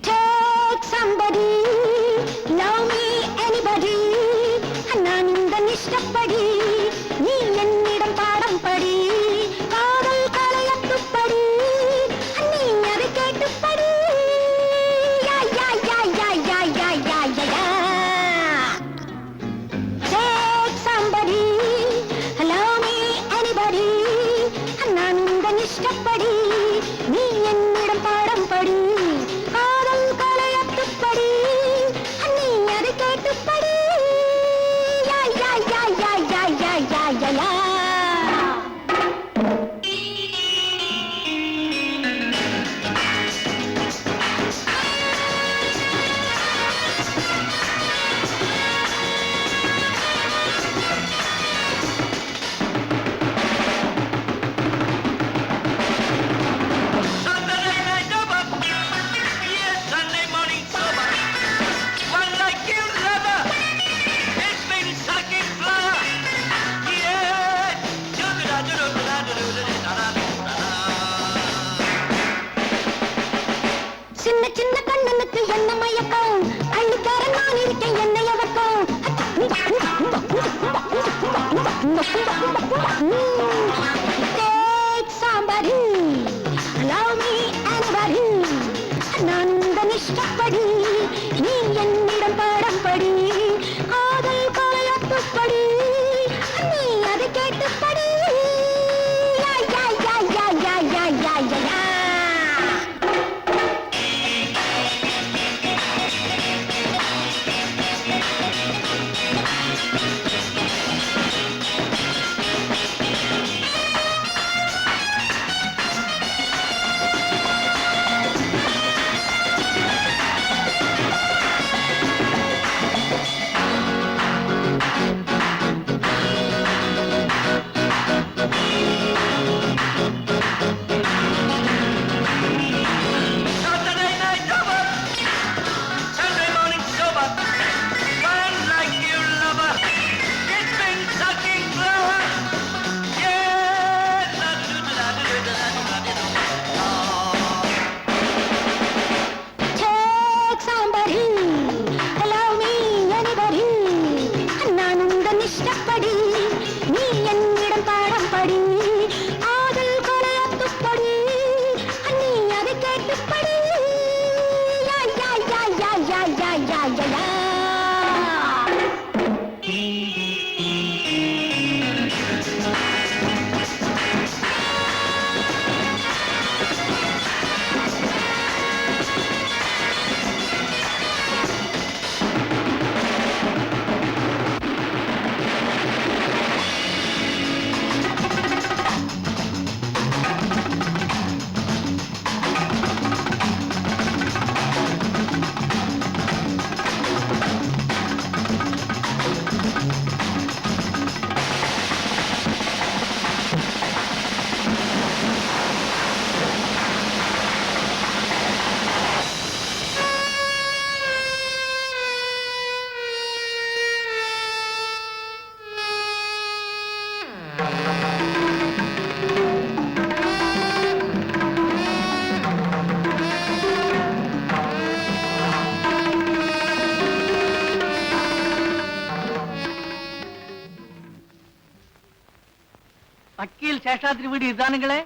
Take somebody, love me anybody. நான் இந்த இஷ்டப்படி நீ என்னிடம் பாடம் படி, காதல் கலையத்துப்படி நீ அதை கேட்டுப்படி. யா யா யா யா யா யா யா யா யா. Take somebody, love me anybody. நான் இந்த இஷ்டப்படி நீ என்னிடம் பாடம் படி, காதல் கலையத்துப்படி நீ அதை கேட்டுப்படி. யா யா யா யா யா யா யா யா யா. Sunday morning sober, one like you lover, it's been sucking flower. Yeah, do-da-da, do-da-da, do-da-da, do-da-da. சின்ன சின்ன கண்ணனுக்கு என்ன மயக்கம், அள்ளிக்காரன் நான் இருக்கேன் என்னை அவக்கம். Take somebody, love me anybody. நான் உந்தன் இஷ்டப்படி நீ என்னிடம் பாடம் படி, காதல் கலையத்துப்படி நீ அதை கேட்டுப்படி. யா யா யா யா யா யா யா யா யா. Saturday night over, Sunday morning sober, one like you lover, it's been sucking flower. Yeah, da-da-da-da-da, da-da-da-da-da-da-da. Take somebody, love me anybody. நான் உந்தன் இஷ்டப்படி நீ என்னிடம் பாடம் படி, காதல் கலையத்துப்படி நீ அதை கேட்டுப்படி. யா யா யா யா யா யா யா யா யா. வக்கீல் சேஷாத்ரி வீடு இதுதானுங்களே?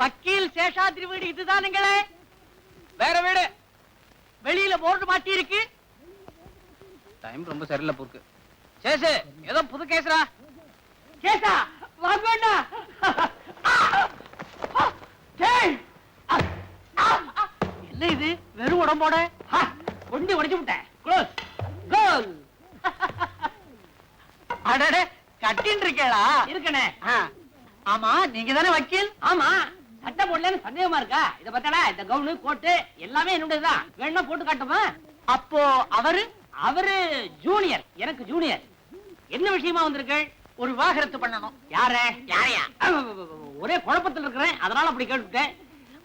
வக்கீல் சேஷாத்ரி வீடு இதுதானுங்களே? வேற வீடு. வெளியில போர்டு மாட்டி இருக்கு. டைம் ரொம்ப சரியில்லை போக்கு. சேஷு ஏதோ புது கேஸ்ரா. கேசா வாங்கண்ணா. என்ன இது வெறும் உடம்போட? ஒண்டி உடைச்சு விட்டேன். க்ளோஸ் கோல். அடடே கட்டின்னு இருக்கேளா? இருக்கனே. ஆமா நீங்க தானே வக்கீல்? ஆமா. சட்டை போடலன்னு சந்தேகமா இருக்கா? இத பத்தடா இந்த கவுனு கோட்டு எல்லாமே என்னுடையதுதான். வேணா போட்டு காட்டுமா? அப்போ அவரு ஜூனியர், எனக்கு ஜூனியர். என்ன விஷயமா வந்திருக்கேள்? ஒரு விவாகரத்து பண்ணணும். யாரையா? ஒரே குழப்பத்தில் இருக்கிறேன், அதனால அப்படி கேட்டுட்டேன்.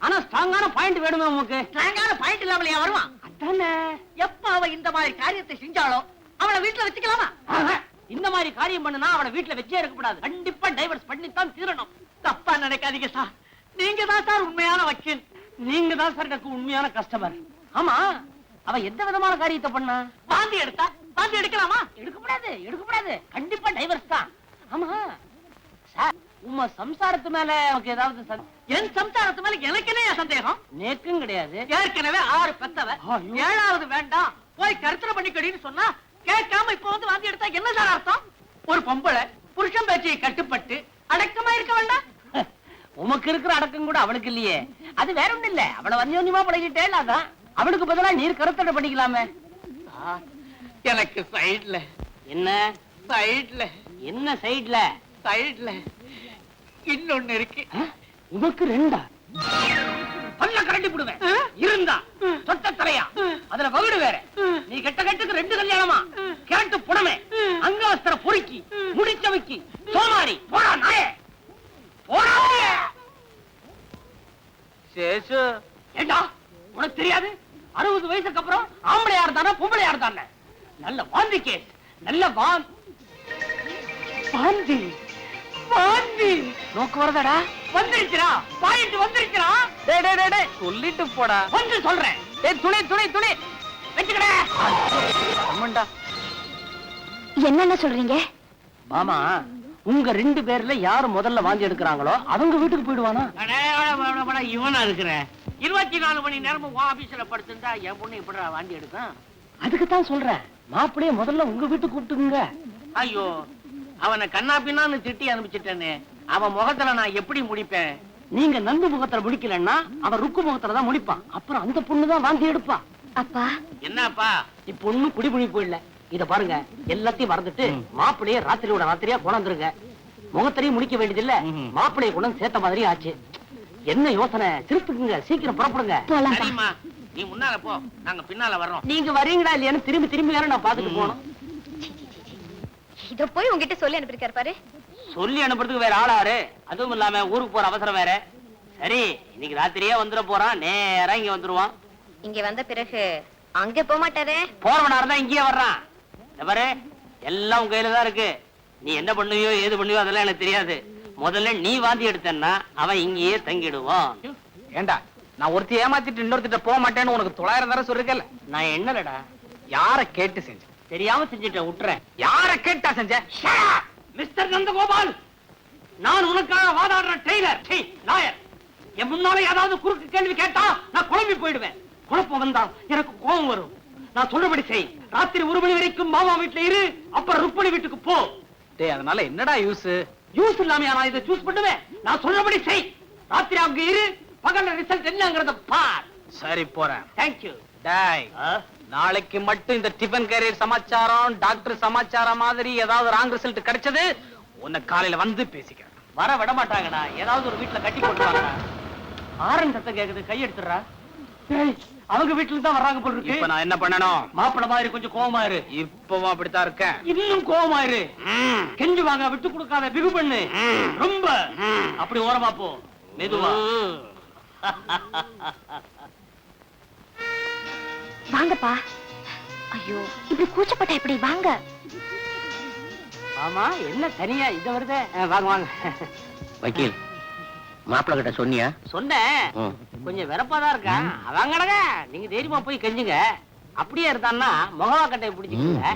ஆனா ஸ்ட்ராங்கான பாயிண்ட் வேணுமே உங்களுக்கு. ஸ்ட்ராங்கான பாயிண்ட் இல்லாமலையா வருவான்? அதானே. எப்ப அவ இந்த மாதிரி காரியத்தை செஞ்சாலோ அவளை வீட்டுல வச்சுக்கலாமா? இந்த மாதிரி காரியம் பண்ணுனா அவளை வீட்டுல வச்சே இருக்கக்கூடாது. கண்டிப்பா டைவர்ஸ் பண்ணித்தான் தீரணும். தப்பா நினைக்காதீங்க சார். நீங்க தான் சார் உண்மையான வக்கீல். நீங்க தான் சார் எனக்கு உண்மையான கஸ்டமர். ஆமா அவ எந்த விதமான காரியத்தை பண்ணா? வாந்தி எடுத்தா. வாந்தி எடுக்கலாமா? எடுக்கக்கூடாது. கண்டிப்பா டைவர்ஸ் தான். ஆமா சார், உங்க சம்சாரத்து மேல எனக்கு ஏதாவது என் சம்சாரத்து மேல எனக்கு என்ன சந்தேகம்? நேக்கும் கிடையாது. ஏற்கனவே 6 பெத்தவ, 7வது வேண்டாம் போய் கருத்தரை பண்ணிக்கடின்னு சொன்னா கேட்காம இப்ப வந்து வாந்தி எடுத்தா என்ன சார் அர்த்தம்? ஒரு பொம்பளை புருஷன் பேச்சையை கட்டுப்பட்டு அடக்கமா இருக்க வேண்டாம்? உமக்கு இருக்கிற அடக்கம் கூட அவளுக்கு இல்லையே. அது வேற ஒண்ணு இல்ல, அவளை வந்தியோன்யமா பழகிட்டே. அதான் அவளுக்கு பதிலா நீர் கருத்தடை பண்ணிக்கலாமே. எனக்கு சைட்ல என்ன சைட்ல இன்னொன்னு இருக்கு. உனக்கு 2 பல்ல கரண்டி போடுவேன். இருந்தா சொட்ட தலையா, அதுல வகுடு வேற. நீ கெட்டுக்கு 2 கல்யாணமா? கேட்டு புடமே, அங்கவஸ்திர பொறுக்கி, முடிச்சவைக்கு சோமாரி. போடா நாயே, போடா. சேஷு ஏண்டா உனக்கு தெரியாது? 60 வயசுக்கு அப்புறம் ஆம்பளை யார் தானே பொம்பளை யார் தானே? நல்ல வாந்தி கேஸ். நல்ல வாந்தி நோக்கு வரதடா. வந்துருச்சுடா, பாயிண்ட் வந்துருச்சுடா. டேய் சொல்லிட்டு போடா. வந்து சொல்றேன். டேய் துணி வெச்சுக்கடா. அம்மண்டா. என்னென்ன சொல்றீங்க? மாமா உங்க 2 பேர்ல யாரு முதல்ல வாந்தி எடுக்கிறாங்களோ அவங்க வீட்டுக்கு போயிடுவானா? இவனா இருக்கிறேன். 24 மணி நேரமும் ஆபீஸ்ல படுத்திருந்தா என் பொண்ணு எப்படி வாந்தி எடுக்கும்? அதுக்கு தான் சொல்றேன், மாப்பிளைய முதல்ல உங்க வீட்டுக்கு கூப்பிட்டுக்குங்க. ஐயோ, அவனை கண்ணா பின்னான்னு திட்டி அனுப்பிச்சிட்டேன்னு அவன் முகத்துல நான் எப்படி முடிப்பேன்? நீங்க நந்து முகத்துல முடிக்கலன்னா அவன் ருக்கு முகத்துல தான் முடிப்பான். அப்புறம் அந்த பொண்ணு தான் வாந்தி எடுப்பா. அப்பா என்னப்பா இப்ப ஒண்ணும் குடிபுடி போயிடல. இத பாருங்க, எல்லாத்தையும் மறந்துட்டு மாப்பிளைய ராத்திரியா கொண்டாந்துருங்க. முகத்திலையும் முடிக்க வேண்டியதில்ல, மாப்பிளைய கொண்டு சேர்த்த மாதிரி ஆச்சு. என்ன யோசனை? திருப்புக்குங்க, சீக்கிரம் புறப்படுங்க. சரிம்மா, நீ முன்னால போ, நாங்க பின்னால வர்றோம். நீங்க வரீங்களா இல்லையான்னு திரும்பி வேற நான் பாத்துட்டு போனோம். இத போய் உங்ககிட்ட சொல்லி அனுப்பிருக்காரு பாரு. சொல்லி அனுப்புறதுக்கு வேற ஆளாரு. அதுவும் இல்லாம ஊருக்கு போற அவசரம் வேற. சரி, இன்னைக்கு ராத்திரியே வந்துட போறான், நேரா இங்க வந்துருவான். இங்க வந்த பிறகு அங்க போக மாட்டாரே. போறவனா இருந்தா இங்கேயே வர்றான். பாரு, எல்லாம் உங்க கையில தான் இருக்கு. நீ என்ன பண்ணுவியோ ஏது பண்ணுவியோ அதெல்லாம் எனக்கு தெரியாது. முதல்ல நீ வாந்தி எடுத்தன்னா அவன் இங்கேயே தங்கிடுவான். ஏண்டா, நான் ஒருத்தி ஏமாத்திட்டு இன்னொருத்திட்ட போக மாட்டேன்னு உனக்கு 900 தடவை சொல்லிருக்கல. நான் என்னலடா, யார கேட்டு செஞ்சேன்? தெரியாம செஞ்சுட்டேன், விட்டுறேன். யார கேட்டா செஞ்ச? மிஸ்டர் நந்தகோபால், நான் உனக்காக வாதாடுற டெய்லர் லாயர். என் முன்னால ஏதாவது குறுக்கு கேள்வி கேட்டா நான் குழம்பி போயிடுவேன். குழப்பம் வந்தா எனக்கு கோபம் வரும். நான் சொல்றபடி செய். ராத்திரி 1 மணி வரைக்கும் மாமா வீட்டுல இரு, அப்புறம் ருக்மணி வீட்டுக்கு போ. டேய், அதனால என்னடா யூஸ்? யூஸ் இல்லாம நான் இதை சூஸ் பண்ணுவேன். நான் சொல்றபடி செய். ராத்திரி அங்க இரு, பகல்ல ரிசல்ட் என்னங்கறத பார். சரி, போறேன். தேங்க்யூ. டேய், நாளைக்கு மட்டும் இந்த டிஃபன் கேரியர் சமாச்சாரம், டாக்டர் சமாச்சாரம் மாதிரி ஏதாவது ராங் ரிசல்ட் கிடைச்சது உன்னை காலையில வந்து பேசிக்க. வர விட மாட்டாங்கடா. ஏதாவது ஒரு வீட்டுல கட்டி போட்டுருவாங்கடா. ஆரன் சத்தம் கேக்குது, கை எடுத்துறா. அவங்க வீட்டுல தான் வர்றாங்க போல இருக்கு. இப்ப நான் என்ன பண்ணணும்? மாப்பிள மாதிரி கொஞ்சம் கோவமா இரு. இப்பவும் அப்படித்தான் இருக்கேன். இன்னும் கோவமா இரு. கெஞ்சு வாங்க, விட்டு கொடுக்காத, பிகு பண்ணு. ரொம்ப அப்படி ஓரமா போ, மெதுவா. வாங்கப்பா. ஐயோ, இப்படி கூச்சப்பட்ட எப்படி? வாங்க. ஆமா, என்ன தனியா இத வருதே? வாங்க வாங்க. வக்கீல், மாப்பிள்ள கிட்ட சொன்னியா? சொன்னேன், கொஞ்சம் வெறப்பாதான் இருக்கா. வாங்கடங்க, நீங்க தைரியமா போய் கெஞ்சுங்க. அப்படியே இருந்தான்னா முகவா கட்டையை பிடிச்சிக்கங்க.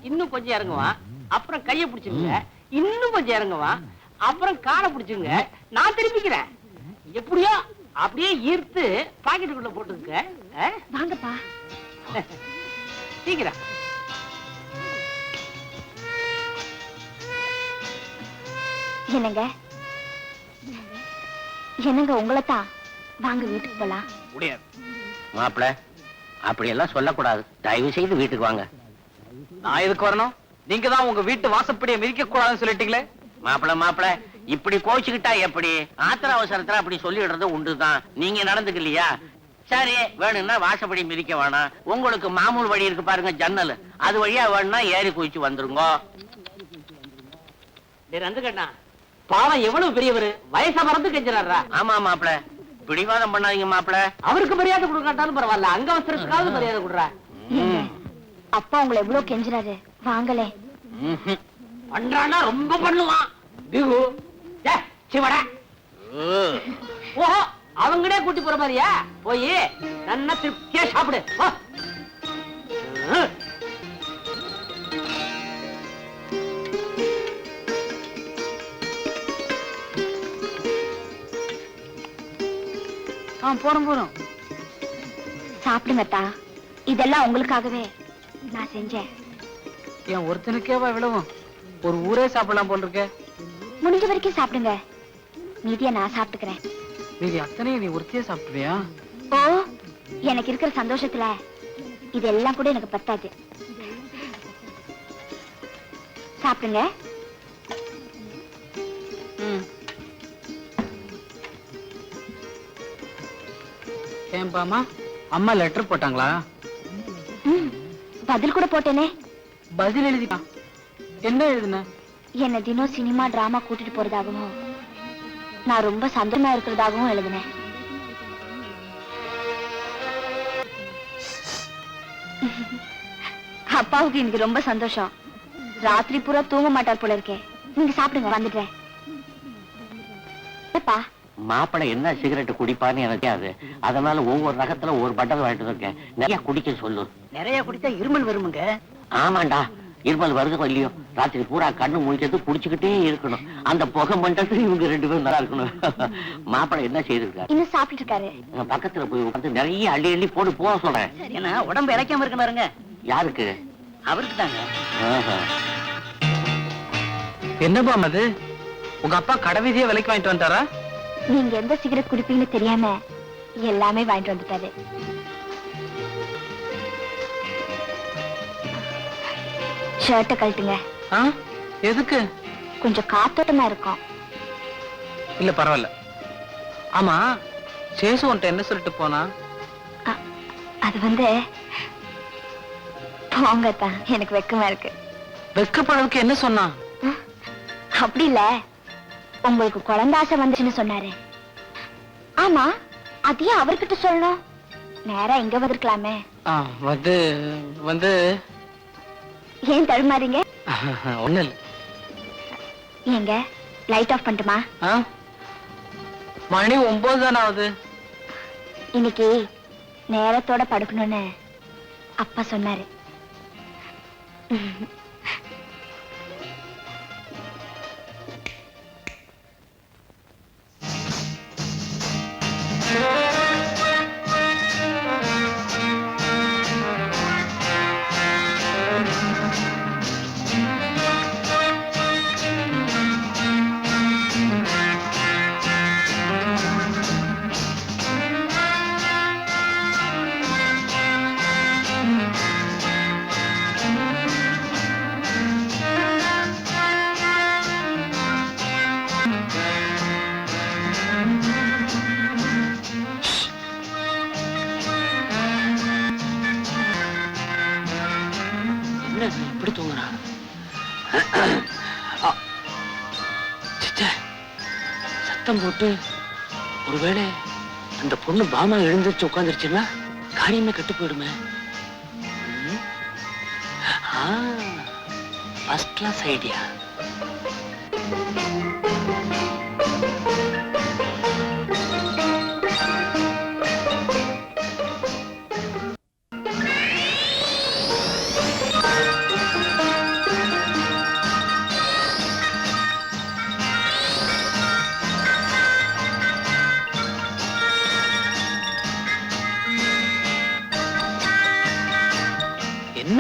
இன்னும் கொஞ்சம் இறங்குவான், அப்புறம் கையை பிடிச்சிருங்க. இன்னும் கொஞ்சம் இறங்குவான், அப்புறம் காலை பிடிச்சுங்க, நான் திருப்பிக்கிறேன். எப்படியோ அப்படியே ஈர்த்து பாக்கெட்டுக்குள்ள போட்டுக்க. வாங்கப்பா. சீக்கிரம். என்னங்க என்னங்க உங்களைத்தான். வாங்க வீட்டுக்கு போலாம். முடியாது மாப்பிள, அப்படியெல்லாம் சொல்லக்கூடாது. தயவு செய்து வீட்டுக்கு வாங்க. நான் எதுக்கு வரணும்? நீங்க தான் உங்க வீட்டு வாசப்படியை மிதிக்க கூடாதுன்னு சொல்லிட்டீங்களே. மாப்பிள இப்படி கோச்சுக்கிட்டா எப்படி? ஆத்திர அவசரத்துல அப்படி சொல்லிடுறது உண்டுதான். நீங்க நடந்துக்கலையா? சரி, வேணும்னா வாசப்படி மிதிக்க வேணாம். உங்களுக்கு மாமூல் வழி இருக்கு பாருங்க, ஜன்னல். அது வழியா வேணும்னா ஏறி குதிச்சு வந்துருங்க. நந்துக்கண்ணா, பாவம் எவ்வளவு பெரியவர், வயசா மறந்து கெஞ்சினாரா? ஆமா மாப்பிள, பிடிவாதம் பண்ணாதீங்க மாப்பிள. அவருக்கு மரியாதை கொடுக்காட்டாலும் பரவாயில்ல, அங்க அவசரத்துக்காவது மரியாதை கொடுறா. அப்பா உங்களை எவ்வளவு கெஞ்சுறாரு, வாங்களே. பண்றானா ரொம்ப பண்ணுவான். பிகு சிவடா. ஓஹோ, அவங்களே கூட்டி போற மாதிரியா? போய் நல்லா திருப்தியா சாப்பிடு. போறோம் சாப்பிடுங்கத்தா. இதெல்லாம் உங்களுக்காகவே நான் செஞ்சேன். என் ஒருத்தனுக்கேவா விழவும்? ஒரு ஊரே சாப்பிடலாம் போல் இருக்க. முடிஞ்ச வரைக்கும் சாப்பிடுங்க, மீதியை நான் சாப்பிட்டுக்கிறேன். மீதி அத்தனையும் நீ ஒருத்தியே சாப்பிட்டுவியா? ஓ, எனக்கு இருக்கிற சந்தோஷத்துல இதெல்லாம் கூட எனக்கு பத்தாது. சாப்பிடுங்க. ஏம்பாமா, அம்மா லெட்டர் போட்டாங்களா? பதில் கூட போட்டேனே. பதில் எழுதிக்கா? என்ன எழுதுன? என்ன தினம் சினிமா டிராமா கூட்டிட்டு போறதாகவும் நான் ரொம்ப சந்தோஷமா இருக்கிறதாகவும் எழுதினேன். அப்பாவுக்கு இன்னைக்கு ரொம்ப சந்தோஷம். ராத்திரி பூரா தூங்க மாட்டார் போல இருக்கே. நீங்க சாப்பிடுங்க, வந்துடுறேன். மாப்பிள என்ன சிகரெட் குடிப்பான்னு எனக்கு தெரியாது. அதனால ஒவ்வொரு ரகத்துல ஒரு பட்டல் வாங்கிட்டு இருக்கேன். நிறைய குடிக்க சொல்லு. நிறைய குடிச்சா இருமல் வருமுங்க. ஆமாண்டா, இருமல் வருதோ இல்லையோ, ராத்திரி பூரா கண்ணு முடிக்கிறது குடிச்சுக்கிட்டே இருக்கணும். அந்த புகை மண்டலத்துல இவங்க 2 பேரும் நல்லா இருக்கணும். மாப்பிள என்ன செய்திருக்காரு? இன்னும் சாப்பிட்டு இருக்காரு. பக்கத்துல போய் உட்காந்து நிறைய அள்ளி அள்ளி போட்டு போக சொல்றேன். ஏன்னா உடம்பு இழைக்காம இருக்கணுங்க. யாருக்கு? அவருக்கு தாங்க. என்னப்பா அது? உங்க அப்பா கடைவீதியே விலைக்கு வாங்கிட்டு வந்தாரா? நீங்க எந்த சிகரெட் குடிப்பீங்கன்னு தெரியாம எல்லாமே வாங்கிட்டு வந்துட்டாரு. ஷர்ட்டை கழட்டுங்க. எதுக்கு? கொஞ்சம் காத்தோட்டமா இருக்கும். இல்ல பரவாயில்ல. ஆமா, சேசு உன்ட்ட என்ன சொல்லிட்டு போனா? அது வந்து போங்கத்தான், எனக்கு வெக்கமா இருக்கு. வெக்கப்படவுக்கு என்ன சொன்னா? அப்படி இல்ல, உங்களுக்கு குழந்தை ஆசை வந்துச்சுன்னு சொன்னாரு. ஆமா, அதையும் அவர்கிட்ட சொல்லணும். நேரா இங்க வந்திருக்கலாமே. வந்து வந்து ஏன் தடுமாறீங்க? ஒண்ணு இல்ல. ஏங்க லைட் ஆஃப் பண்ணட்டுமா? மணி 9 தானே ஆகுது. இன்னைக்கு நேரத்தோட படுக்கணும்னு அப்பா சொன்னாரு. இப்படி தூங்குறா? சத்தம் போட்டு ஒருவேளை அந்த பொண்ணு பாமா எழுந்திருச்சு உட்காந்துருச்சுன்னா காரியமே கெட்டு போயிடுமே. First class idea.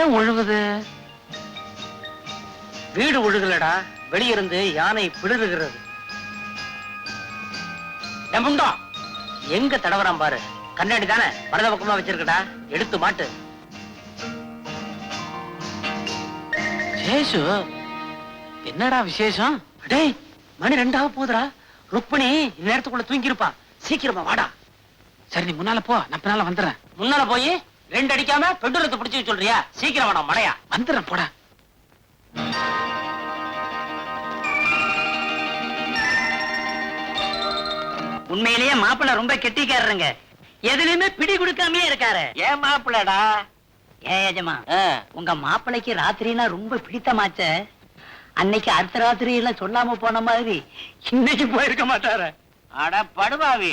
என்ன உழுவுது? வீடு உழுகலடா, வெளியிருந்து யானை பிளிருகிறது. முண்டா எங்க தடவறான் பாரு. கண்ணாடி தானே பரத பக்கமா வச்சிருக்கடா, எடுத்து மாட்டு. சேஷு, என்னடா விசேஷம்? டேய், மணி 2 போகுதுடா. ருக்மணி நேரத்துக்குள்ள தூங்கிருப்பா. சீக்கிரமா வாடா. சரி, நீ முன்னால போ, நான் பின்னால வந்துடுறேன். முன்னால போய் 2 அடிக்காம பெட்ரோலத்தை பிடிச்சு சொல்றியா? சீக்கிரம் வாடா மடையா. வந்துடுறேன், போடா. உண்மையிலேயே மாப்பிள்ள ரொம்ப கெட்டிக்காரருங்க. எதுலயுமே பிடி கொடுக்காமயே இருக்காரு. ஏன் மாப்பிள்ளடா? ஏன் ஏஜமா, உங்க மாப்பிள்ளைக்கு ராத்திரினா ரொம்ப பிடித்தமாச்ச. அன்னைக்கு அர்த்த ராத்திரி எல்லாம் சொல்லாம போன மாதிரி இன்னைக்கு போயிருக்க மாட்டாரு. அட படுபாவி,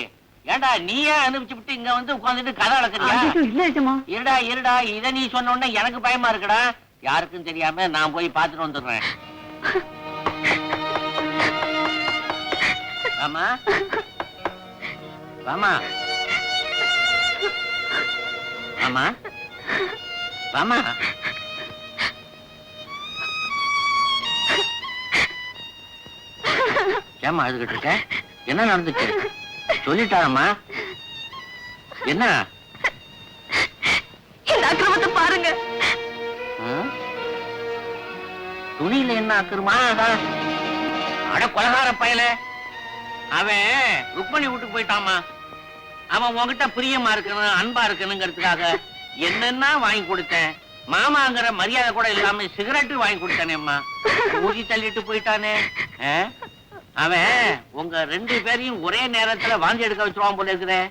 ஏண்டா நீயே அனுப்பிச்சு விட்டு இங்க வந்து உட்கார்ந்துட்டு கதை அளக்குறியா? இல்ல ஏஜமா. இருடா இருடா, இத நீ சொன்ன உடனே எனக்கு பயமா இருக்குடா. யாருக்கும் தெரியாம நான் போய் பார்த்துட்டு வந்துடுறேன். வாமா வாமா வாமா வாமா. ஏமா அழுதுகிட்டு இருக்க? என்ன நடந்துச்சு? சொல்லிட்டாரம்மா. என்ன அக்கிரமத்தை பாருங்க. துணியில என்ன ஆக்குறமா? அட கொலகார பயல, அவன் ருக்மணி வீட்டுக்கு போயிட்டாமா. அவன் உன்கிட்ட பிரியமா இருக்கணும், அன்பா இருக்கணுங்கிறதுக்காக என்னென்ன வாங்கி கொடுத்தேன். மாமாங்கிற மரியாதை கூட இல்லாம சிகரெட்டு வாங்கி கொடுத்தானேம்மா. ஊதி தள்ளிட்டு போயிட்டானே. அவன் உங்க 2 பேரையும் ஒரே நேரத்துல வாந்தி எடுக்க வச்சிருவான் போல இருக்கிறேன்.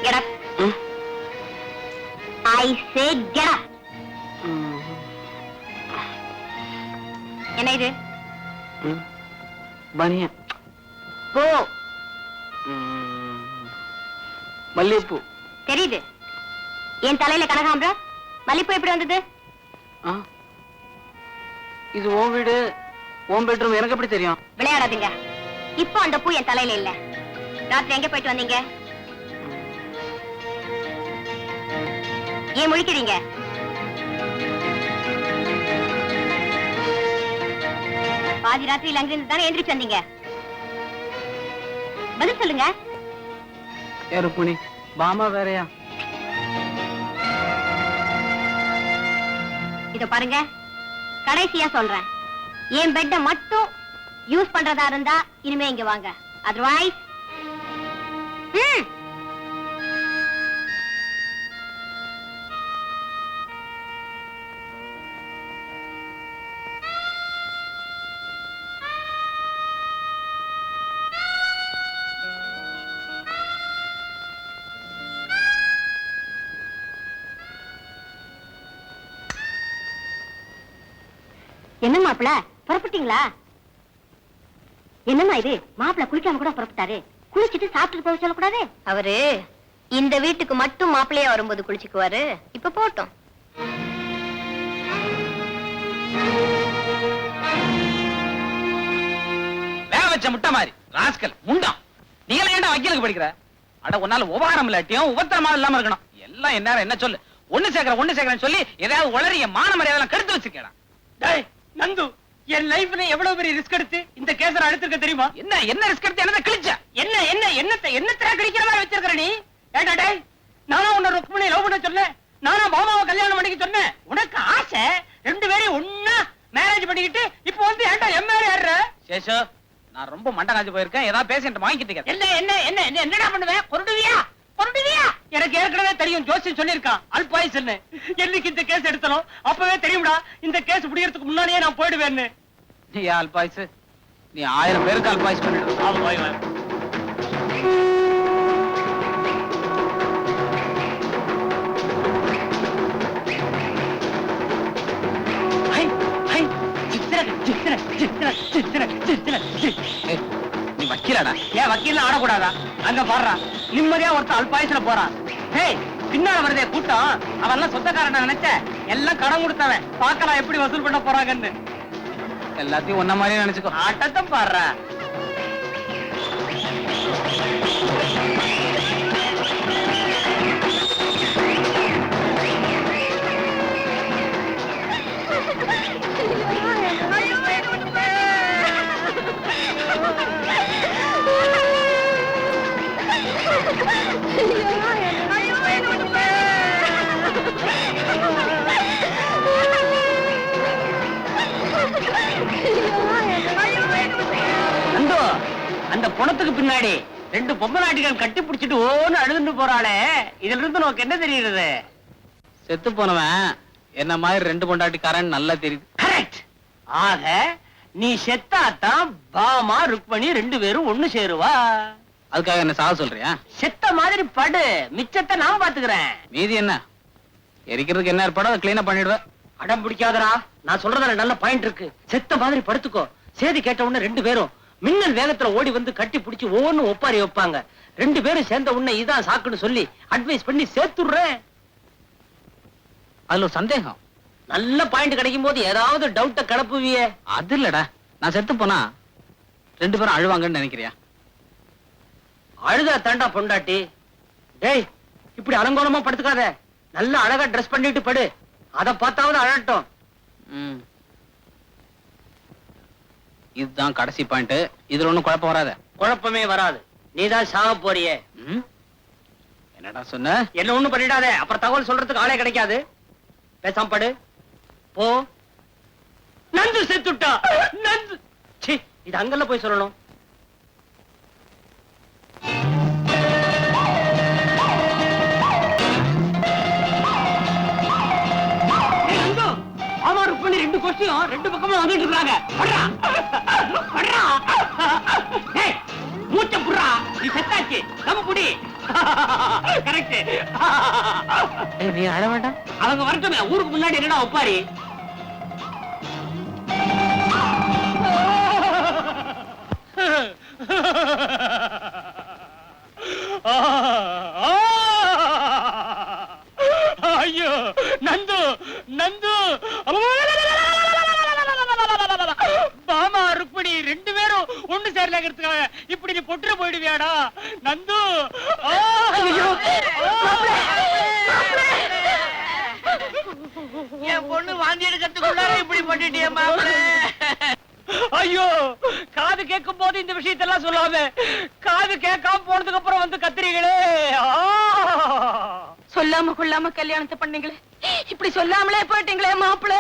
Get up. I say get up. என்ன இது? பனியன். போ. மல்லிகைப்பூ. தெரியுது. என் தலையில கனகாம்பர மல்லிப்பூ எப்படி வந்தது? இது உன் வீடு, உன் பெட்ரூம், எனக்கு எப்படி தெரியும்? விளையாடாதீங்க. இப்போ அந்த பூ என் தலையில இல்ல. ராத்திரி எங்க போயிட்டு வந்தீங்க? ஏன் முழிக்கிறீங்க? பாதி ராத்திரியில் அங்கிருந்து தானே எந்திரிச்சு வந்தீங்க. பதில் சொல்லுங்க. ருக்மணி, பாமா வேறையா? இத பாருங்க, கடைசியா சொல்றேன். என் பெட்ட மட்டும் யூஸ் பண்றதா இருந்தா இனிமே இங்க வாங்க. அதர்வைஸ் என்ன மாப்பிள, புறப்பட்டீங்களா? என்னம்மா இது, மாப்பிள குளிக்காம கூட புறப்பட்டாரு. குளிச்சுட்டு சாப்பிட்டு போக சொல்லக்கூடாது? அவரு இந்த வீட்டுக்கு மட்டும் மாப்பிள்ளையா வரும்போது குளிச்சுக்குவாரு. இப்ப போட்டோம். வேக வச்ச முட்டை மாதிரி ராஸ்கல் முண்டம். நீ எல்லாம் ஏன்டா வக்கீலுக்கு படிக்கிற? அட, உன்னால உபகாரம் இல்லாட்டியும் உபத்திரமா இல்லாம இருக்கணும். எல்லாம் என்ன என்ன சொல்லு, ஒண்ணு சேர்க்கிறேன்னு சொல்லி ஏதாவது உளறி என் மான மரியாதை கெடுத்து வச்சிருக்கா. டேய் நந்து, என் லைஃப்ல எவ்வளவு பெரிய ரிஸ்க் எடுத்து இந்த கேஸ நான் எடுத்திருக்க தெரியுமா? என்ன என்ன ரிஸ்க் எடுத்து என்ன கிழிச்ச? என்னத்தை கிழிக்கிற மாதிரி வச்சிருக்கிற நீ? ஏடா டேய், நானும் உன்னை ருக்மணி லவ் பண்ண சொல்ல, நானா பாமாவை கல்யாணம் பண்ணிக்க சொன்னேன்? உனக்கு ஆசை ரெண்டு பேரையும் ஒன்னா மேரேஜ் பண்ணிக்கிட்டு இப்ப வந்து ஏன்டா எம்ஏஆர் ஏறுற? சேஷு, நான் ரொம்ப மண்டகாஞ்சு போயிருக்கேன். ஏதாவது பேசிட்டு வாங்கிட்டு என்ன என்ன என்ன என்ன என்னடா பண்ணுவேன்? கொருடுவியா கொருடுவியா? எனக்கு ஏற்கனவே தெரியும், ஜோசியம் சொல்லியிருக்கான் அல்பாயுசன். என்னைக்கு இந்த கேஸ் எடுத்தனும் அப்பவே தெரியும்டா இந்த கேஸ் முடியறதுக்கு முன்னாடியே நான் போயிடுவேன்னு. நீ அல்பாயுசு, நீ 1000 பேருக்கு அல்பாயுஸ் பண்ணிடு. ஆமா வாய் வாய். ஏய், நீ வக்கீலடா. ஏன் வக்கீல் ஆடக்கூடாதா? அங்க பாடுறா நிம்மதியா ஒருத்தர் அல்பாயுசுல போறான். ஏய், பின்னால வருதே கூட்டம், அவன் சொந்தக்காரன் நினைச்ச எல்லாம் கடன் கொடுத்தவன். பார்க்கலாம் எப்படி வசூல் பண்ண போறாங்கன்னு. எல்லாத்தையும் ஒன்ன மாதிரியே நினைச்சுக்கோ. ஆட்டத்தை பாடுறா. அந்த பணத்துக்கு பின்னாடி 2 பொம்மை நாட்டிகள் கட்டி பிடிச்சிட்டு ஓன்னு அழுதுன்னு போறாளே, இதுல இருந்து நமக்கு என்ன தெரியுது? செத்து போனவன் என்ன மாதிரி 2 பொண்டாட்டிக்காரன் நல்லா தெரியுது. கரெக்ட். ஆக நீ செத்தாத்தான் பாமா ருக்மணி 2 பேரும் ஒண்ணு சேருவா. அதுக்காக என்ன சாக சொல்றியா? செத்த மாதிரி படு, மிச்சத்தை நான் பாத்துக்கிறேன். மீதி என்ன எரிக்கிறதுக்கு என்ன ஏற்பாடோ அதை கிளீனா பண்ணிடுவேன். அடம் பிடிக்காதரா, நான் சொல்றதுல நல்ல பாயிண்ட் இருக்கு. செத்த மாதிரி படுத்துக்கோ. சேதி கேட்ட உடனே 2 பேரும் மின்னல் வேகத்துல ஓடி வந்து கட்டி பிடிச்சு ஒவ்வொன்னு ஒப்பாரி வைப்பாங்க. 2 பேரும் சேர்ந்த உடனே இதான் சாக்குன்னு சொல்லி அட்வைஸ் பண்ணி சேர்த்துடுறேன். அதுல ஒரு சந்தேகம். நல்ல பாயிண்ட் கிடைக்கும் போது ஏதாவது டவுட்ட கிளப்புவியே. அது இல்லடா, நான் செத்து போனா 2 பேரும் அழுவாங்கன்னு நினைக்கிறியா? அழுதா தாண்டா பொண்டாட்டி. டேய், இப்படி அலங்கோலமா படுத்துக்காத. நல்ல அழகா ட்ரெஸ் பண்ணிட்டு படு. அத பார்த்தாவது அழட்டும். இதுதான் கடைசி பாயிண்ட். இதுல ஒண்ணும் குழப்பம் வராத. குழப்பமே வராது. நீதான் சாக போறியே. என்னடா சொன்ன? என்ன ஒண்ணும் பண்ணிடாத, அப்புறம் தகவல் சொல்றதுக்கு ஆளே கிடைக்காது. பேசாம படு போ. நந்து செத்துட்டா. நந்து சி, இது அங்கல்ல போய் சொல்லணும். பண்ணி 2 கொஸ்டியும் 2 பக்கமும் வந்துட்டு இருக்காங்க. மூச்ச புடுறா, நீ செத்தாச்சு. நம்ம புடி. கரெக்ட். நீ அழ வேண்டாம். அவங்க வரட்டுமே, ஊருக்கு முன்னாடி என்னடா ஒப்பாரி. ஐயோ நந்து நந்து, பாமா ருக்மணி 2 பேரும் ஒண்ணு சேரலங்கிறதுக்காக இப்படி நீ பொட்டுற போயிடுவியாடா நந்து? என் பொண்ணு வாந்தி எடுக்கிறதுக்குள்ள இப்படி பண்ணிட்டியே மாப்பிள்ளை. ஐயோ, காது கேட்கும் போது இந்த விஷயத்தெல்லாம் சொல்லாம காது கேட்காம போனதுக்கு அப்புறம் வந்து கத்திரிகளே. சொல்லாம கொள்ளாம கல்யாணத்தை பண்ணீங்களே, இப்படி சொல்லாமலே போயிட்டீங்களே மாப்பிள்ள.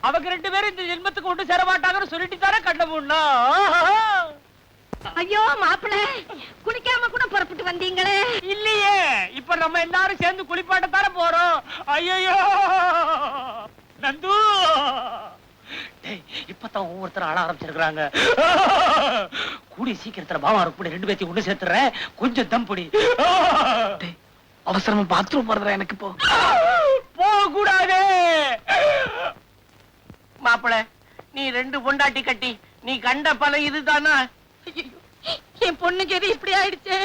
அவங்க 2 பேரும் இந்த ஜென்மத்துக்கு ஒன்று சேர மாட்டாங்கன்னு சொல்லிட்டு தானே கண்ண முன்னா. ஐயோ மாப்பிள்ள, குளிக்காம கூட புறப்பட்டு வந்தீங்களே. இல்லையே, இப்ப நம்ம எல்லாரும் சேர்ந்து குளிப்பாட்டத்தானே போறோம். ஐயோ நந்து, இப்பதான் ஒவ்வொருத்தரும் ஆள ஆரம்பிச்சிருக்காங்க. கூடிய சீக்கிரத்துல பாவா கூட 2 பேத்தையும் ஒண்ணு சேர்த்துறேன். கொஞ்சம் தம் பிடி. அவசரமா பாத்ரூம் போறதுல எனக்கு இப்போ போக கூடாது. மாப்பிள, நீ 2 பொண்டாட்டி கட்டி நீ கண்ட பலம் இதுதானா? என் பொண்ணு கதி இப்படி ஆயிடுச்சு,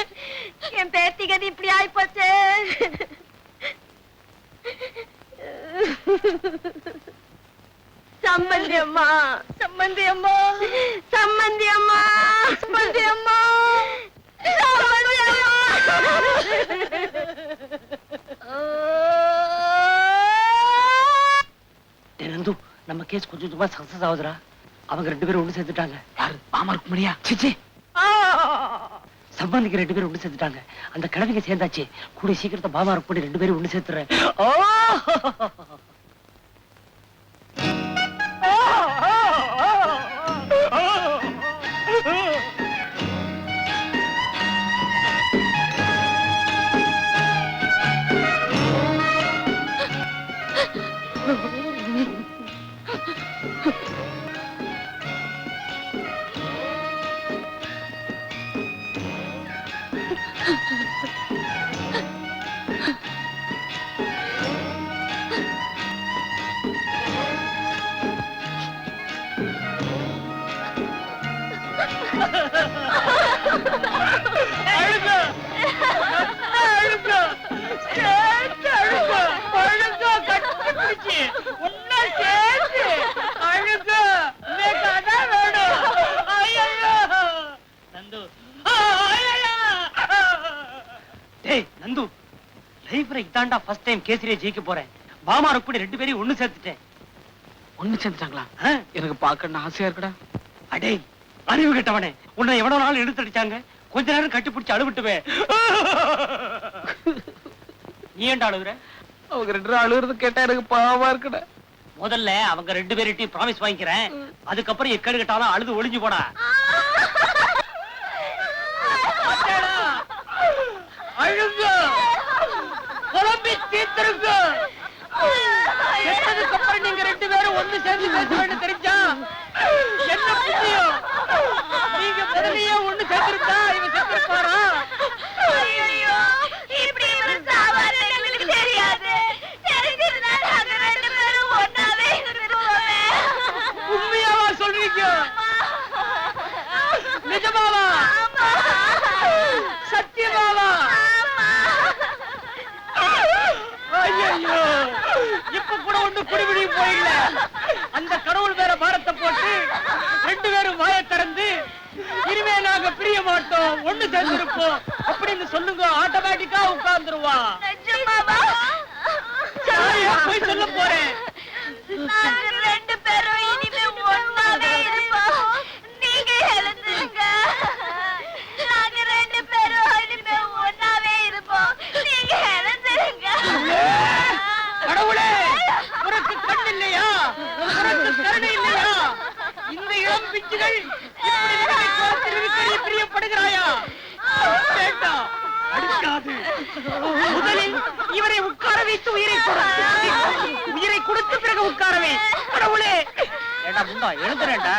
என் பேத்தி கதி இப்படி ஆயிப்போச்சு. சம்பந்தி அம்மா, சம்பந்தி அம்மா, சம்பந்தி அம்மா, சம்பந்தி அம்மா, சம்பந்தி அம்மா. நந்து, நம்ம கேஸ் கொஞ்சம் கொஞ்சமா சக்சஸ் ஆகுதுடா. அவங்க 2 பேரும் ஒண்ணு சேர்த்துட்டாங்க. யாரு? பாமா ருக்மணியா? சிச்சி, சம்பந்திக்கு 2 பேரும் ஒண்ணு சேர்த்துட்டாங்க. அந்த கிழவிங்க சேர்ந்தாச்சு. கூடிய சீக்கிரத்தை பாமா ருக்மணி 2 பேரும் ஒண்ணு சேர்த்துறேன். கேசரியை ஜெயிக்க போறேன். பாமா ருக்மணி 2 பேரையும் ஒண்ணு சேர்த்துட்டேன். ஒண்ணு சேர்ந்துட்டாங்களா? எனக்கு பார்க்கணும் ஆசையா இருக்குடா. அடே அறிவு கெட்டவனே, உன்னை எவ்வளவு நாள் இழுத்தடிச்சாங்க. கொஞ்ச நேரம் கட்டி பிடிச்சு அழுவிட்டுவேன். நீ ஏன்டா அழுகுற? அவங்க 2 பேரும் அழுகுறது கேட்டா எனக்கு பாவமா இருக்குடா. முதல்ல அவங்க 2 பேர்கிட்டயும் ப்ராமிஸ் வாங்கிக்கிறேன். அதுக்கப்புறம் எக்கடு கட்டாலும் அழுது ஒளிஞ்சு போடா. அழுங்க, குழம்பி தீர்த்திருங்க. செத்ததுக்கு அப்புறம் நீங்க 2 பேரும் ஒண்ணு சேர்ந்து பேசுவேன்னு தெரிஞ்சா என்ன புரியும்? நீங்க முதல்லயே ஒண்ணு சேர்த்திருந்தா இவன் செத்திருப்பாரா? இப்படி ஒரு சாவாரு எங்களுக்கு தெரியாது. தெரிஞ்சிருந்தா நாங்க 2 பேரும் ஒண்ணாவே இருந்துருவோமே. உண்மையாவா சொல்றீங்க? நிஜமாவா? சத்தியமாவா? ஐயோ, இப்ப கூட ஒண்ணு குடிபிடி போயிடல. அந்த கடவுள் வேற பாரத்தை போட்டு 2 பேரும் வாயை திறந்து இனிமே நாங்க பிரிய மாட்டோம், ஒண்ணு சேர்ந்திருப்போம் அப்படின்னு சொல்லுங்க. ஆட்டோமேட்டிக்கா உட்கார்ந்துருவா. போய் சொல்ல போறேன். நாங்க 2 பேரும் இனிமே ஒண்ணாவே இருப்போம். நீங்க எழுந்துருங்க. நாங்க 2 பேரும் இனிமே ஒண்ணாவே இருப்போம். நீங்க எழுந்துருங்க. கடவுளே, உனக்கு கண் இல்லையா? உனக்கு கருணை இல்லையா? இந்த இளம் பிச்சுகள் இப்படி நிலைமை பார்த்து நீ பிரியப்படுகிறாயா? வேண்டாம், அடிக்காது. முதலில் இவரை உட்கார வைத்து உயிரை கொடுத்து பிறகு உட்காரவே. கடவுளே, ஏண்டா முண்டா எழுந்துறேன்டா.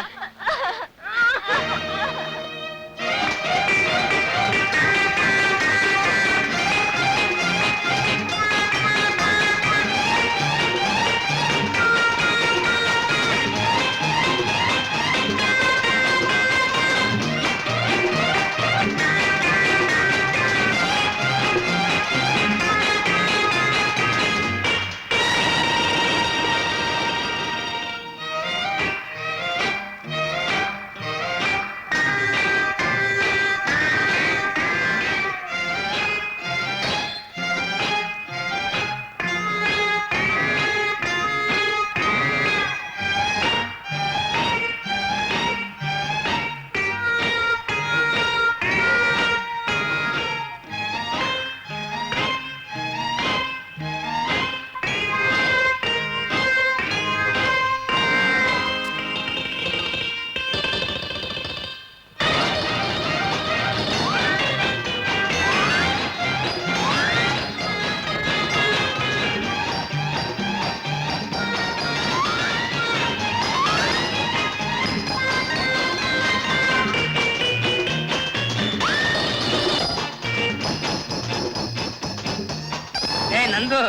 நந்து,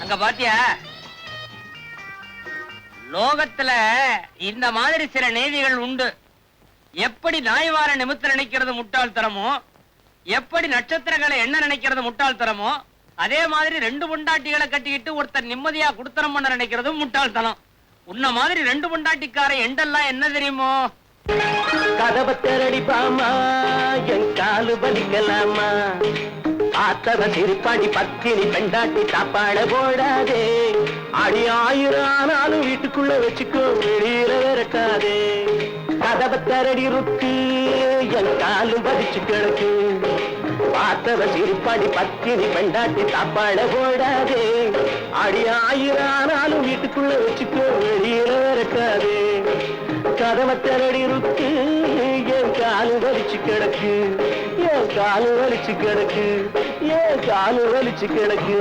அங்க பாத்தியா? லோகத்துல இந்த மாதிரி சில நீதிகள் உண்டு. எப்படி நாய்வார நிமித்த நினைக்கிறது முட்டாள்தனமோ, எப்படி நட்சத்திரங்களை என்ன நினைக்கிறது முட்டாள்தனமோ, அதே மாதிரி 2 பொண்டாட்டிகளை கட்டிக்கிட்டு ஒருத்தர் நிம்மதியா குடுத்தனம் பண்ண நினைக்கிறதும் முட்டாள்தனம். உன்ன மாதிரி 2 பொண்டாட்டிக்கார எண்டெல்லாம் என்ன தெரியுமோ? கதவை திரடி பாமா, என் காலு பலிக்கலாமா, ஆத்தவ சிரிப்பாடி பத்தினி பெண்டாட்டி சாப்பாட போடாதே, அடி 1000 ஆனாலும் வீட்டுக்குள்ள வச்சுக்கோ, வெளியில விரட்டாதே. கதவை தரடி ருக்கு என் காலும் பதிச்சு கிடக்கு பார்த்தவ சிரிப்பாடி பத்தினி பெண்டாட்டி தாப்பாட போடாதே அடி ஆயிரானாலும் வீட்டுக்குள்ள வச்சுக்கோ வெளியில வரட்டாதே கதவை தரடி ருக்கு என் காலும் வலிச்சு கிடக்கு என் காலும் வலிச்சு கிடக்கு என் காலும் வலிச்சு கிடக்கு